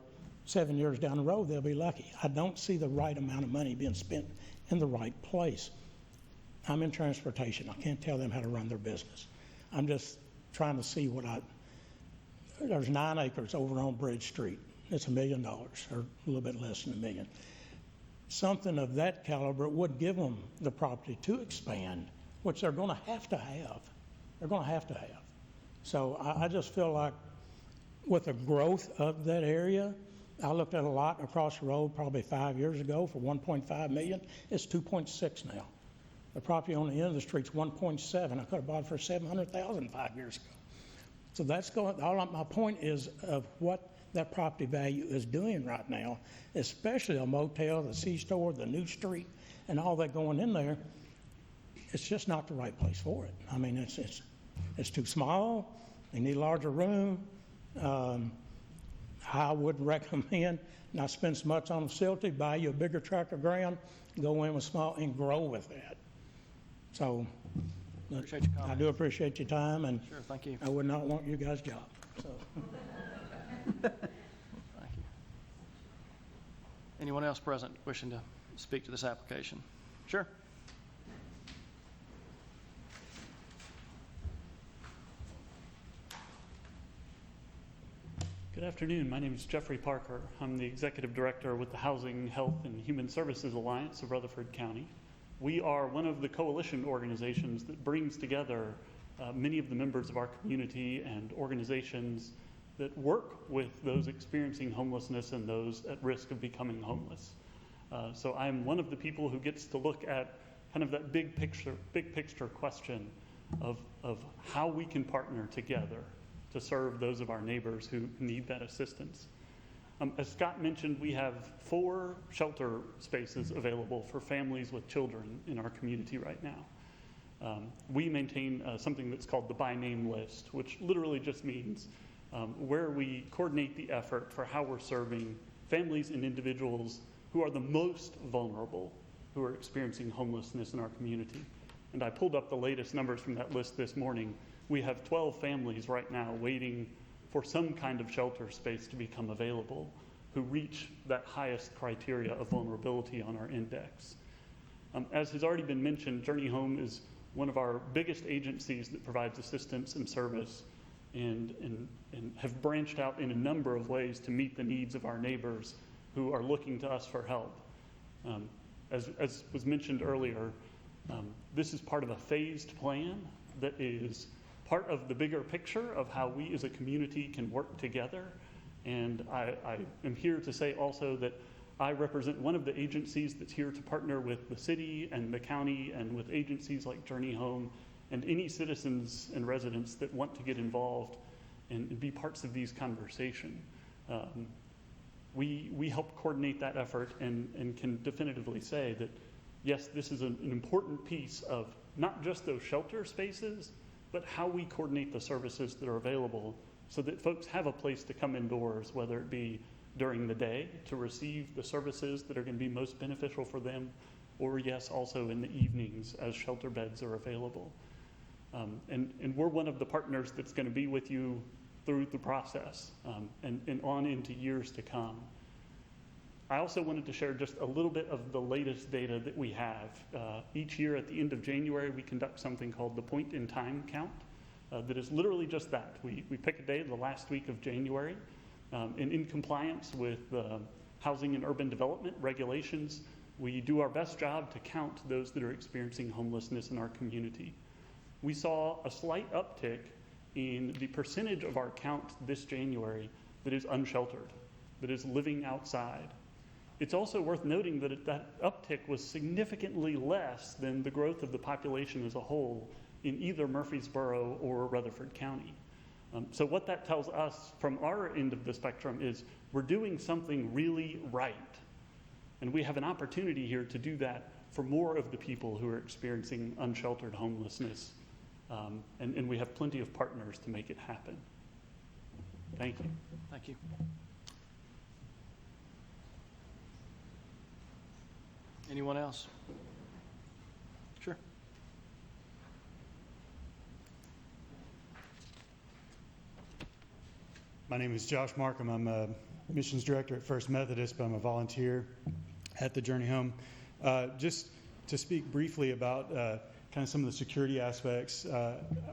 7 years down the road, they'll be lucky. I don't see the right amount of money being spent in the right place. I'm in transportation. I can't tell them how to run their business. I'm just trying to see there's 9 acres over on Bridge Street. It's $1 million, or a little bit less than $1 million. Something of that caliber would give them the property to expand, which they're going to have to have. They're going to have to have. So I just feel like with the growth of that area, I looked at a lot across the road probably 5 years ago for $1.5 million. It's $2.6 now. The property on the end of the street's $1.7. I could have bought it for $700,000 5 years ago. So that's going. My point is of what that property value is doing right now, especially a motel, the C-store, the new street, and all that going in there. It's just not the right place for it. I mean, it's too small. They need a larger room. I would recommend not spend so much on a facility, buy you a bigger tract of ground, go in with small and grow with that. So Appreciate your comments. I do appreciate your time, and Sure, thank you. I would not want you guys' job. So. Thank you. Anyone else present wishing to speak to this application? Sure. Good afternoon. My name is Jeffrey Parker. I'm the Executive Director with the Housing, Health, and Human Services Alliance of Rutherford County. We are one of the coalition organizations that brings together many of the members of our community and organizations that work with those experiencing homelessness and those at risk of becoming homeless. So I'm one of the people who gets to look at kind of that big picture question of how we can partner together to serve those of our neighbors who need that assistance. As Scott mentioned, we have 4 shelter spaces available for families with children in our community right now. We maintain something that's called the by name list, which literally just means where we coordinate the effort for how we're serving families and individuals who are the most vulnerable, who are experiencing homelessness in our community. And I pulled up the latest numbers from that list this morning. We have 12 families right now waiting for some kind of shelter space to become available who reach that highest criteria of vulnerability on our index. As has already been mentioned, Journey Home is one of our biggest agencies that provides assistance and service and have branched out in a number of ways to meet the needs of our neighbors who are looking to us for help. As was mentioned earlier, this is part of a phased plan that is part of the bigger picture of how we as a community can work together. And I am here to say also that I represent one of the agencies that's here to partner with the city and the county and with agencies like Journey Home and any citizens and residents that want to get involved and be parts of these conversations. We help coordinate that effort and can definitively say that, yes, this is an important piece of not just those shelter spaces, but how we coordinate the services that are available so that folks have a place to come indoors, whether it be during the day to receive the services that are going to be most beneficial for them, or yes, also in the evenings as shelter beds are available. And we're one of the partners that's going to be with you through the process and on into years to come. I also wanted to share just a little bit of the latest data that we have. Each year at the end of January, we conduct something called the point in time count that is literally just that. We pick a day the last week of January, and in compliance with housing and urban development regulations, we do our best job to count those that are experiencing homelessness in our community. We saw a slight uptick in the percentage of our count this January that is unsheltered, that is living outside. It's also worth noting that that uptick was significantly less than the growth of the population as a whole in either Murfreesboro or Rutherford County. So what that tells us from our end of the spectrum is we're doing something really right. And we have an opportunity here to do that for more of the people who are experiencing unsheltered homelessness. And we have plenty of partners to make it happen. Thank you. Thank you. Anyone else? Sure. My name is Josh Markham. I'm a missions director at First Methodist, but I'm a volunteer at the Journey Home. Just to speak briefly about kind of some of the security aspects,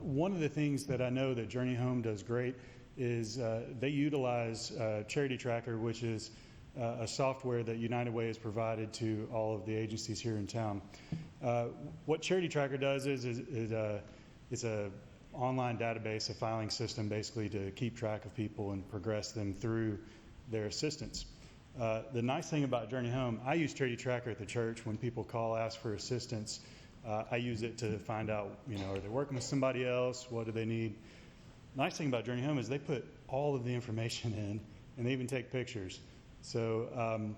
one of the things that I know that Journey Home does great is they utilize Charity Tracker, which is a software that United Way has provided to all of the agencies here in town. What Charity Tracker does is it's a online database, a filing system basically to keep track of people and progress them through their assistance. The nice thing about Journey Home, I use Charity Tracker at the church when people call, ask for assistance. I use it to find out, are they working with somebody else? What do they need? Nice thing about Journey Home is they put all of the information in, and they even take pictures. So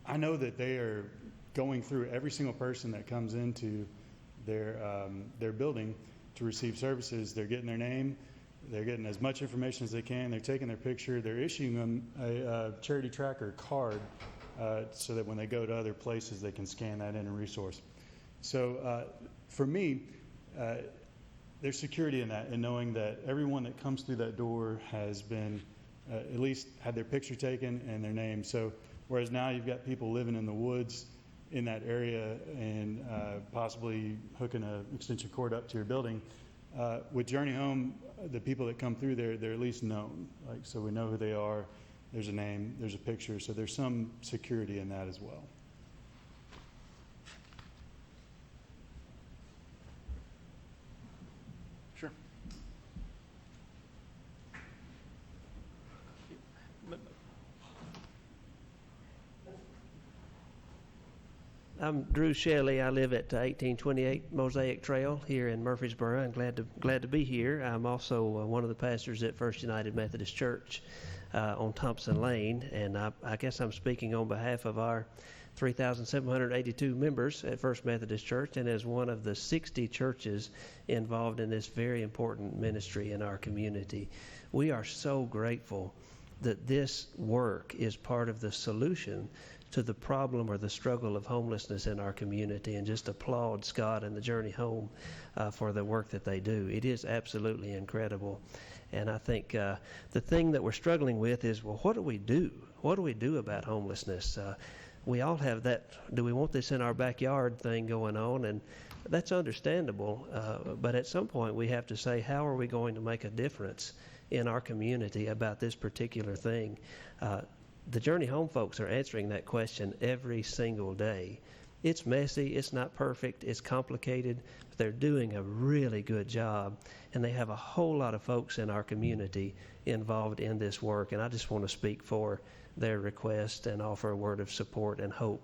I know that they are going through every single person that comes into their building to receive services. They're getting their name, they're getting as much information as they can, they're taking their picture, they're issuing them a Charity Tracker card so that when they go to other places they can scan that in a resource. So for me, there's security in that, in knowing that everyone that comes through that door has been at least had their picture taken and their name. So whereas now you've got people living in the woods in that area and possibly hooking an extension cord up to your building, with Journey Home, the people that come through there, they're at least known. So we know who they are, there's a name, there's a picture, so there's some security in that as well. Sure. I'm Drew Shelley. I live at 1828 Mosaic Trail here in Murfreesboro. I'm glad to be here. I'm also one of the pastors at First United Methodist Church on Thompson Lane, and I guess I'm speaking on behalf of our 3,782 members at First Methodist Church, and as one of the 60 churches involved in this very important ministry in our community. We are so grateful that this work is part of the solution to the problem or the struggle of homelessness in our community, and just applaud Scott and the Journey Home for the work that they do. It is absolutely incredible. And I think the thing that we're struggling with is, well, what do we do? What do we do about homelessness? We all have that, do we want this in our backyard thing going on? And that's understandable. But at some point we have to say, how are we going to make a difference in our community about this particular thing? The Journey Home folks are answering that question every single day. It's messy, it's not perfect, it's complicated, but they're doing a really good job, and they have a whole lot of folks in our community involved in this work, and I just want to speak for their request and offer a word of support and hope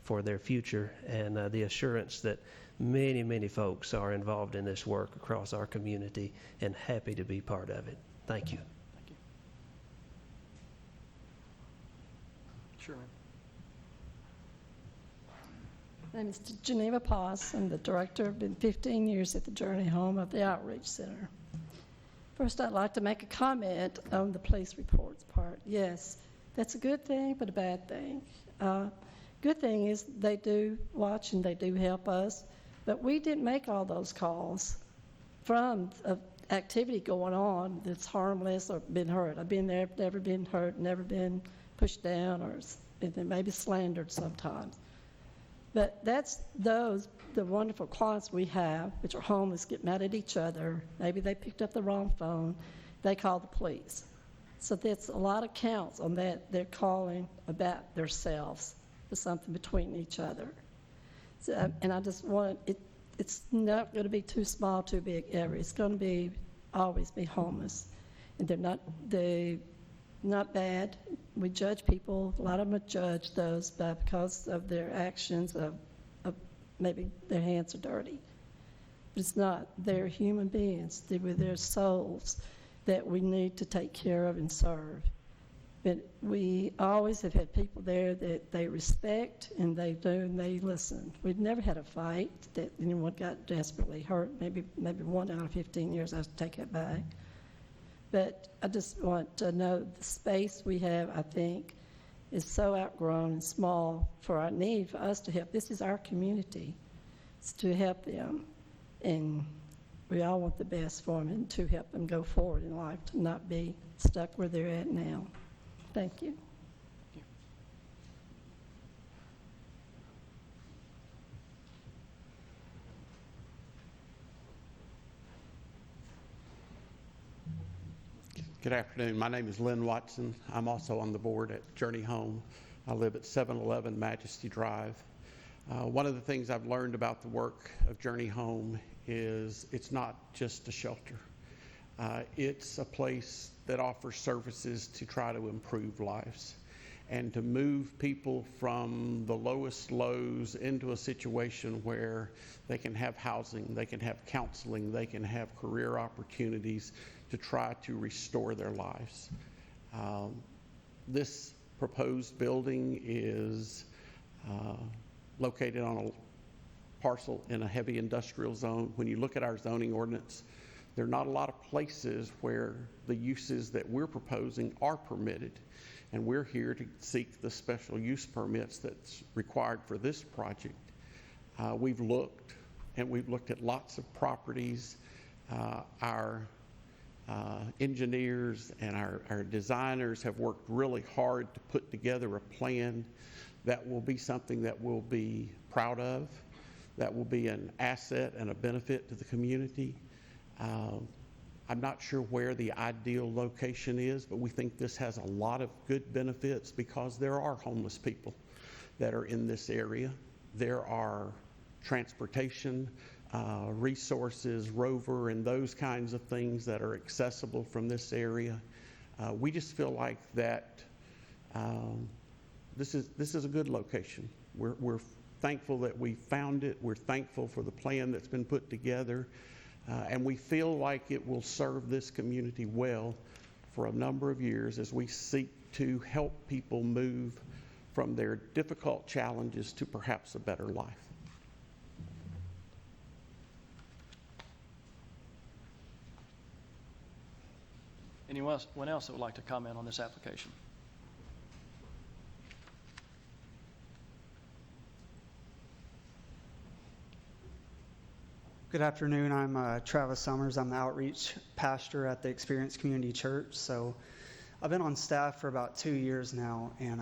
for their future, and the assurance that many, many folks are involved in this work across our community and happy to be part of it. Thank you. Sure. My name is Geneva Poss. I'm the director. I've been 15 years at the Journey Home of the Outreach Center. First, I'd like to make a comment on the police reports part. Yes, that's a good thing, but a bad thing. Good thing is they do watch and they do help us, but we didn't make all those calls. from activity going on that's harmless or been hurt. I've been there, never been hurt, never been pushed down or maybe slandered sometimes. But that's the wonderful clients we have, which are homeless, get mad at each other. Maybe they picked up the wrong phone. They call the police. So that's a lot of counts on that. They're calling about themselves for something between each other. So, and I just want it's not going to be too small, too big ever. It's going to always be homeless. And they're not bad. We judge people. A lot of them judge those because of their actions of maybe their hands are dirty. But it's not. They're human beings. With their souls that we need to take care of and serve. But we always have had people there that they respect and they do and they listen. We've never had a fight that anyone got desperately hurt. Maybe 1 out of 15 years, I take it back. But I just want to know the space we have, I think, is so outgrown and small for our need for us to help. This is our community. It's to help them. And we all want the best for them and to help them go forward in life, to not be stuck where they're at now. Thank you. Good afternoon. My name is Lynn Watson. I'm also on the board at Journey Home. I live at 711 Majesty Drive. One of the things I've learned about the work of Journey Home is it's not just a shelter. It's a place that offers services to try to improve lives and to move people from the lowest lows into a situation where they can have housing, they can have counseling, they can have career opportunities to try to restore their lives. This proposed building is located on a parcel in a heavy industrial zone. When you look at our zoning ordinance, there are not a lot of places where the uses that we're proposing are permitted. And we're here to seek the special use permits that's required for this project. We've looked at lots of properties. Our engineers and our designers have worked really hard to put together a plan that will be something that we'll be proud of, that will be an asset and a benefit to the community. I'm not sure where the ideal location is, but we think this has a lot of good benefits because there are homeless people that are in this area. There are transportation, resources, rover, and those kinds of things that are accessible from this area. We just feel like that this is a good location. We're thankful that we found it. We're thankful for the plan that's been put together. And we feel like it will serve this community well for a number of years as we seek to help people move from their difficult challenges to perhaps a better life. Anyone else that would like to comment on this application? Good afternoon. I'm Travis Summers. I'm the outreach pastor at the Experience Community Church. So I've been on staff for about 2 years now, and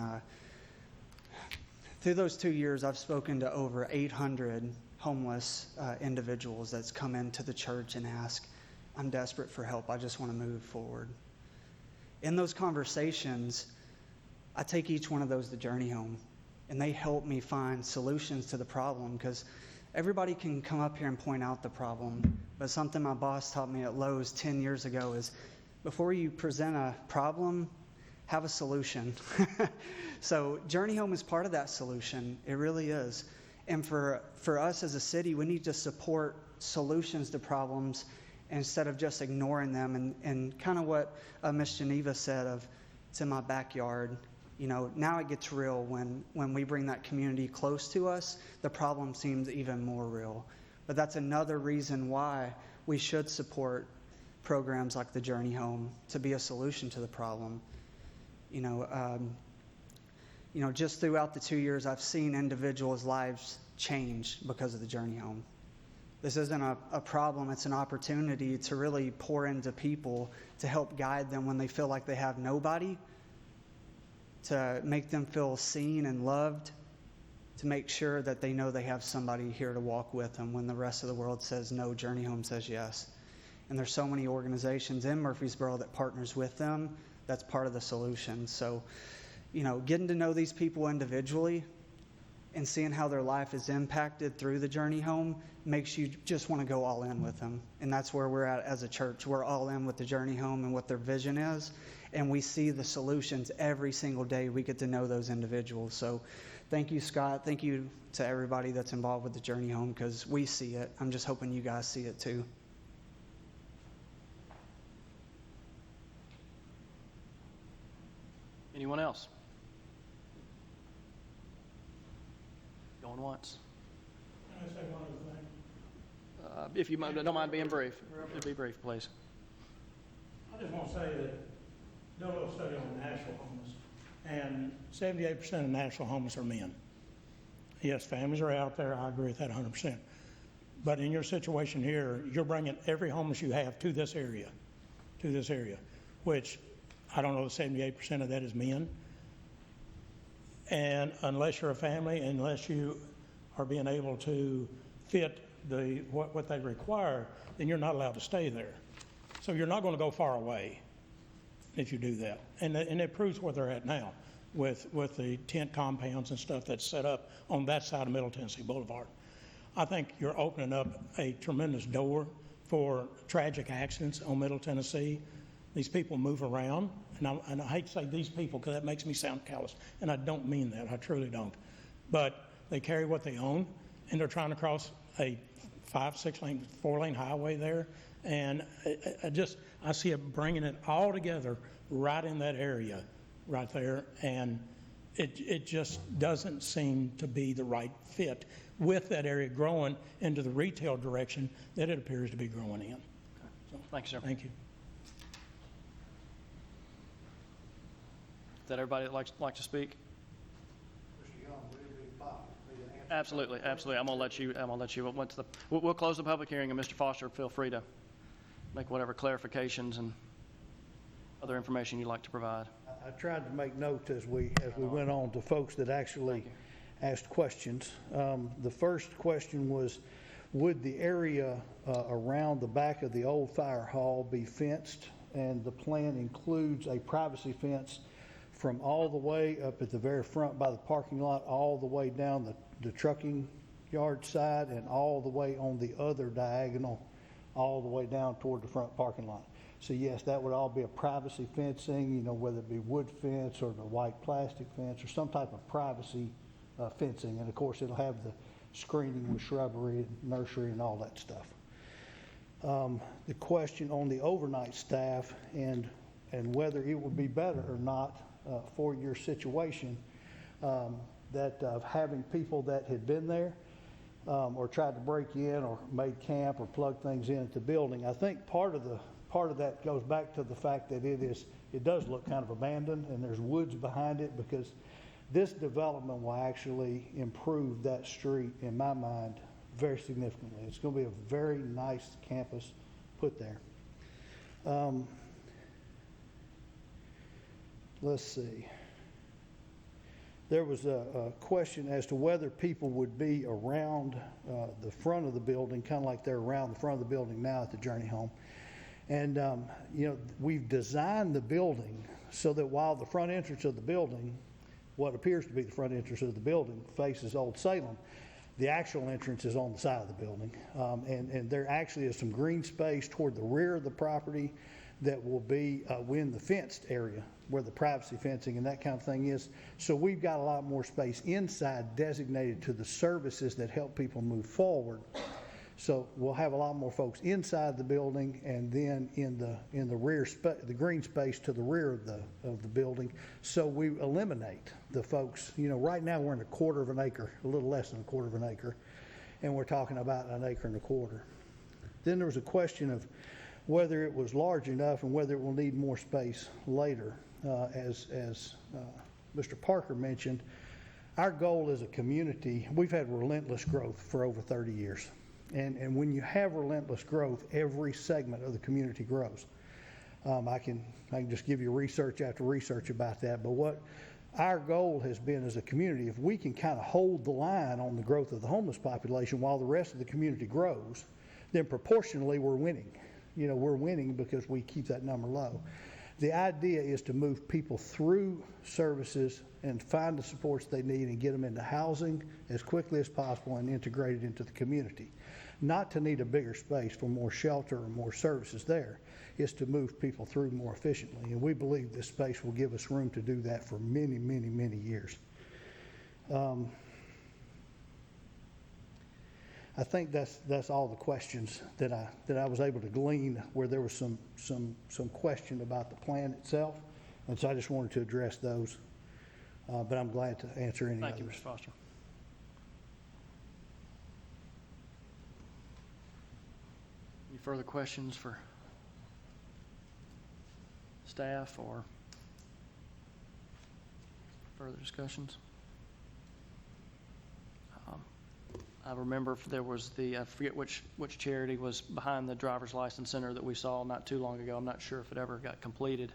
through those 2 years, I've spoken to over 800 homeless individuals that's come into the church and ask, I'm desperate for help. I just want to move forward. In those conversations, I take each one of those to Journey Home, and they help me find solutions to the problem, because everybody can come up here and point out the problem, but something my boss taught me at Lowe's 10 years ago is before you present a problem, have a solution. So Journey Home is part of that solution. It really is. And for us as a city, we need to support solutions to problems instead of just ignoring them. And kind of what Miss Geneva said of, it's in my backyard. You know, now it gets real when we bring that community close to us, the problem seems even more real. But that's another reason why we should support programs like the Journey Home to be a solution to the problem. Just throughout the 2 years, I've seen individuals' lives change because of the Journey Home. This isn't a problem, it's an opportunity to really pour into people, to help guide them when they feel like they have nobody, to make them feel seen and loved, to make sure that they know they have somebody here to walk with them when the rest of the world says no, Journey Home says yes. And there's so many organizations in Murfreesboro that partners with them. That's part of the solution. So, getting to know these people individually and seeing how their life is impacted through the Journey Home makes you just want to go all in with them. And that's where we're at as a church. We're all in with the Journey Home and what their vision is. And we see the solutions every single day. We get to know those individuals. So thank you, Scott. Thank you to everybody that's involved with the Journey Home, because we see it. I'm just hoping you guys see it too. Anyone else? Going once. Can I say one other thing? If you don't mind being brief, be brief, please. I just want to say that done a little study on natural homeless, and 78% of natural homeless are men. Yes, families are out there. I agree with that 100%. But in your situation here, you're bringing every homeless you have to this area, which I don't know if 78% of that is men. And unless you're a family, unless you are being able to fit what they require, then you're not allowed to stay there. So you're not going to go far away if you do that. And it proves where they're at now with the tent compounds and stuff that's set up on that side of Middle Tennessee Boulevard. I think you're opening up a tremendous door for tragic accidents on Middle Tennessee. These people move around, and I hate to say these people because that makes me sound callous, and I don't mean that. I truly don't. But they carry what they own, and they're trying to cross a 5, 6 lane, 4-lane highway there, and I see it bringing it all together right in that area right there, and it just doesn't seem to be the right fit with that area growing into the retail direction that it appears to be growing in. So, thank you, sir. Thank you. Is that everybody that like to speak? Absolutely. I'm gonna let you. We'll close the public hearing, and Mr. Foster, feel free to make whatever clarifications and other information you'd like to provide. I tried to make note as we went on to folks that actually asked questions. The first question was, would the area around the back of the old fire hall be fenced? And the plan includes a privacy fence from all the way up at the very front by the parking lot, all the way down the trucking yard side, and all the way on the other diagonal, all the way down toward the front parking lot. So yes, that would all be a privacy fencing, whether it be wood fence or the white plastic fence or some type of privacy fencing. And of course, it'll have the screening with shrubbery, nursery, and all that stuff. The question on the overnight staff and whether it would be better or not for your situation, that of having people that had been there or tried to break in or made camp or plug things in at the building. I think part of that goes back to the fact that it does look kind of abandoned, and there's woods behind it, because this development will actually improve that street, in my mind, very significantly. It's going to be a very nice campus put there. Let's see. There was a question as to whether people would be around the front of the building, kind of like they're around the front of the building now at the Journey Home. And, we've designed the building so that while the front entrance of the building, what appears to be the front entrance of the building, faces Old Salem, the actual entrance is on the side of the building. And there actually is some green space toward the rear of the property that will be in the fenced area where the privacy fencing and that kind of thing is. So we've got a lot more space inside designated to the services that help people move forward. So we'll have a lot more folks inside the building, and then in the rear the green space to the rear of the building. So we eliminate the folks. Right now we're in 1/4 of an acre, a little less than 1/4 of an acre, and we're talking about 1 1/4 acres. Then there was a question of whether it was large enough and whether it will need more space later. As Mr. Parker mentioned, our goal as a community, we've had relentless growth for over 30 years. And when you have relentless growth, every segment of the community grows. I can just give you research after research about that, but what our goal has been as a community, if we can kind of hold the line on the growth of the homeless population while the rest of the community grows, then proportionally we're winning. You know, we're winning because we keep that number low. The idea is to move people through services and find the supports they need and get them into housing as quickly as possible and integrated into the community. Not to need a bigger space for more shelter or more services there, is to move people through more efficiently. And we believe this space will give us room to do that for many, many, many years. I think that's all the questions that I was able to glean, where there was some question about the plan itself, and so I just wanted to address those. But I'm glad to answer any others. Thank you, Mr. Foster. Any further questions for staff or further discussions? I remember there was I forget which charity was behind the driver's license center that we saw not too long ago. I'm not sure if it ever got completed.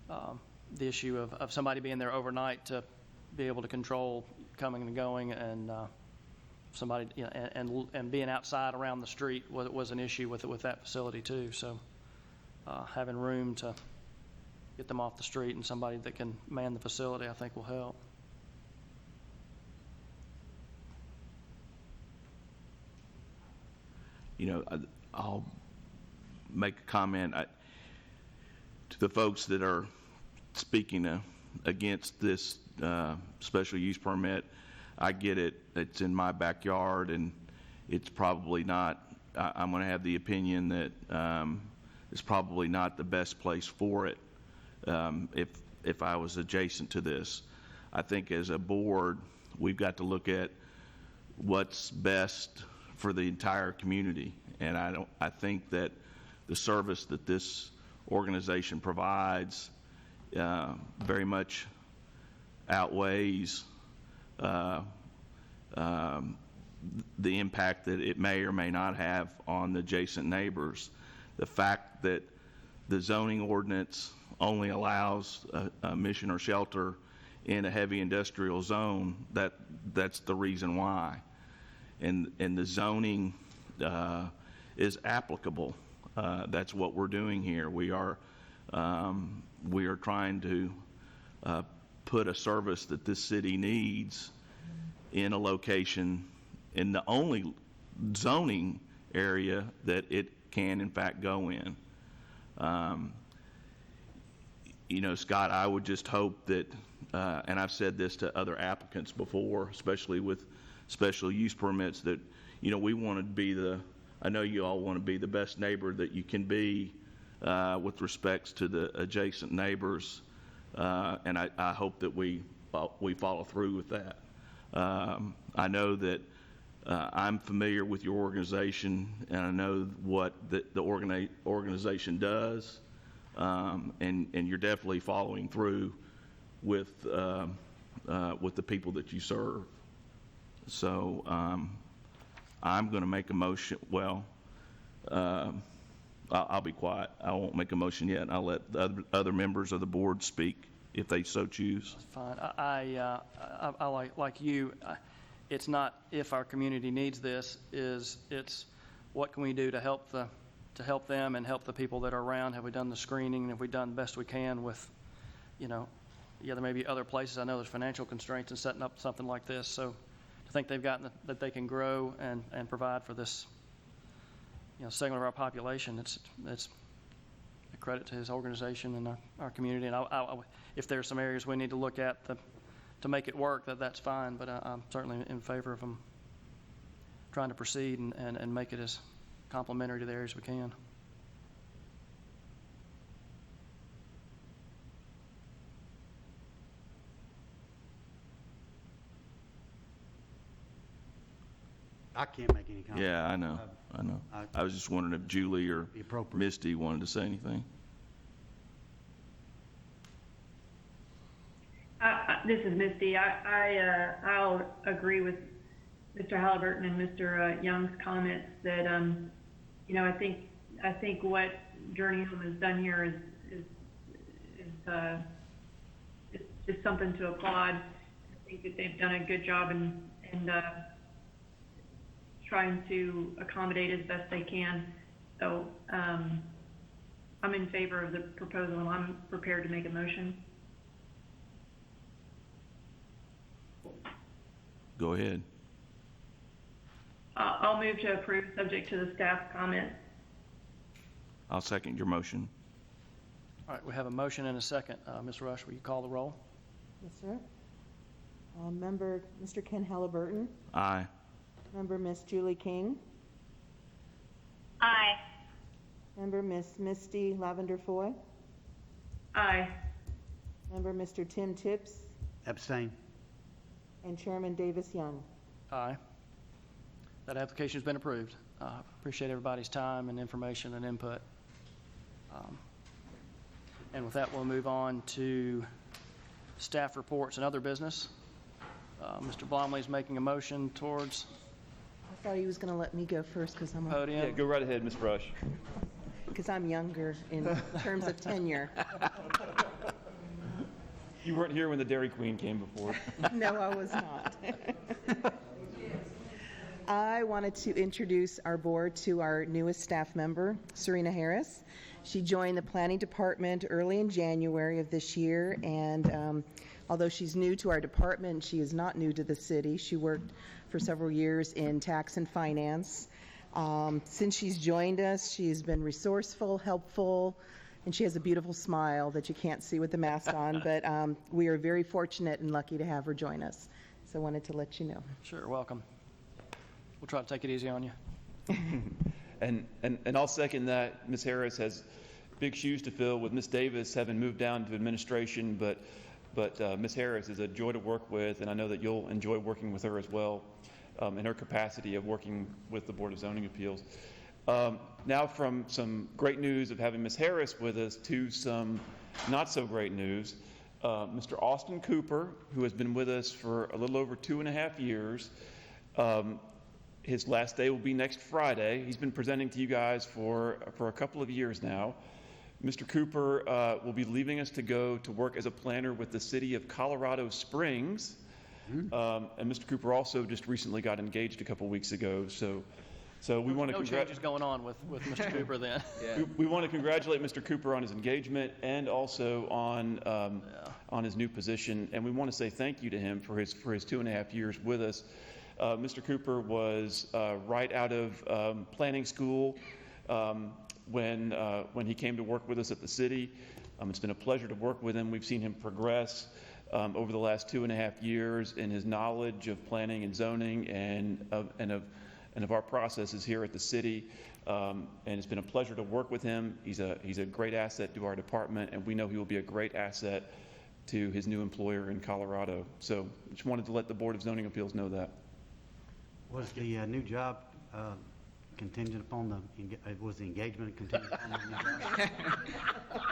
The issue of somebody being there overnight to be able to control coming and going, and somebody, you know, and being outside around the street was an issue with that facility too. So having room to get them off the street and somebody that can man the facility, I think, will help. You know, I'll make a comment to the folks that are speaking against this special use permit. I get it. It's in my backyard, and it's probably not, I'm going to have the opinion that it's probably not the best place for it if I was adjacent to this. I think as a board, we've got to look at what's best for the entire community, and I think that the service that this organization provides very much outweighs the impact that it may or may not have on the adjacent neighbors. The fact that the zoning ordinance only allows a mission or shelter in a heavy industrial zone, that's the reason why. And the zoning is applicable. That's what we're doing here. We are trying to put a service that this city needs in a location in the only zoning area that it can in fact go in. You know, Scott, I would just hope that, and I've said this to other applicants before, especially with special use permits, that, you know, we want to be I know you all want to be the best neighbor that you can be with respects to the adjacent neighbors, and I hope that we follow through with that. I know that I'm familiar with your organization, and I know what the organization does, and you're definitely following through with the people that you serve. So I'm going to make a motion. Well, I'll be quiet. I won't make a motion yet. I'll let the other members of the board speak if they so choose. That's fine. I like you. It's not if our community needs this. It's what can we do to help them and help the people that are around. Have we done the screening? Have we done the best we can with, you know, yeah, there may be other places. I know there's financial constraints in setting up something like this. So to think they've gotten that they can grow and provide for this, you know, segment of our population, it's a credit to his organization and our community. And if there's some areas we need to look at to make it work, that's fine. But I'm certainly in favor of them trying to proceed and make it as complementary to the areas we can. I can't make any comment. Yeah, I know. I was just wondering if Julie or Misty wanted to say anything. This is Misty. I'll agree with Mr. Halliburton and Mr. Young's comments that, you know, I think what Journey Home has done here is something to applaud. I think that they've done a good job in trying to accommodate as best they can. So I'm in favor of the proposal, and I'm prepared to make a motion. Go ahead. I'll move to approve, subject to the staff comment. I'll second your motion. All right, we have a motion and a second. Ms. Rush, will you call the roll? Yes, sir. Member Mr. Ken Halliburton, Aye. member Miss Julie King, Aye. member Miss Misty Lavender Foy, Aye. member Mr. Tim Tips, Abstain. and Chairman Davis Young. Aye. That application's been approved. Appreciate everybody's time and information and input. And with that, we'll move on to staff reports and other business. Mr. Blomley's making a motion towards I thought he was going to let me go first because I'm podium. Yeah, go right ahead, Ms. Rush. because I'm younger in terms of tenure. You weren't here when the Dairy Queen came before. No, I was not. I wanted to introduce our board to our newest staff member, Serena Harris. She joined the planning department early in January of this year, and although she's new to our department, she is not new to the city. She worked for several years in tax and finance. Since she's joined us, she's been resourceful, helpful, and she has a beautiful smile that you can't see with the mask on, but we are very fortunate and lucky to have her join us. So I wanted to let you know. Sure, welcome. We'll try to take it easy on you. And I'll second that. Ms. Harris has big shoes to fill with Ms. Davis having moved down to administration, but Ms. Harris is a joy to work with, and I know that you'll enjoy working with her as well in her capacity of working with the Board of Zoning Appeals. Now from some great news of having Ms. Harris with us to some not so great news. Mr. Austin Cooper, who has been with us for a little over 2.5 years, his last day will be next Friday. He's been presenting to you guys for a couple of years now. Mr. Cooper will be leaving us to go to work as a planner with the city of Colorado Springs. And Mr. Cooper also just recently got engaged a couple weeks ago. So we want to No changes going on with Mr. Cooper then. we want to congratulate Mr. Cooper on his engagement and also on his new position. And we want to say thank you to him for his 2.5 years with us. Mr. Cooper was right out of planning school when he came to work with us at the city. It's been a pleasure to work with him. We've seen him progress over the last 2.5 years in his knowledge of planning and zoning and of our processes here at the city. And it's been a pleasure to work with him. He's a great asset to our department, and we know he will be a great asset to his new employer in Colorado. So just wanted to let the Board of Zoning Appeals know that. Was the new job contingent upon was the engagement contingent upon the new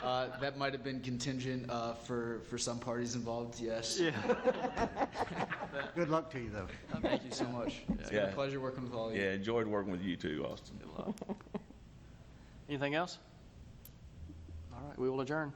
job? That might have been contingent for some parties involved, yes. Yeah. Good luck to you, though. Thank you so much. It's been a pleasure working with all of you. Yeah, enjoyed working with you too, Austin. Anything else? All right, we will adjourn.